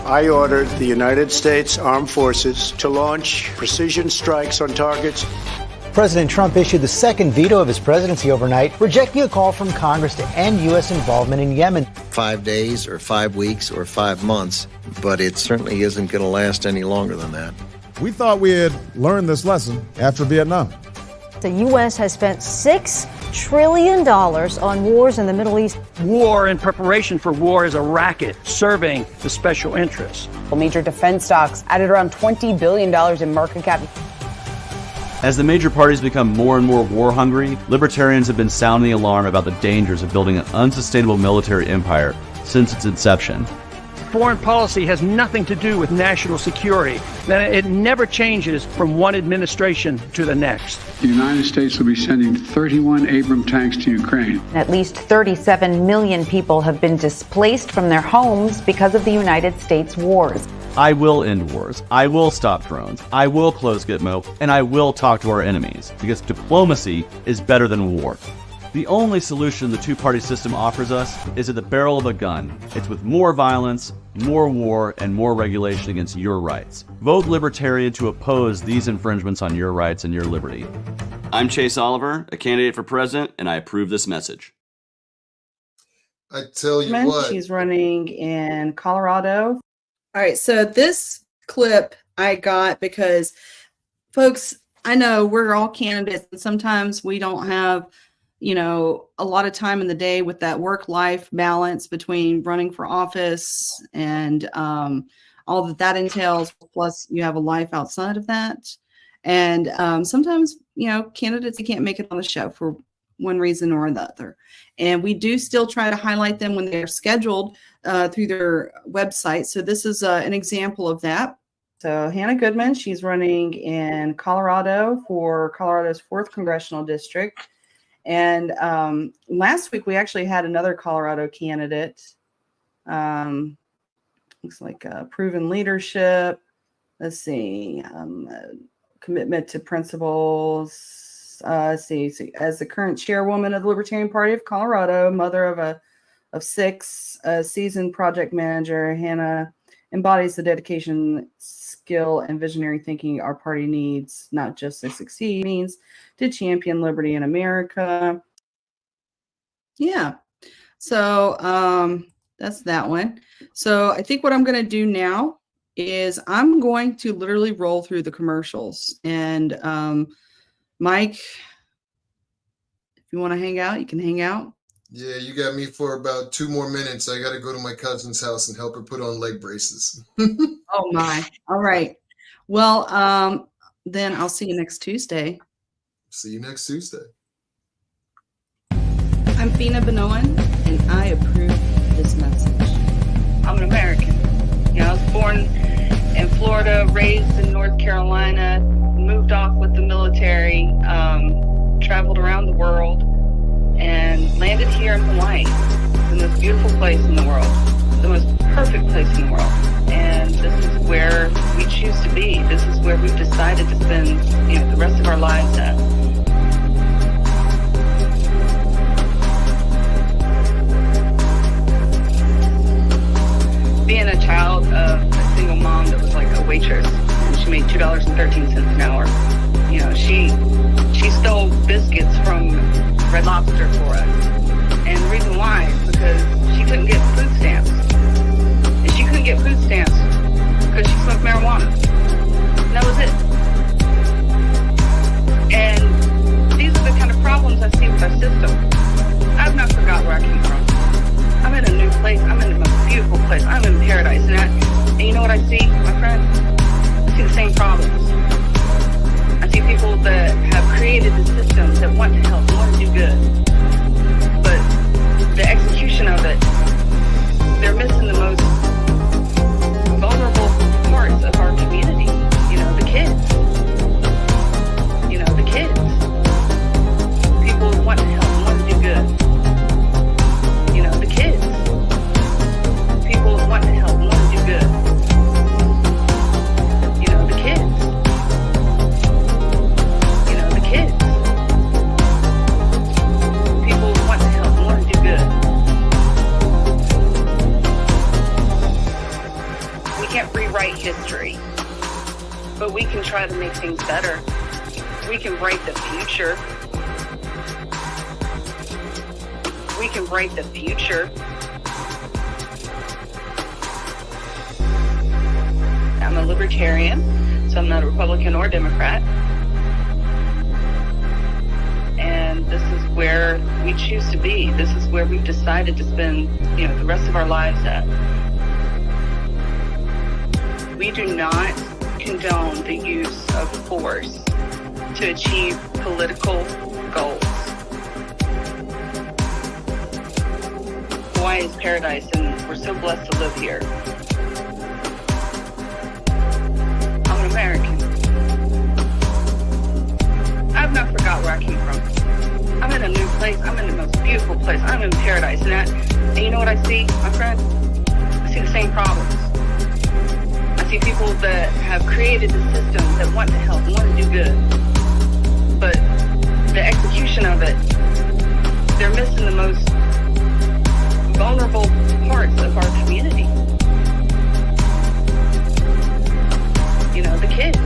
I ordered the United States Armed Forces to launch precision strikes on targets. President Trump issued the second veto of his presidency overnight, rejecting a call from Congress to end U.S. involvement in Yemen. 5 days or 5 weeks or 5 months, but it certainly isn't going to last any longer than that. We thought we had learned this lesson after Vietnam. The U.S. has spent $6 trillion on wars in the Middle East. War in preparation for war is a racket serving the special interests. Major defense stocks added around $20 billion in market cap. As the major parties become more and more war hungry, libertarians have been sounding the alarm about the dangers of building an unsustainable military empire since its inception. Foreign policy has nothing to do with national security. It never changes from one administration to the next. The United States will be sending 31 Abrams tanks to Ukraine. At least 37 million people have been displaced from their homes because of the United States wars. I will end wars. I will stop drones. I will close Gitmo, and I will talk to our enemies, because diplomacy is better than war. The only solution the two-party system offers us is at the barrel of a gun. It's with more violence, more war, and more regulation against your rights. Vote Libertarian to oppose these infringements on your rights and your liberty. I'm Chase Oliver, a candidate for president, and I approve this message. I tell you what. She's running in Colorado. All right, so this clip I got because, folks, I know we're all candidates, and sometimes we don't have you know, a lot of time in the day with that work-life balance between running for office and all that entails. Plus, you have a life outside of that. And sometimes, you know, candidates, they can't make it on the show for one reason or the other. And we do still try to highlight them when they're scheduled through their website. So this is an example of that. So Hannah Goodman, she's running in Colorado for Colorado's 4th Congressional District. And last week, we actually had another Colorado candidate. Looks like proven leadership. Let's see. Commitment to principles. Let's see. As the current chairwoman of the Libertarian Party of Colorado, mother of 6, seasoned project manager, Hannah embodies the dedication, skill, and visionary thinking our party needs, not just to succeed, means to champion liberty in America. Yeah. So that's that one. So I think what I'm going to do now is I'm going to literally roll through the commercials. And Mike, if you want to hang out, you can hang out. Yeah, you got me for about 2 more minutes. I got to go to my cousin's house and help her put on leg braces. Oh my. All right. Well, then I'll see you next Tuesday. See you next Tuesday. I'm Fina Benoan, and I approve this message. I'm an American. You know, I was born in Florida, raised in North Carolina, moved off with the military, traveled around the world, and landed here in Hawaii, the most beautiful place in the world, the most perfect place in the world. And this is where we choose to be. This is where we've decided to spend, you know, the rest of our lives at. Being a child of a single mom that was like a waitress, and she made $2.13 an hour. You know, she stole biscuits from Red Lobster for us. And the reason why is because she couldn't get food stamps. And she couldn't get food stamps because she smoked marijuana. And that was it. And these are the kind of problems I see with our system. I've not forgot where I came from. I'm in a new place. I'm in the most beautiful place. I'm in paradise. And you know what I see, my friend? I see the same problems. I see people that have created the systems that want to help, want to do good. But the execution of it, they're missing the most vulnerable parts of our community. You know, the kids. You know, the kids. People who want to help, want to do good. You know, the kids. People who want to help, want to do good. You know, the kids. You know, the kids. People who want to help, want to do good. We can't rewrite history, but we can try to make things better. We can write the future. We can write the future. I'm a libertarian, so I'm not a Republican or Democrat. And this is where we choose to be. This is where we've decided to spend, you know, the rest of our lives at. We do not condone the use of force to achieve political goals. Hawaii is paradise, and we're so blessed to live here. I'm an American. I've not forgot where I came from. I'm in a new place. I'm in the most beautiful place. I'm in paradise. And you know what I see, my friend? I see the same problems. I see people that have created the systems that want to help, want to do good. But the execution of it, they're missing the most vulnerable parts of our community. You know, the kids.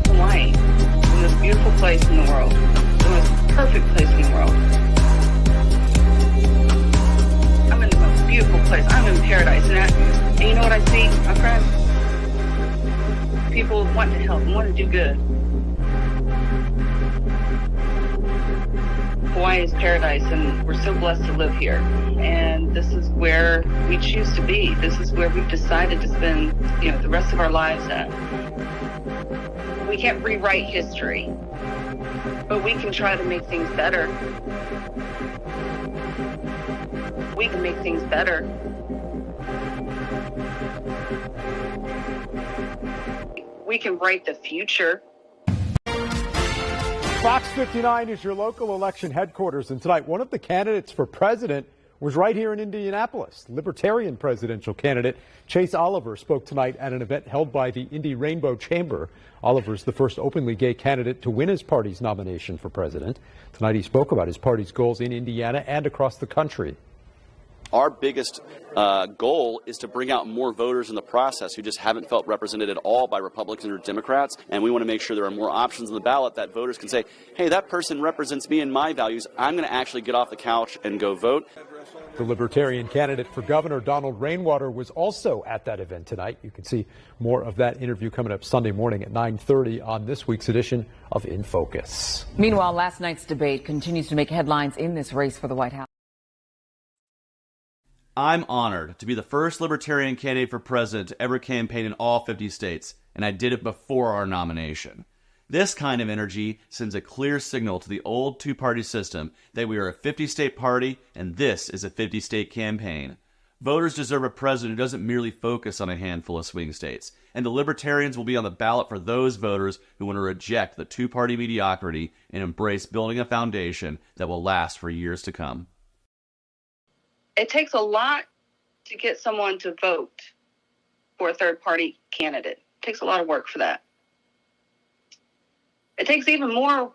Hawaii, the most beautiful place in the world, the most perfect place in the world. I'm in the most beautiful place. I'm in paradise. And you know what I see, my friend? People want to help, want to do good. Hawaii is paradise, and we're so blessed to live here. And this is where we choose to be. This is where we've decided to spend, the rest of our lives at. We can't rewrite history, but we can try to make things better. We can make things better. We can write the future. Fox 59 is your local election headquarters, and tonight one of the candidates for president was right here in Indianapolis. Libertarian presidential candidate Chase Oliver spoke tonight at an event held by the Indy Rainbow Chamber. Oliver's the first openly gay candidate to win his party's nomination for president. Tonight he spoke about his party's goals in Indiana and across the country. Our biggest goal is to bring out more voters in the process who just haven't felt represented at all by Republicans or Democrats, and we want to make sure there are more options on the ballot that voters can say, hey, that person represents me and my values. I'm going to actually get off the couch and go vote. The Libertarian candidate for governor, Donald Rainwater, was also at that event tonight. You can see more of that interview coming up Sunday morning at 9:30 on this week's edition of In Focus. Meanwhile, last night's debate continues to make headlines in this race for the White House. I'm honored to be the first Libertarian candidate for president to ever campaign in all 50 states, and I did it before our nomination. This kind of energy sends a clear signal to the old two-party system that we are a 50-state party and this is a 50-state campaign. Voters deserve a president who doesn't merely focus on a handful of swing states, and the Libertarians will be on the ballot for those voters who want to reject the two-party mediocrity and embrace building a foundation that will last for years to come. It takes a lot to get someone to vote for a third-party candidate. It takes a lot of work for that. It takes even more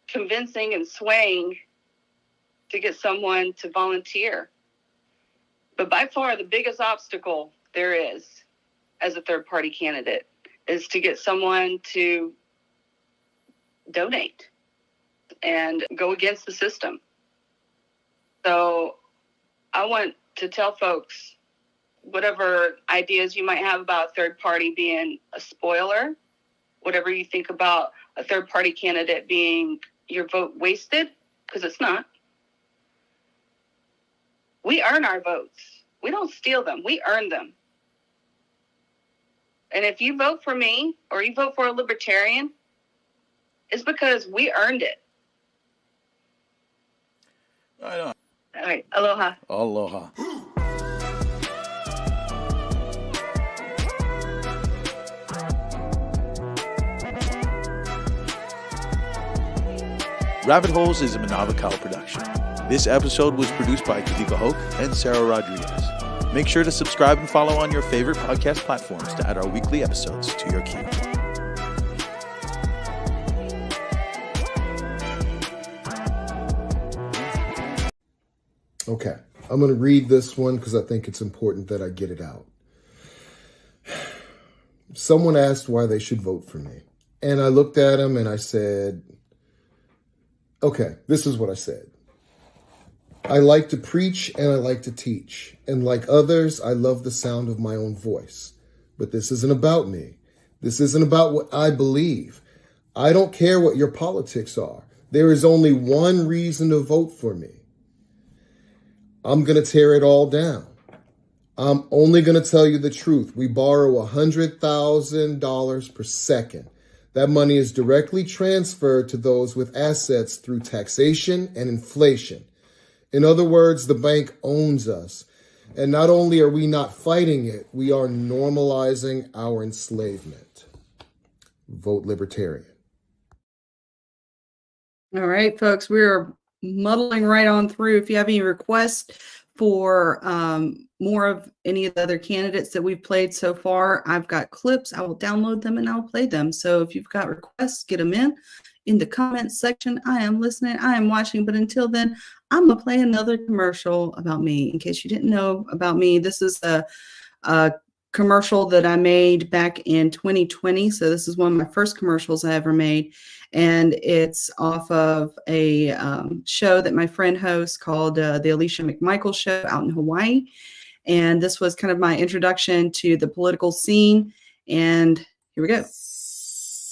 convincing and swaying to get someone to volunteer. But by far, the biggest obstacle there is as a third-party candidate is to get someone to donate and go against the system. So I want to tell folks, whatever ideas you might have about third party being a spoiler, whatever you think about a third party candidate being your vote wasted, because it's not. We earn our votes. We don't steal them. We earn them. And if you vote for me or you vote for a Libertarian, it's because we earned it. Right on. All right. Aloha. Aloha. Rabbit Holes is a Manava Cow production. This episode was produced by Kadika Hoke and Sarah Rodriguez. Make sure to subscribe and follow on your favorite podcast platforms to add our weekly episodes to your queue. Okay, I'm going to read this one because I think it's important that I get it out. Someone asked why they should vote for me. And I looked at him and I said, okay, this is what I said. I like to preach and I like to teach. And like others, I love the sound of my own voice. But this isn't about me. This isn't about what I believe. I don't care what your politics are. There is only one reason to vote for me. I'm going to tear it all down. I'm only going to tell you the truth. We borrow $100,000 per second. That money is directly transferred to those with assets through taxation and inflation. In other words, the bank owns us. And not only are we not fighting it, we are normalizing our enslavement. Vote Libertarian. All right, folks, we're muddling right on through. If you have any requests for more of any of the other candidates that we've played so far, I've got clips. I will download them and I'll play them. So if you've got requests, get them in the comments section. I am listening. I am watching. But until then, I'm going to play another commercial about me. In case you didn't know about me, this is a commercial that I made back in 2020. So this is one of my first commercials I ever made. And it's off of a show that my friend hosts called the Alicia McMichael Show out in Hawaii. And this was kind of my introduction to the political scene. And here we go.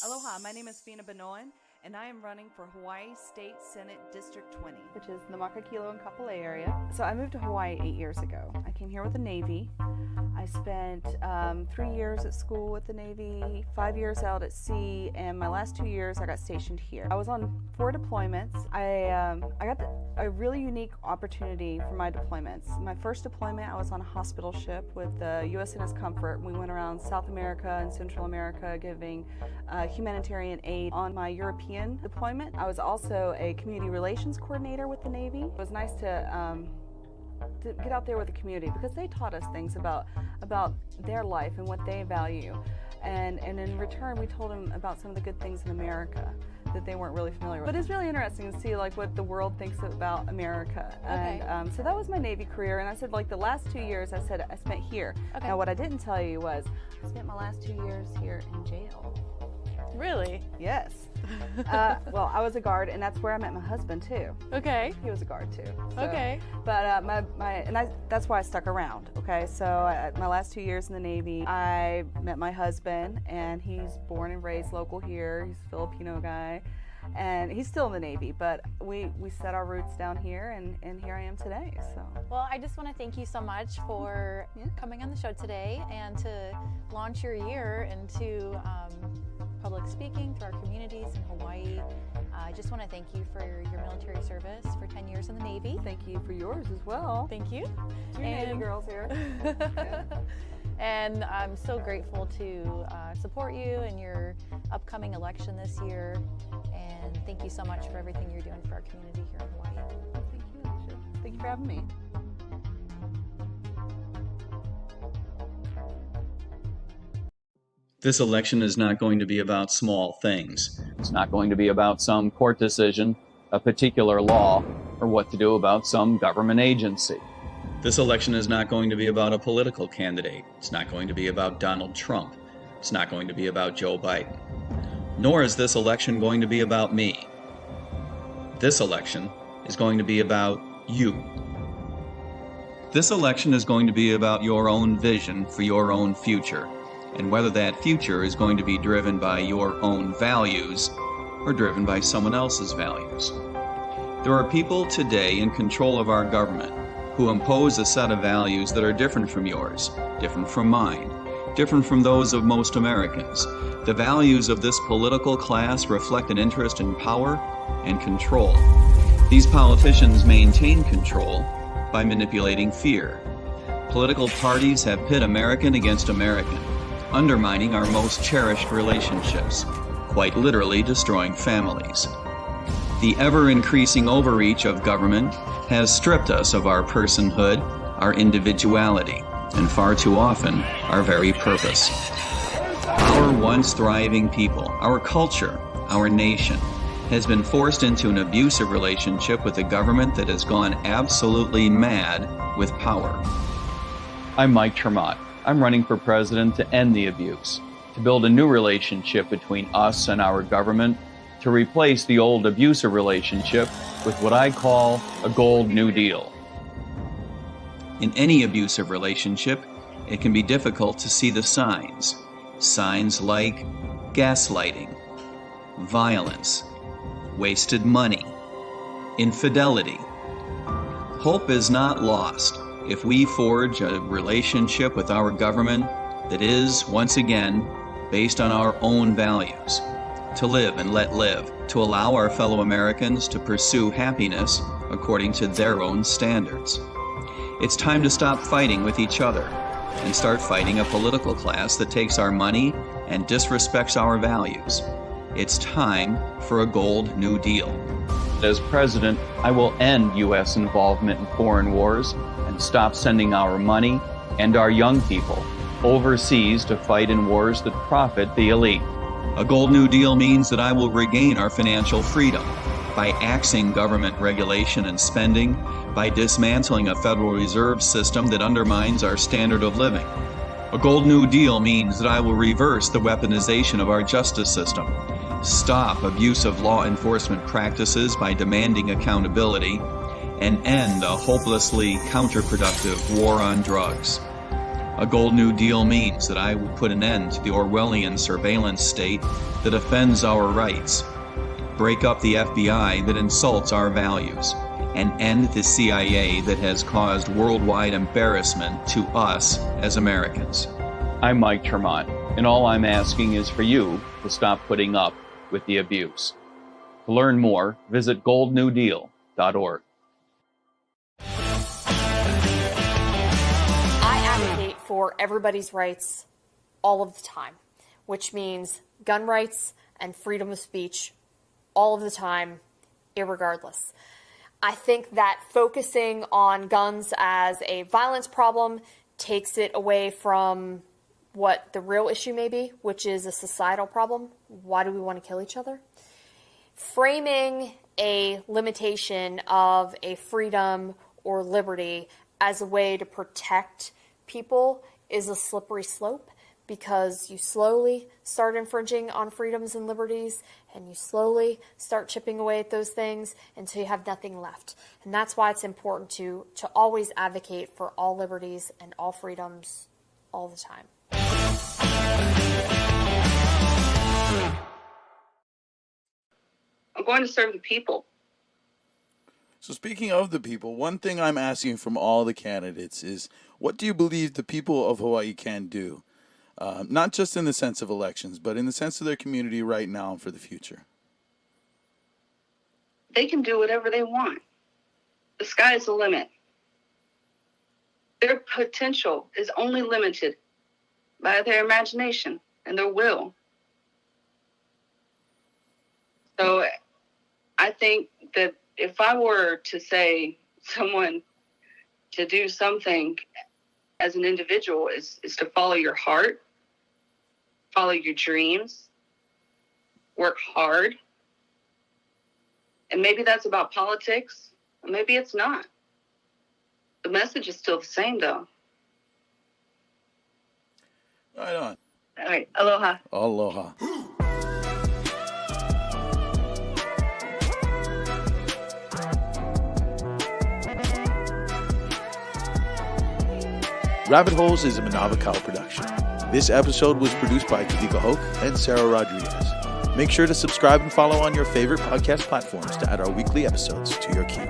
Aloha, my name is Fina Benoan, and I am running for Hawaii State Senate District 20, which is the Makakilo and Kapolei area. So I moved to Hawaii 8 years ago. I came here with the Navy. I spent 3 years at school with the Navy, 5 years out at sea, and my last 2 years I got stationed here. I was on 4 deployments. I got a really unique opportunity for my deployments. My first deployment, I was on a hospital ship with the USNS Comfort. We went around South America and Central America giving humanitarian aid. On my European deployment, I was also a community relations coordinator with the Navy. It was nice to get out there with the community because they taught us things about their life and what they value. And in return, we told them about some of the good things in America that they weren't really familiar with. But it's really interesting to see like what the world thinks about America. Okay. And so that was my Navy career. And I said like the last 2 years I spent here. Okay. Now what I didn't tell you was I spent my last 2 years here in jail. Really? Yes. Well, I was a guard, and that's where I met my husband too. Okay. He was a guard too. So, Okay. But that's why I stuck around. Okay. So my last 2 years in the Navy, I met my husband, and he's born and raised local here. He's a Filipino guy, and he's still in the Navy. But we set our roots down here, and here I am today. So. Well, I just want to thank you so much for coming on the show today and to launch your year into public speaking through our communities in Hawaii. I just want to thank you for your military service for 10 years in the Navy. Thank you for yours as well. Thank you. Two Navy girls here. And I'm so grateful to support you in your upcoming election this year. And thank you so much for everything you're doing for our community here in Hawaii. Thank you, Alicia. Thank you for having me. This election is not going to be about small things. It's not going to be about some court decision, a particular law, or what to do about some government agency. This election is not going to be about a political candidate. It's not going to be about Donald Trump. It's not going to be about Joe Biden. Nor is this election going to be about me. This election is going to be about you. This election is going to be about your own vision for your own future, and whether that future is going to be driven by your own values or driven by someone else's values. There are people today in control of our government who impose a set of values that are different from yours, different from mine, different from those of most Americans. The values of this political class reflect an interest in power and control. These politicians maintain control by manipulating fear. Political parties have pit American against American, undermining our most cherished relationships, quite literally destroying families. The ever-increasing overreach of government has stripped us of our personhood, our individuality, and far too often, our very purpose. Our once thriving people, our culture, our nation, has been forced into an abusive relationship with a government that has gone absolutely mad with power. I'm Mike Tremont. I'm running for president to end the abuse, to build a new relationship between us and our government, to replace the old abusive relationship with what I call a gold New Deal. In any abusive relationship, it can be difficult to see the signs. Signs like gaslighting, violence, wasted money, infidelity. Hope is not lost if we forge a relationship with our government that is, once again, based on our own values, to live and let live, to allow our fellow Americans to pursue happiness according to their own standards. It's time to stop fighting with each other and start fighting a political class that takes our money and disrespects our values. It's time for a gold New Deal. As president, I will end U.S. involvement in foreign wars and stop sending our money and our young people overseas to fight in wars that profit the elite. A gold New Deal means that I will regain our financial freedom by axing government regulation and spending, by dismantling a Federal Reserve system that undermines our standard of living. A gold New Deal means that I will reverse the weaponization of our justice system, stop abusive law enforcement practices by demanding accountability, and end a hopelessly counterproductive war on drugs. A gold New Deal means that I will put an end to the Orwellian surveillance state that offends our rights. break up the FBI that insults our values, and end the CIA that has caused worldwide embarrassment to us as Americans. I'm Mike Tremont, and all I'm asking is for you to stop putting up with the abuse. To learn more, visit goldnewdeal.org. I advocate for everybody's rights all of the time, which means gun rights and freedom of speech all of the time, irregardless. I think that focusing on guns as a violence problem takes it away from what the real issue may be, which is a societal problem. Why do we want to kill each other? Framing a limitation of a freedom or liberty as a way to protect people is a slippery slope, because you slowly start infringing on freedoms and liberties, and you slowly start chipping away at those things until you have nothing left. And that's why it's important to always advocate for all liberties and all freedoms all the time. I'm going to serve the people. So speaking of the people, one thing I'm asking from all the candidates is, what do you believe the people of Hawaii can do? Not just in the sense of elections, but in the sense of their community right now and for the future. They can do whatever they want. The sky is the limit. Their potential is only limited by their imagination and their will. So I think that if I were to say someone to do something as an individual is to follow your heart, follow your dreams, work hard. And maybe that's about politics, or maybe it's not. The message is still the same, though. Right on. All right. Aloha. Aloha. Rabbit Holes is a Manavakau production. This episode was produced by Kadika Hoke and Sarah Rodriguez. Make sure to subscribe and follow on your favorite podcast platforms to add our weekly episodes to your queue.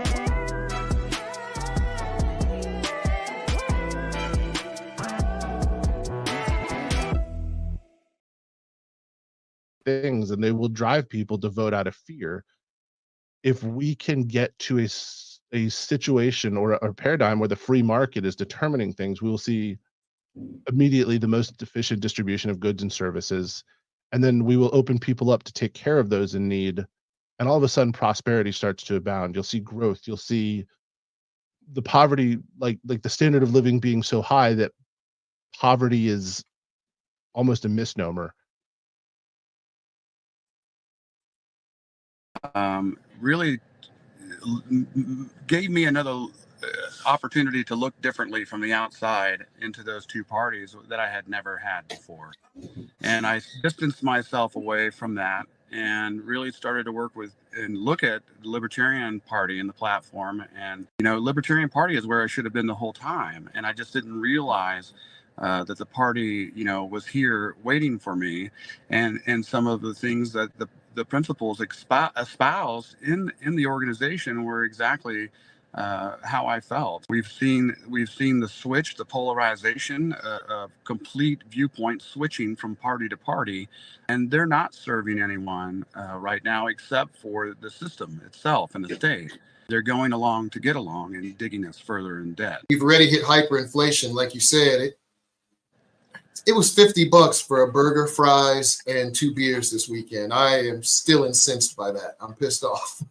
Things, and they will drive people to vote out of fear. If we can get to a situation or a paradigm where the free market is determining things, we will see immediately the most efficient distribution of goods and services, and then we will open people up to take care of those in need, and all of a sudden prosperity starts to abound. You'll see growth. You'll see the poverty, like the standard of living being so high that poverty is almost a misnomer. Really gave me another opportunity to look differently from the outside into those two parties that I had never had before. And I distanced myself away from that and really started to work with and look at the Libertarian Party and the platform. And, Libertarian Party is where I should have been the whole time. And I just didn't realize that the party, was here waiting for me. And some of the things that the principles espoused in the organization were exactly how I felt. We've seen the switch, the polarization of complete viewpoint switching from party to party, and they're not serving anyone right now except for the system itself and the state. They're going along to get along and digging us further in debt. We've already hit hyperinflation, like you said. It was $50 for a burger, fries, and 2 beers this weekend. I am still incensed by that. I'm pissed off.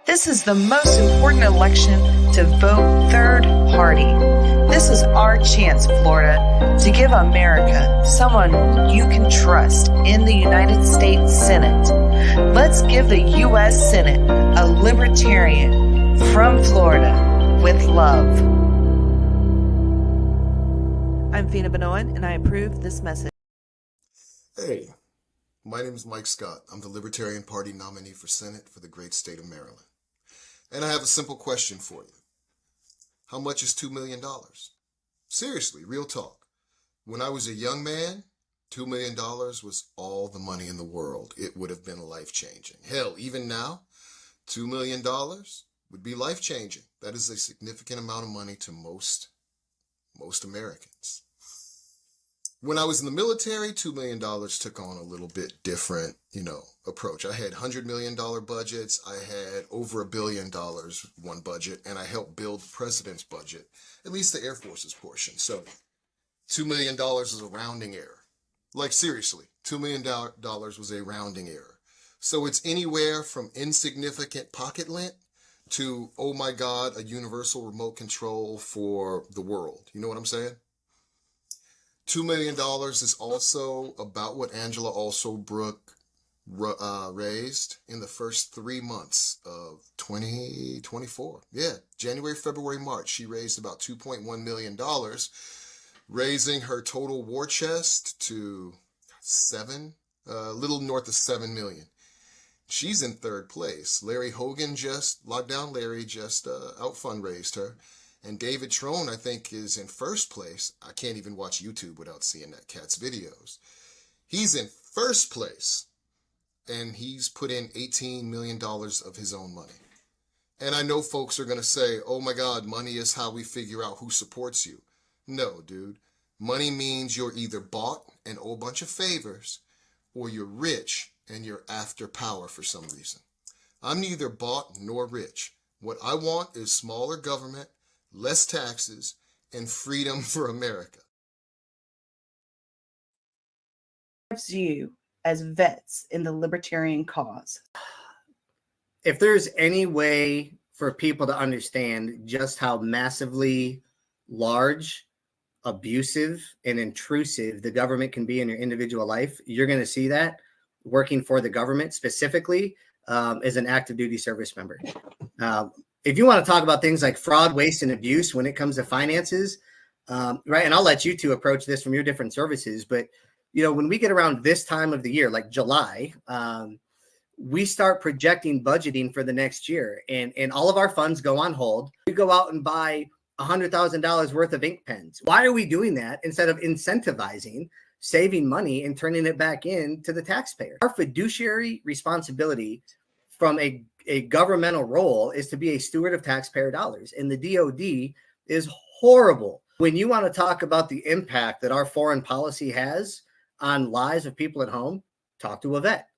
This is the most important election to vote third party. This is our chance, Florida, to give America someone you can trust in the United States Senate. Let's give the U.S. Senate a libertarian from Florida with love. I'm Fina Benoit, and I approve this message. Hey, my name is Mike Scott. I'm the Libertarian Party nominee for Senate for the great state of Maryland. And I have a simple question for you. How much is $2 million? Seriously, real talk. When I was a young man, $2 million was all the money in the world. It would have been life-changing. Hell, even now, $2 million would be life-changing. That is a significant amount of money to most Americans. When I was in the military, $2 million took on a little bit different, approach. I had $100 million budgets. I had over $1 billion one budget, and I helped build the president's budget, at least the Air Force's portion. So $2 million is a rounding error. Like seriously, $2 million was a rounding error. So it's anywhere from insignificant pocket lint to, oh my God, a universal remote control for the world. You know what I'm saying? $2 million is also about what Angela Alsobrook raised in the first 3 months of 2024. Yeah, January, February, March. She raised about $2.1 million, raising her total war chest to little north of 7 million. She's in third place. Larry Hogan Lockdown Larry just out fundraised her. And David Trone, I think, is in first place. I can't even watch YouTube without seeing that cat's videos. He's in first place, and he's put in $18 million of his own money. And I know folks are going to say, oh my God, money is how we figure out who supports you. No, dude. Money means you're either bought and owe a bunch of favors, or you're rich and you're after power for some reason. I'm neither bought nor rich. What I want is smaller government, less taxes, and freedom for America. You as vets in the libertarian cause. If there's any way for people to understand just how massively large, abusive, and intrusive the government can be in your individual life, you're going to see that working for the government, specifically as an active duty service member. If you want to talk about things like fraud, waste, and abuse when it comes to finances, right? And I'll let you two approach this from your different services. But, when we get around this time of the year, like July, we start projecting budgeting for the next year, and all of our funds go on hold. We go out and buy $100,000 worth of ink pens. Why are we doing that instead of incentivizing, saving money, and turning it back in to the taxpayer? Our fiduciary responsibility from a governmental role is to be a steward of taxpayer dollars. And the DOD is horrible. When you want to talk about the impact that our foreign policy has on lives of people at home, talk to a vet.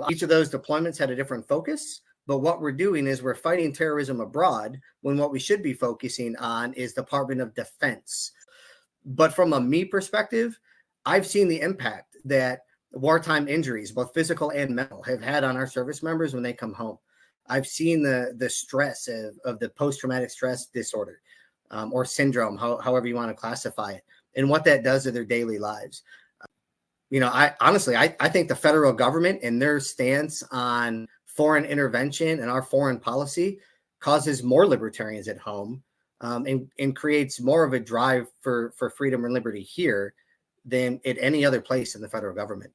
Each of those deployments had a different focus, but what we're doing is we're fighting terrorism abroad when what we should be focusing on is Department of Defense. But from a me perspective, I've seen the impact that wartime injuries, both physical and mental, have had on our service members when they come home. I've seen the stress of the post-traumatic stress disorder or syndrome, however you want to classify it, and what that does to their daily lives. I honestly think the federal government and their stance on foreign intervention and our foreign policy causes more libertarians at home and creates more of a drive for freedom and liberty here than at any other place in the federal government.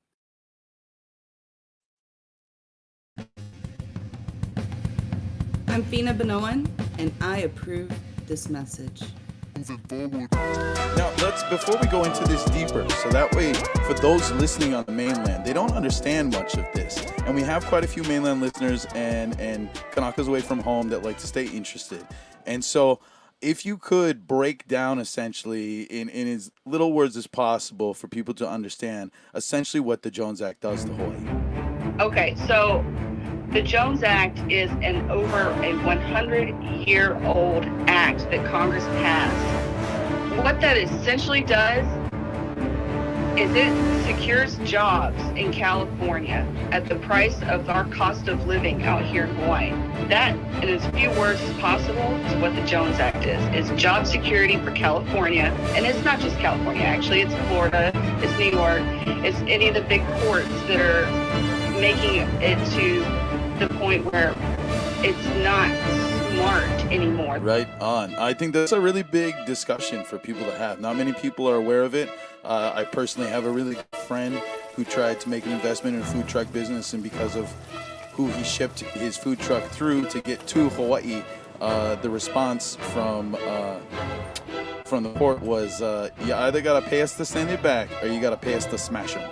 I'm Fina Benoan, and I approve this message. Now, before we go into this deeper, so that way, for those listening on the mainland, they don't understand much of this. And we have quite a few mainland listeners and Kanakas away from home that like to stay interested. And so, if you could break down essentially in as little words as possible for people to understand essentially what the Jones Act does to Hawaii. Okay, so the Jones Act is over a 100-year-old act that Congress passed. What that essentially does is it secures jobs in California at the price of our cost of living out here in Hawaii. That, in as few words as possible, is what the Jones Act is job security for California. And it's not just California, actually. It's Florida, it's New York, it's any of the big ports that are making it to the point where it's not smart anymore. Right on. I think that's a really big discussion for people to have. Not many people are aware of it. I personally have a really good friend who tried to make an investment in a food truck business, and because of who he shipped his food truck through to get to Hawaii, the response from the port was, you either got to pay us to send it back or you got to pay us to smash them.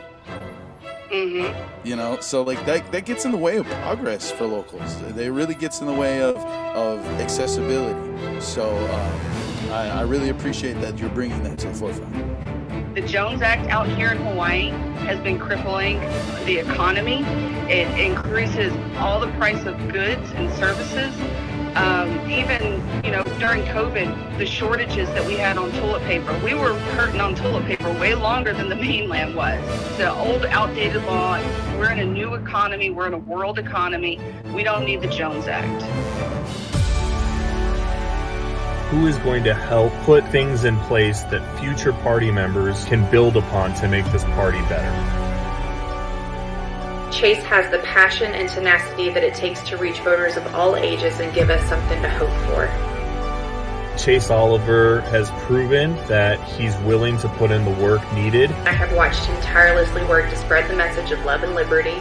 You know, so like that gets in the way of progress for locals. It really gets in the way of accessibility. So I really appreciate that you're bringing that to the forefront. The Jones Act out here in Hawaii has been crippling the economy. It increases all the price of goods and services. Even, during COVID, the shortages that we had on toilet paper, we were hurting on toilet paper way longer than the mainland was. It's an old, outdated law. We're in a new economy. We're in a world economy. We don't need the Jones Act. Who is going to help put things in place that future party members can build upon to make this party better? Chase has the passion and tenacity that it takes to reach voters of all ages and give us something to hope for. Chase Oliver has proven that he's willing to put in the work needed. I have watched him tirelessly work to spread the message of love and liberty.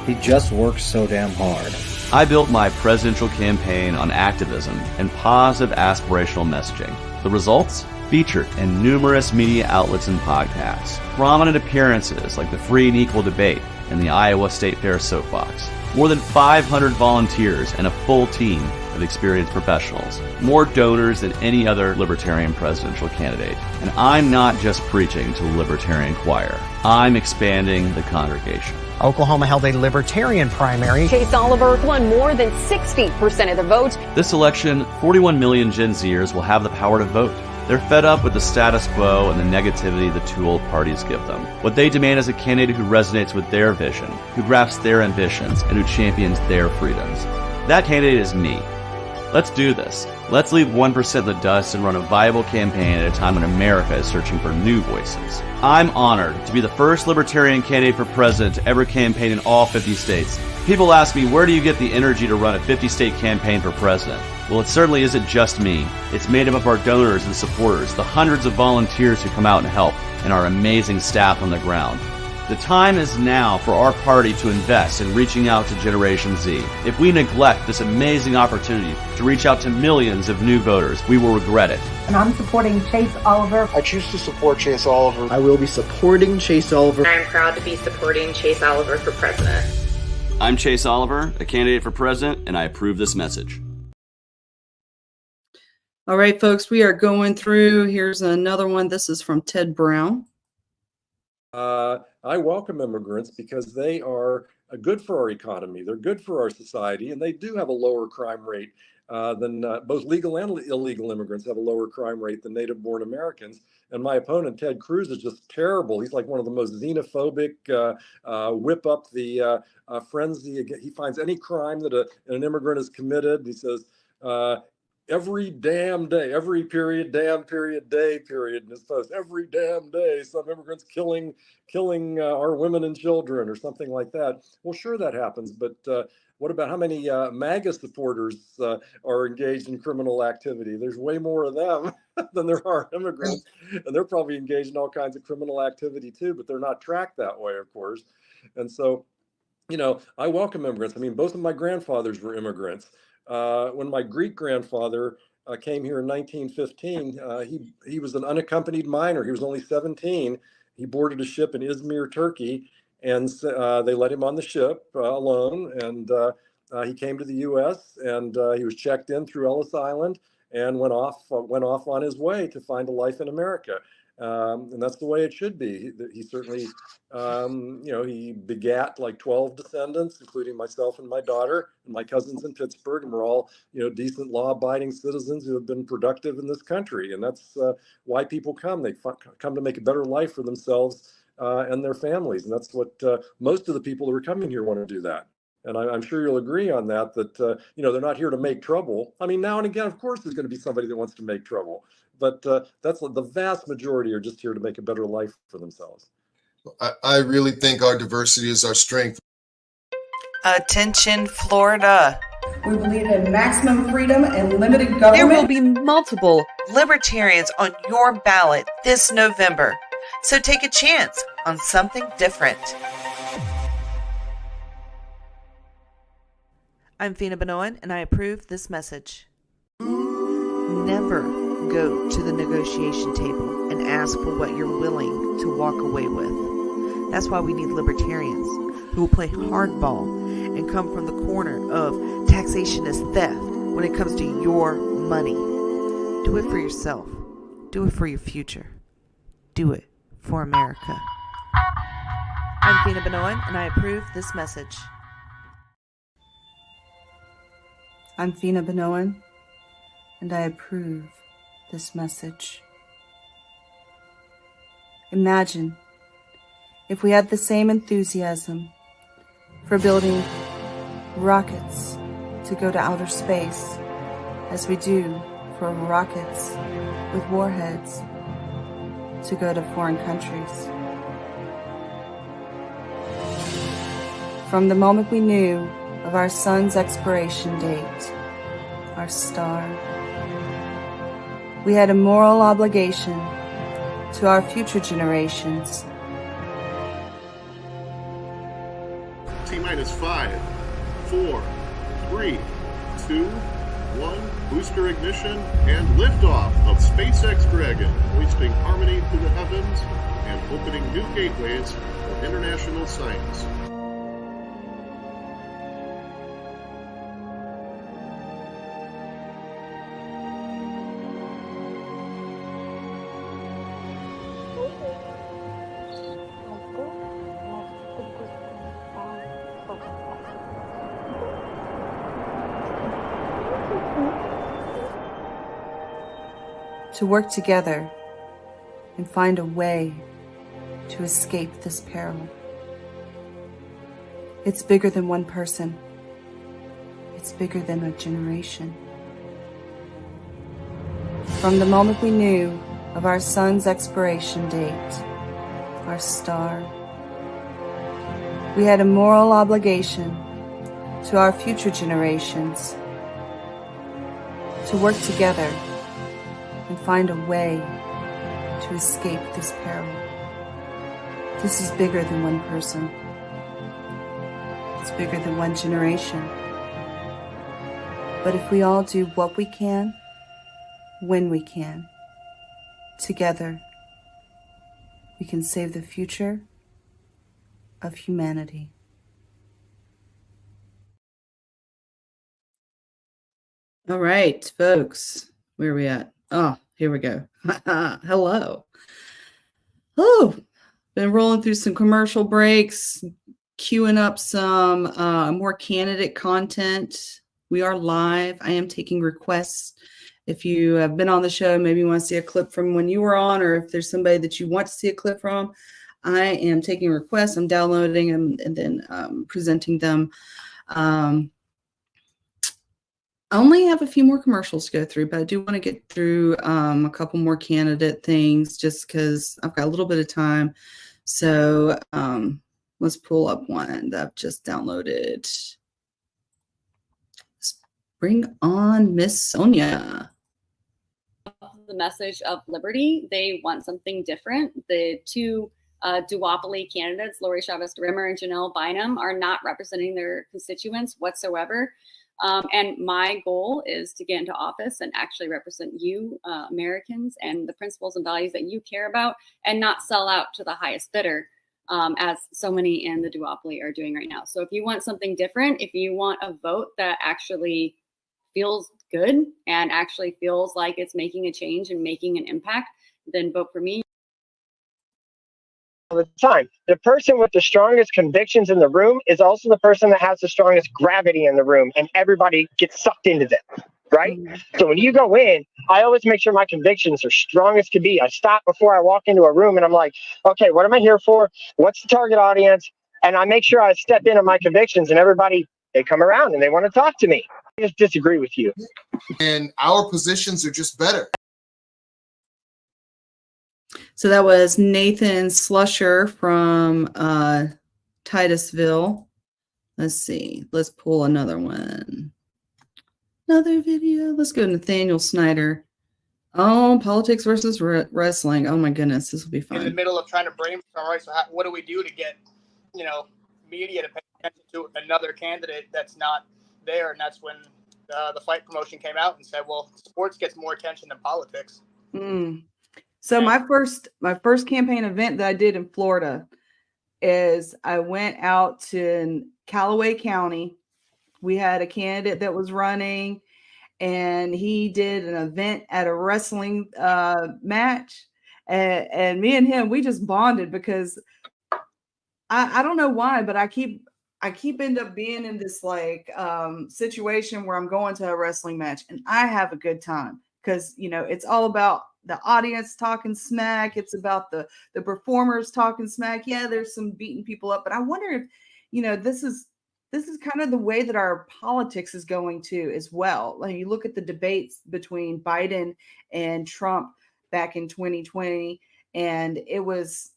He just works so damn hard. I built my presidential campaign on activism and positive aspirational messaging. The results? Featured in numerous media outlets and podcasts. Prominent appearances like the Free and Equal Debate and the Iowa State Fair Soapbox. More than 500 volunteers and a full team of experienced professionals. More donors than any other Libertarian presidential candidate. And I'm not just preaching to the Libertarian choir. I'm expanding the congregation. Oklahoma held a Libertarian primary. Chase Oliver won more than 60% of the vote. This election, 41 million Gen Zers will have the power to vote. They're fed up with the status quo and the negativity the two old parties give them. What they demand is a candidate who resonates with their vision, who grasps their ambitions, and who champions their freedoms. That candidate is me. Let's do this. Let's leave 1% in the dust and run a viable campaign at a time when America is searching for new voices. I'm honored to be the first Libertarian candidate for president to ever campaign in all 50 states. People ask me, where do you get the energy to run a 50-state campaign for president? Well, it certainly isn't just me. It's made up of our donors and supporters, the hundreds of volunteers who come out and help, and our amazing staff on the ground. The time is now for our party to invest in reaching out to Generation Z. If we neglect this amazing opportunity to reach out to millions of new voters, we will regret it. And I'm supporting Chase Oliver. I choose to support Chase Oliver. I will be supporting Chase Oliver. I'm proud to be supporting Chase Oliver for president. I'm Chase Oliver, a candidate for president, and I approve this message. All right, folks, we are going through. Here's another one. This is from Ted Brown. I welcome immigrants because they are good for our economy. They're good for our society, and they do have a lower crime rate than both legal and illegal immigrants have a lower crime rate than native-born Americans. And my opponent, Ted Cruz, is just terrible. He's like one of the most xenophobic, whip up the frenzy. He finds any crime that an immigrant has committed. He says, every damn day, every period, damn period, day period in his post. Every damn day, some immigrants killing our women and children or something like that. Well, sure, that happens, but what about how many MAGA supporters are engaged in criminal activity? There's way more of them than there are immigrants, and they're probably engaged in all kinds of criminal activity too, but they're not tracked that way, of course. And so, I welcome immigrants. I mean, both of my grandfathers were immigrants. When my Greek grandfather came here in 1915, he was an unaccompanied minor. He was only 17. He boarded a ship in Izmir, Turkey, and they let him on the ship alone. And he came to the U.S. and he was checked in through Ellis Island and went off on his way to find a life in America. And that's the way it should be. He certainly, he begat like 12 descendants, including myself and my daughter and my cousins in Pittsburgh. And we're all, decent law-abiding citizens who have been productive in this country. And that's why people come. They come to make a better life for themselves and their families. And that's what most of the people who are coming here want to do that. And I'm sure you'll agree on that, they're not here to make trouble. I mean, now and again, of course, there's going to be somebody that wants to make trouble. But that's the vast majority are just here to make a better life for themselves. I really think our diversity is our strength. Attention, Florida. We believe in maximum freedom and limited government. There will be multiple libertarians on your ballot this November. So take a chance on something different. I'm Fina Benoan, and I approve this message. Never go to the negotiation table and ask for what you're willing to walk away with. That's why we need libertarians who will play hardball and come from the corner of taxation is theft when it comes to your money. Do it for yourself. Do it for your future. Do it for America. I'm Fina Benoan, and I approve this message. I'm Fina Benoan, and I approve this message. Imagine if we had the same enthusiasm for building rockets to go to outer space as we do for rockets with warheads to go to foreign countries. From the moment we knew of our sun's expiration date, our star, we had a moral obligation to our future generations. T-minus 5, 4, 3, 2, 1, booster ignition, and liftoff of SpaceX Dragon, hoisting harmony to the heavens and opening new gateways for international science. To work together and find a way to escape this peril. It's bigger than one person. It's bigger than a generation. From the moment we knew of our sun's expiration date, our star, we had a moral obligation to our future generations to work together and find a way to escape this peril. This is bigger than one person. It's bigger than one generation. But if we all do what we can, when we can, together, we can save the future of humanity. All right, folks, where are we at? Oh, here we go. Hello. Oh, been rolling through some commercial breaks, queuing up some more candidate content. We are live. I am taking requests. If you have been on the show, maybe you want to see a clip from when you were on, or if there's somebody that you want to see a clip from, I am taking requests. I'm downloading them and then presenting them. I only have a few more commercials to go through, but I do want to get through a couple more candidate things just because I've got a little bit of time. So let's pull up one that I've just downloaded. Let's bring on Miss Sonia. The message of liberty. They want something different. The two duopoly candidates, Lori Chavez-DeRimmer and Janelle Bynum, are not representing their constituents whatsoever. And my goal is to get into office and actually represent you, Americans, and the principles and values that you care about, and not sell out to the highest bidder, as so many in the duopoly are doing right now. So if you want something different, if you want a vote that actually feels good and actually feels like it's making a change and making an impact, then vote for me. All the time. The person with the strongest convictions in the room is also the person that has the strongest gravity in the room, and everybody gets sucked into them, right? So when you go in, I always make sure my convictions are strong as can be. I stop before I walk into a room and I'm like, okay, what am I here for? What's the target audience? And I make sure I step into my convictions, and everybody, they come around and they want to talk to me. I just disagree with you. And our positions are just better. So that was Nathan Slusher from Titusville. Let's see. Let's pull another one. Another video. Let's go to Nathaniel Snyder. Oh, politics versus wrestling. Oh my goodness, this will be fun. In the middle of trying to brainstorm, right? So what do we do to get, media to pay attention to another candidate that's not there, and that's when the fight promotion came out and said, well, sports gets more attention than politics. So my first campaign event that I did in Florida is I went out to Callaway County. We had a candidate that was running, and he did an event at a wrestling match. And me and him, we just bonded because I don't know why, but I keep end up being in this like situation where I'm going to a wrestling match and I have a good time because, you know, it's all about the audience talking smack. It's about the performers talking smack. Yeah, there's some beating people up, but I wonder if, you know, this is kind of the way that our politics is going too as well. Like you look at the debates between Biden and Trump back in 2020, and it was,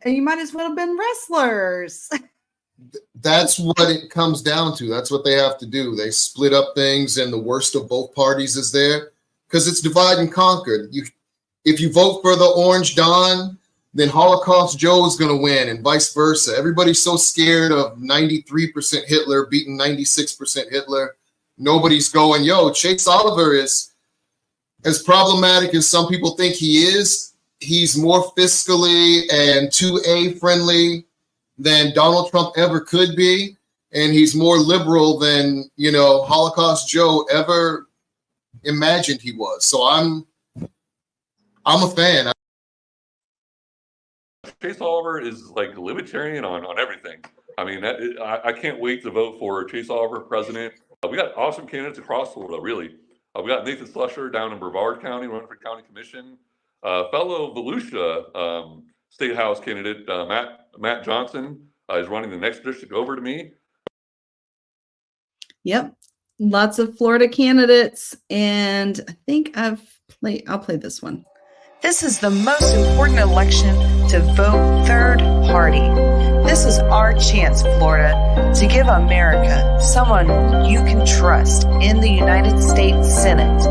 and you might as well have been wrestlers. That's what it comes down to. That's what they have to do. They split up things, and the worst of both parties is there because it's divide and conquer. If you vote for the Orange Don, then Holocaust Joe is going to win, and vice versa. Everybody's so scared of 93% Hitler beating 96% Hitler. Nobody's going, yo, Chase Oliver is as problematic as some people think he is. He's more fiscally and 2A friendly than Donald Trump ever could be. And he's more liberal than, you know, Holocaust Joe ever imagined he was. So I'm a fan. Chase Oliver is like libertarian on everything. I mean, I can't wait to vote for Chase Oliver president. We got awesome candidates across Florida, really. We got Nathan Slusher down in Brevard County, running for county commission. Fellow Volusia State House candidate Matt Johnson is running the next district over to me. Yep, lots of Florida candidates, and I think I'll play this one. This is the most important election to vote third party. This is our chance, Florida, to give America someone you can trust in the United States Senate.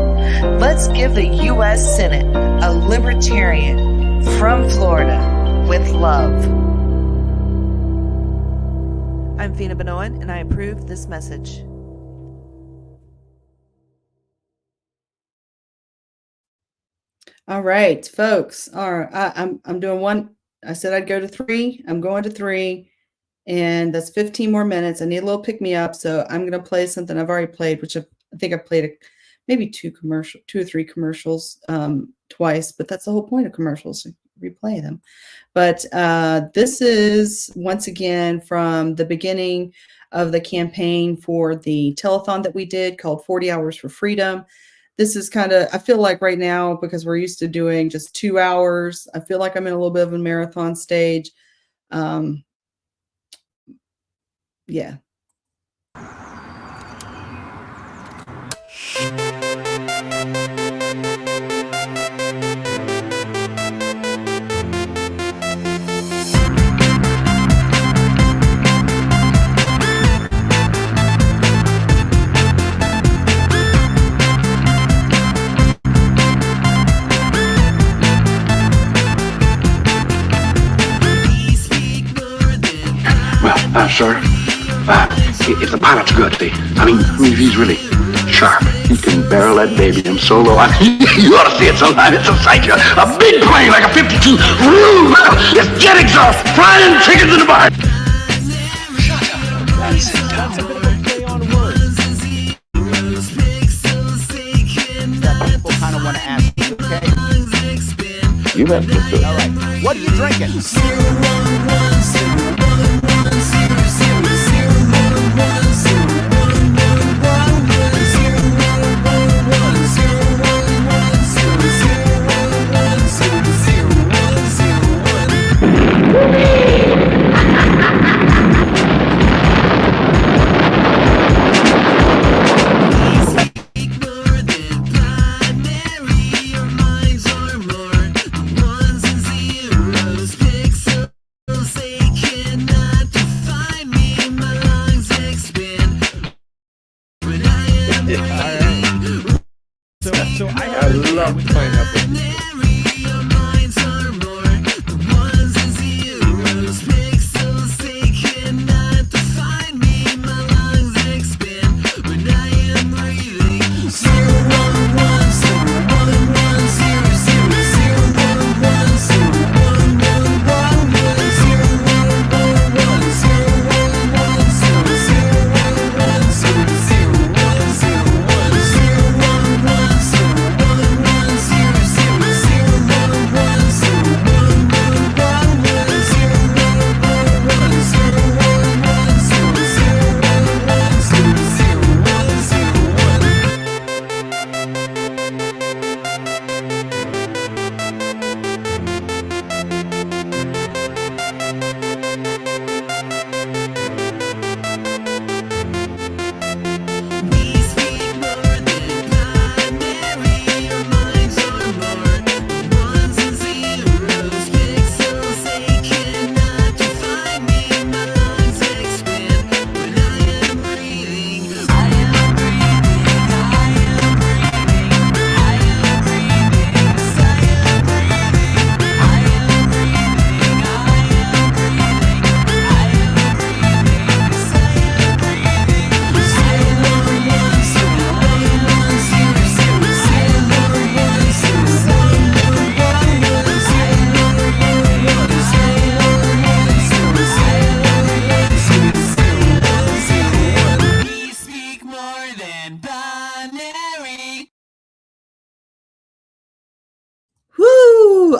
Let's give the U.S. Senate a libertarian from Florida with love. I'm Fina Benoit, and I approve this message. All right, folks. All right, I'm doing one. I said I'd go to 3. I'm going to 3, and that's 15 more minutes. I need a little pick me up, so I'm going to play something I've already played, which I think I've played maybe 2 or 3 commercials twice, but that's the whole point of commercials, to replay them. But this is once again from the beginning of the campaign for the telethon that we did called 40 Hours for Freedom. This is kind of, I feel like right now, because we're used to doing just 2 hours, I feel like I'm in a little bit of a marathon stage. Yeah. Sir, if the pilot's good, I mean, if he's really sharp, he can barrel that baby in solo. I mean, you ought to see it sometime. It's a sight. A big plane like a 52. It's jet exhaust, frying chickens in the barn. Shut up and sit down. That's a bit of a play on words. That people kind of want to ask you, okay? You bet. Let's do it. All right. What are you drinking? They cannot define.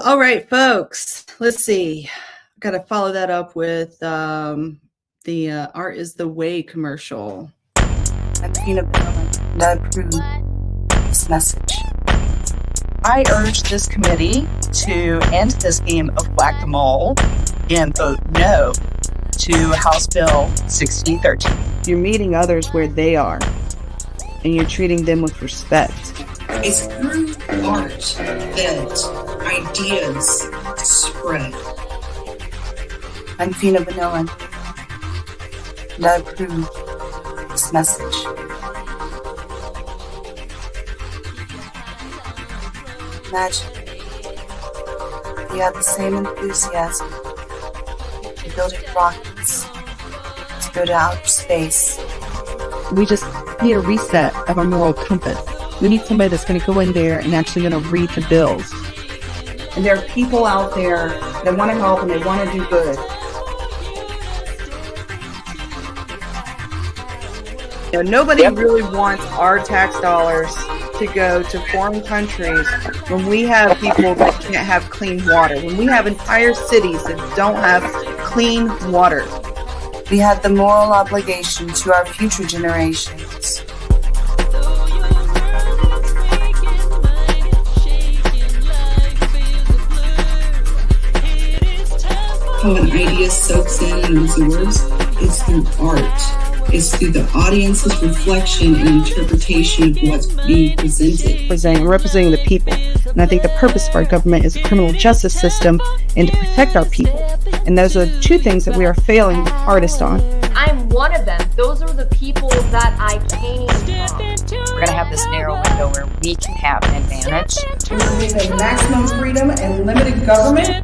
All right, folks. Let's see. Got to follow that up with the Art is the Way commercial. I'm Peanut Butter, and I approve this message. I urge this committee to end this game of whack-a-mole and vote no to House Bill 1613. You're meeting others where they are, and you're treating them with respect. It's through art that ideas spread. I'm Fina Vanillan, and I approve this message. Imagine you have the same enthusiasm for building rockets to go to outer space. We just need a reset of our moral compass. We need somebody that's going to go in there and actually going to read the bills. And there are people out there that want to help and they want to do good. You know, nobody really wants our tax dollars to go to foreign countries when we have people that can't have clean water, when we have entire cities that don't have clean water. We have the moral obligation to our future generations. How an idea soaks in and absorbs, it's through art. It's through the audience's reflection and interpretation of what's being presented. Representing the people. And I think the purpose of our government is a criminal justice system and to protect our people. And those are two things that we are failing the hardest on. I'm one of them. Those are the people that I came from. We're going to have this narrow window where we can have an advantage. We believe in maximum freedom and limited government.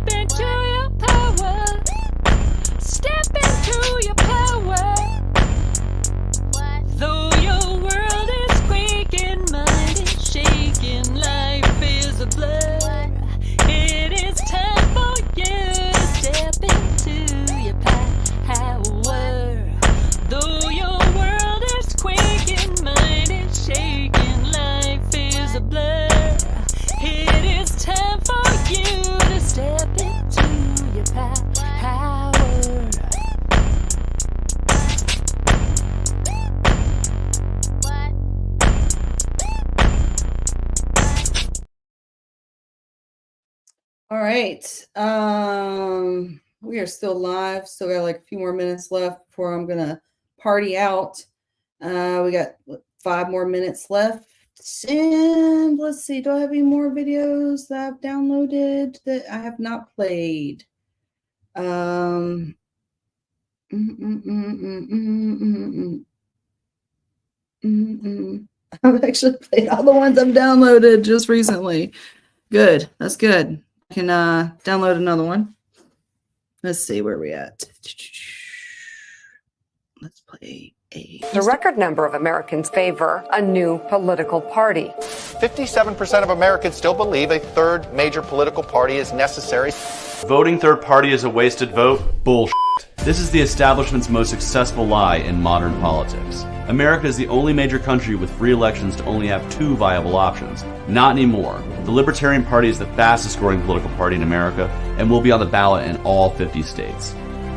Step into your power. Though your world is quaking, mind is shaking, life is a blur. It is time for you to step into your power. Though your world is quaking, mind is shaking, life is a blur. It is time for you to step into your power. All right. We are still live. Still got like a few more minutes left before I'm gonna party out. We got 5 more minutes left. And let's see, do I have any more videos that I've downloaded that I have not played? I've actually played all the ones I've downloaded just recently. Good. That's good. I can download another one. Let's see where we're at. Let's play The record number of Americans favor a new political party. 57% of Americans still believe a third major political party is necessary. Voting third party is a wasted vote? Bullshit. This is the establishment's most successful lie in modern politics. America is the only major country with free elections to only have 2 viable options. Not anymore. The Libertarian Party is the fastest growing political party in America and will be on the ballot in all 50 states.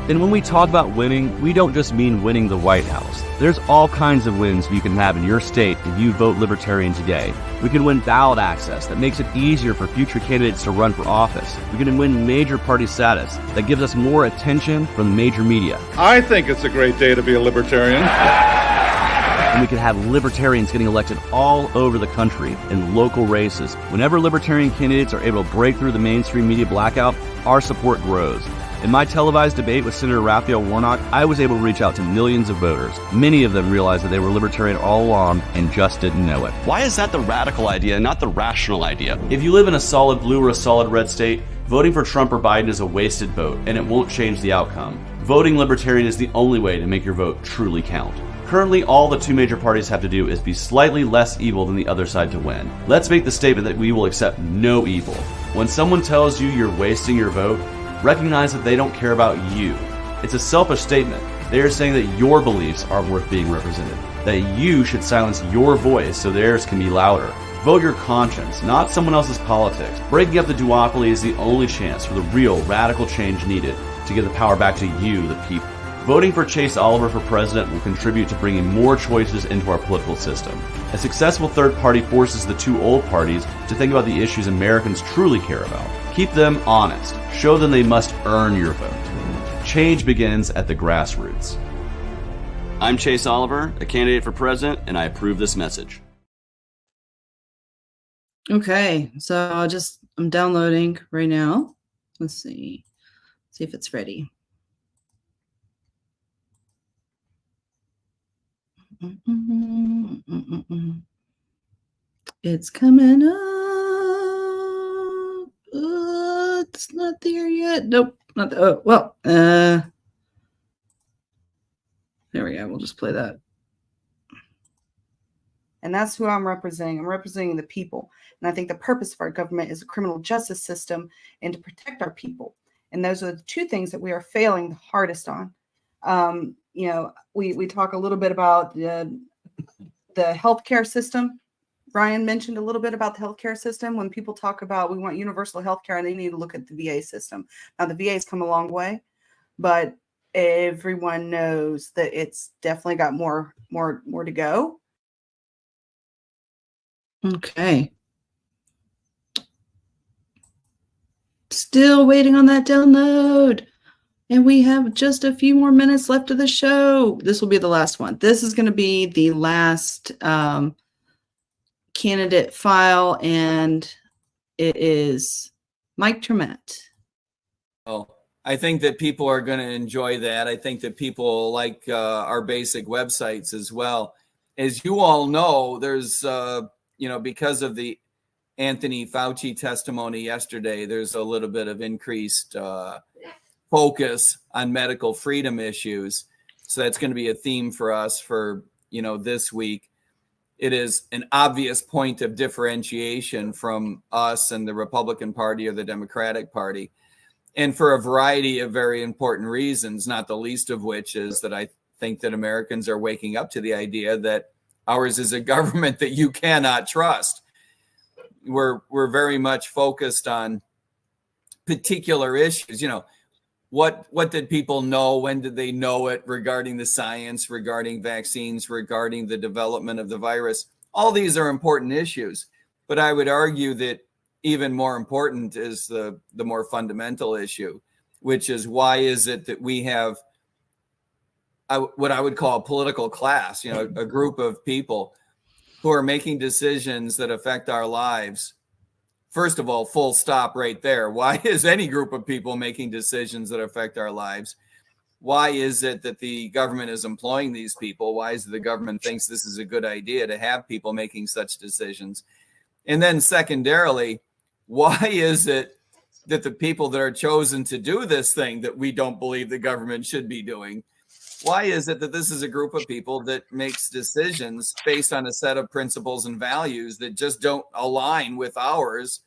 And when we talk about winning, we don't just mean winning the White House. There's all kinds of wins you can have in your state if you vote Libertarian today. We can win ballot access that makes it easier for future candidates to run for office. We can win major party status that gives us more attention from the major media. I think it's a great day to be a Libertarian. And we could have Libertarians getting elected all over the country in local races. Whenever Libertarian candidates are able to break through the mainstream media blackout, our support grows. In my televised debate with Senator Raphael Warnock, I was able to reach out to millions of voters. Many of them realized that they were Libertarian all along and just didn't know it. Why is that the radical idea, not the rational idea? If you live in a solid blue or a solid red state, voting for Trump or Biden is a wasted vote, and it won't change the outcome. Voting Libertarian is the only way to make your vote truly count. Currently, all the 2 major parties have to do is be slightly less evil than the other side to win. Let's make the statement that we will accept no evil. When someone tells you you're wasting your vote, recognize that they don't care about you. It's a selfish statement. They are saying that your beliefs aren't worth being represented, that you should silence your voice so theirs can be louder. Vote your conscience, not someone else's politics. Breaking up the duopoly is the only chance for the real radical change needed to give the power back to you, the people. Voting for Chase Oliver for president will contribute to bringing more choices into our political system. A successful third party forces the two old parties to think about the issues Americans truly care about. Keep them honest. Show them they must earn your vote. Change begins at the grassroots. I'm Chase Oliver, a candidate for president, and I approve this message. Okay, so I'm downloading right now. Let's see if it's ready. It's coming up. It's not there yet. Nope, not the, oh well. There we go. We'll just play that. And that's who I'm representing. I'm representing the people. And I think the purpose of our government is a criminal justice system and to protect our people. And those are the two things that we are failing the hardest on. You know, we talk a little bit about the healthcare system. Brian mentioned a little bit about the healthcare system. When people talk about we want universal healthcare, and they need to look at the VA system. Now, the VA has come a long way, but everyone knows that it's definitely got more to go. Okay. Still waiting on that download. And we have just a few more minutes left of the show. This will be the last one. This is going to be the last candidate file, and it is Mike Tremette. Oh, I think that people are going to enjoy that. I think that people like our basic websites as well. As you all know, there's, because of the Anthony Fauci testimony yesterday, there's a little bit of increased focus on medical freedom issues. So that's going to be a theme for us for, this week. It is an obvious point of differentiation from us and the Republican Party or the Democratic Party. And for a variety of very important reasons, not the least of which is that I think that Americans are waking up to the idea that ours is a government that you cannot trust. We're very much focused on particular issues. What did people know? When did they know it regarding the science, regarding vaccines, regarding the development of the virus? All these are important issues. But I would argue that even more important is the more fundamental issue, which is why is it that we have what I would call a political class, a group of people who are making decisions that affect our lives. First of all, full stop right there. Why is any group of people making decisions that affect our lives? Why is it that the government is employing these people? Why is it the government thinks this is a good idea to have people making such decisions? And then secondarily, why is it that the people that are chosen to do this thing that we don't believe the government should be doing, why is it that this is a group of people that makes decisions based on a set of principles and values that just don't align with ours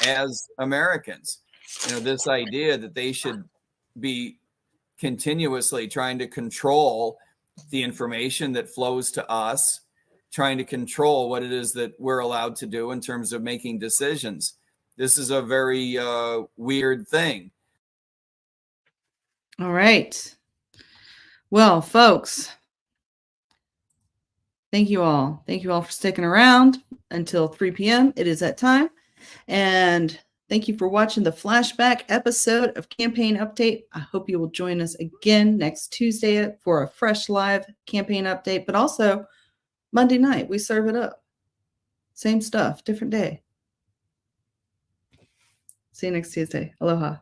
as Americans? This idea that they should be continuously trying to control the information that flows to us, trying to control what it is that we're allowed to do in terms of making decisions. This is a very weird thing. All right. Well, folks, thank you all. Thank you all for sticking around until 3 p.m. It is that time. And thank you for watching the flashback episode of Campaign Update. I hope you will join us again next Tuesday for a fresh live campaign update, but also Monday night, we serve it up. Same stuff, different day. See you next Tuesday. Aloha.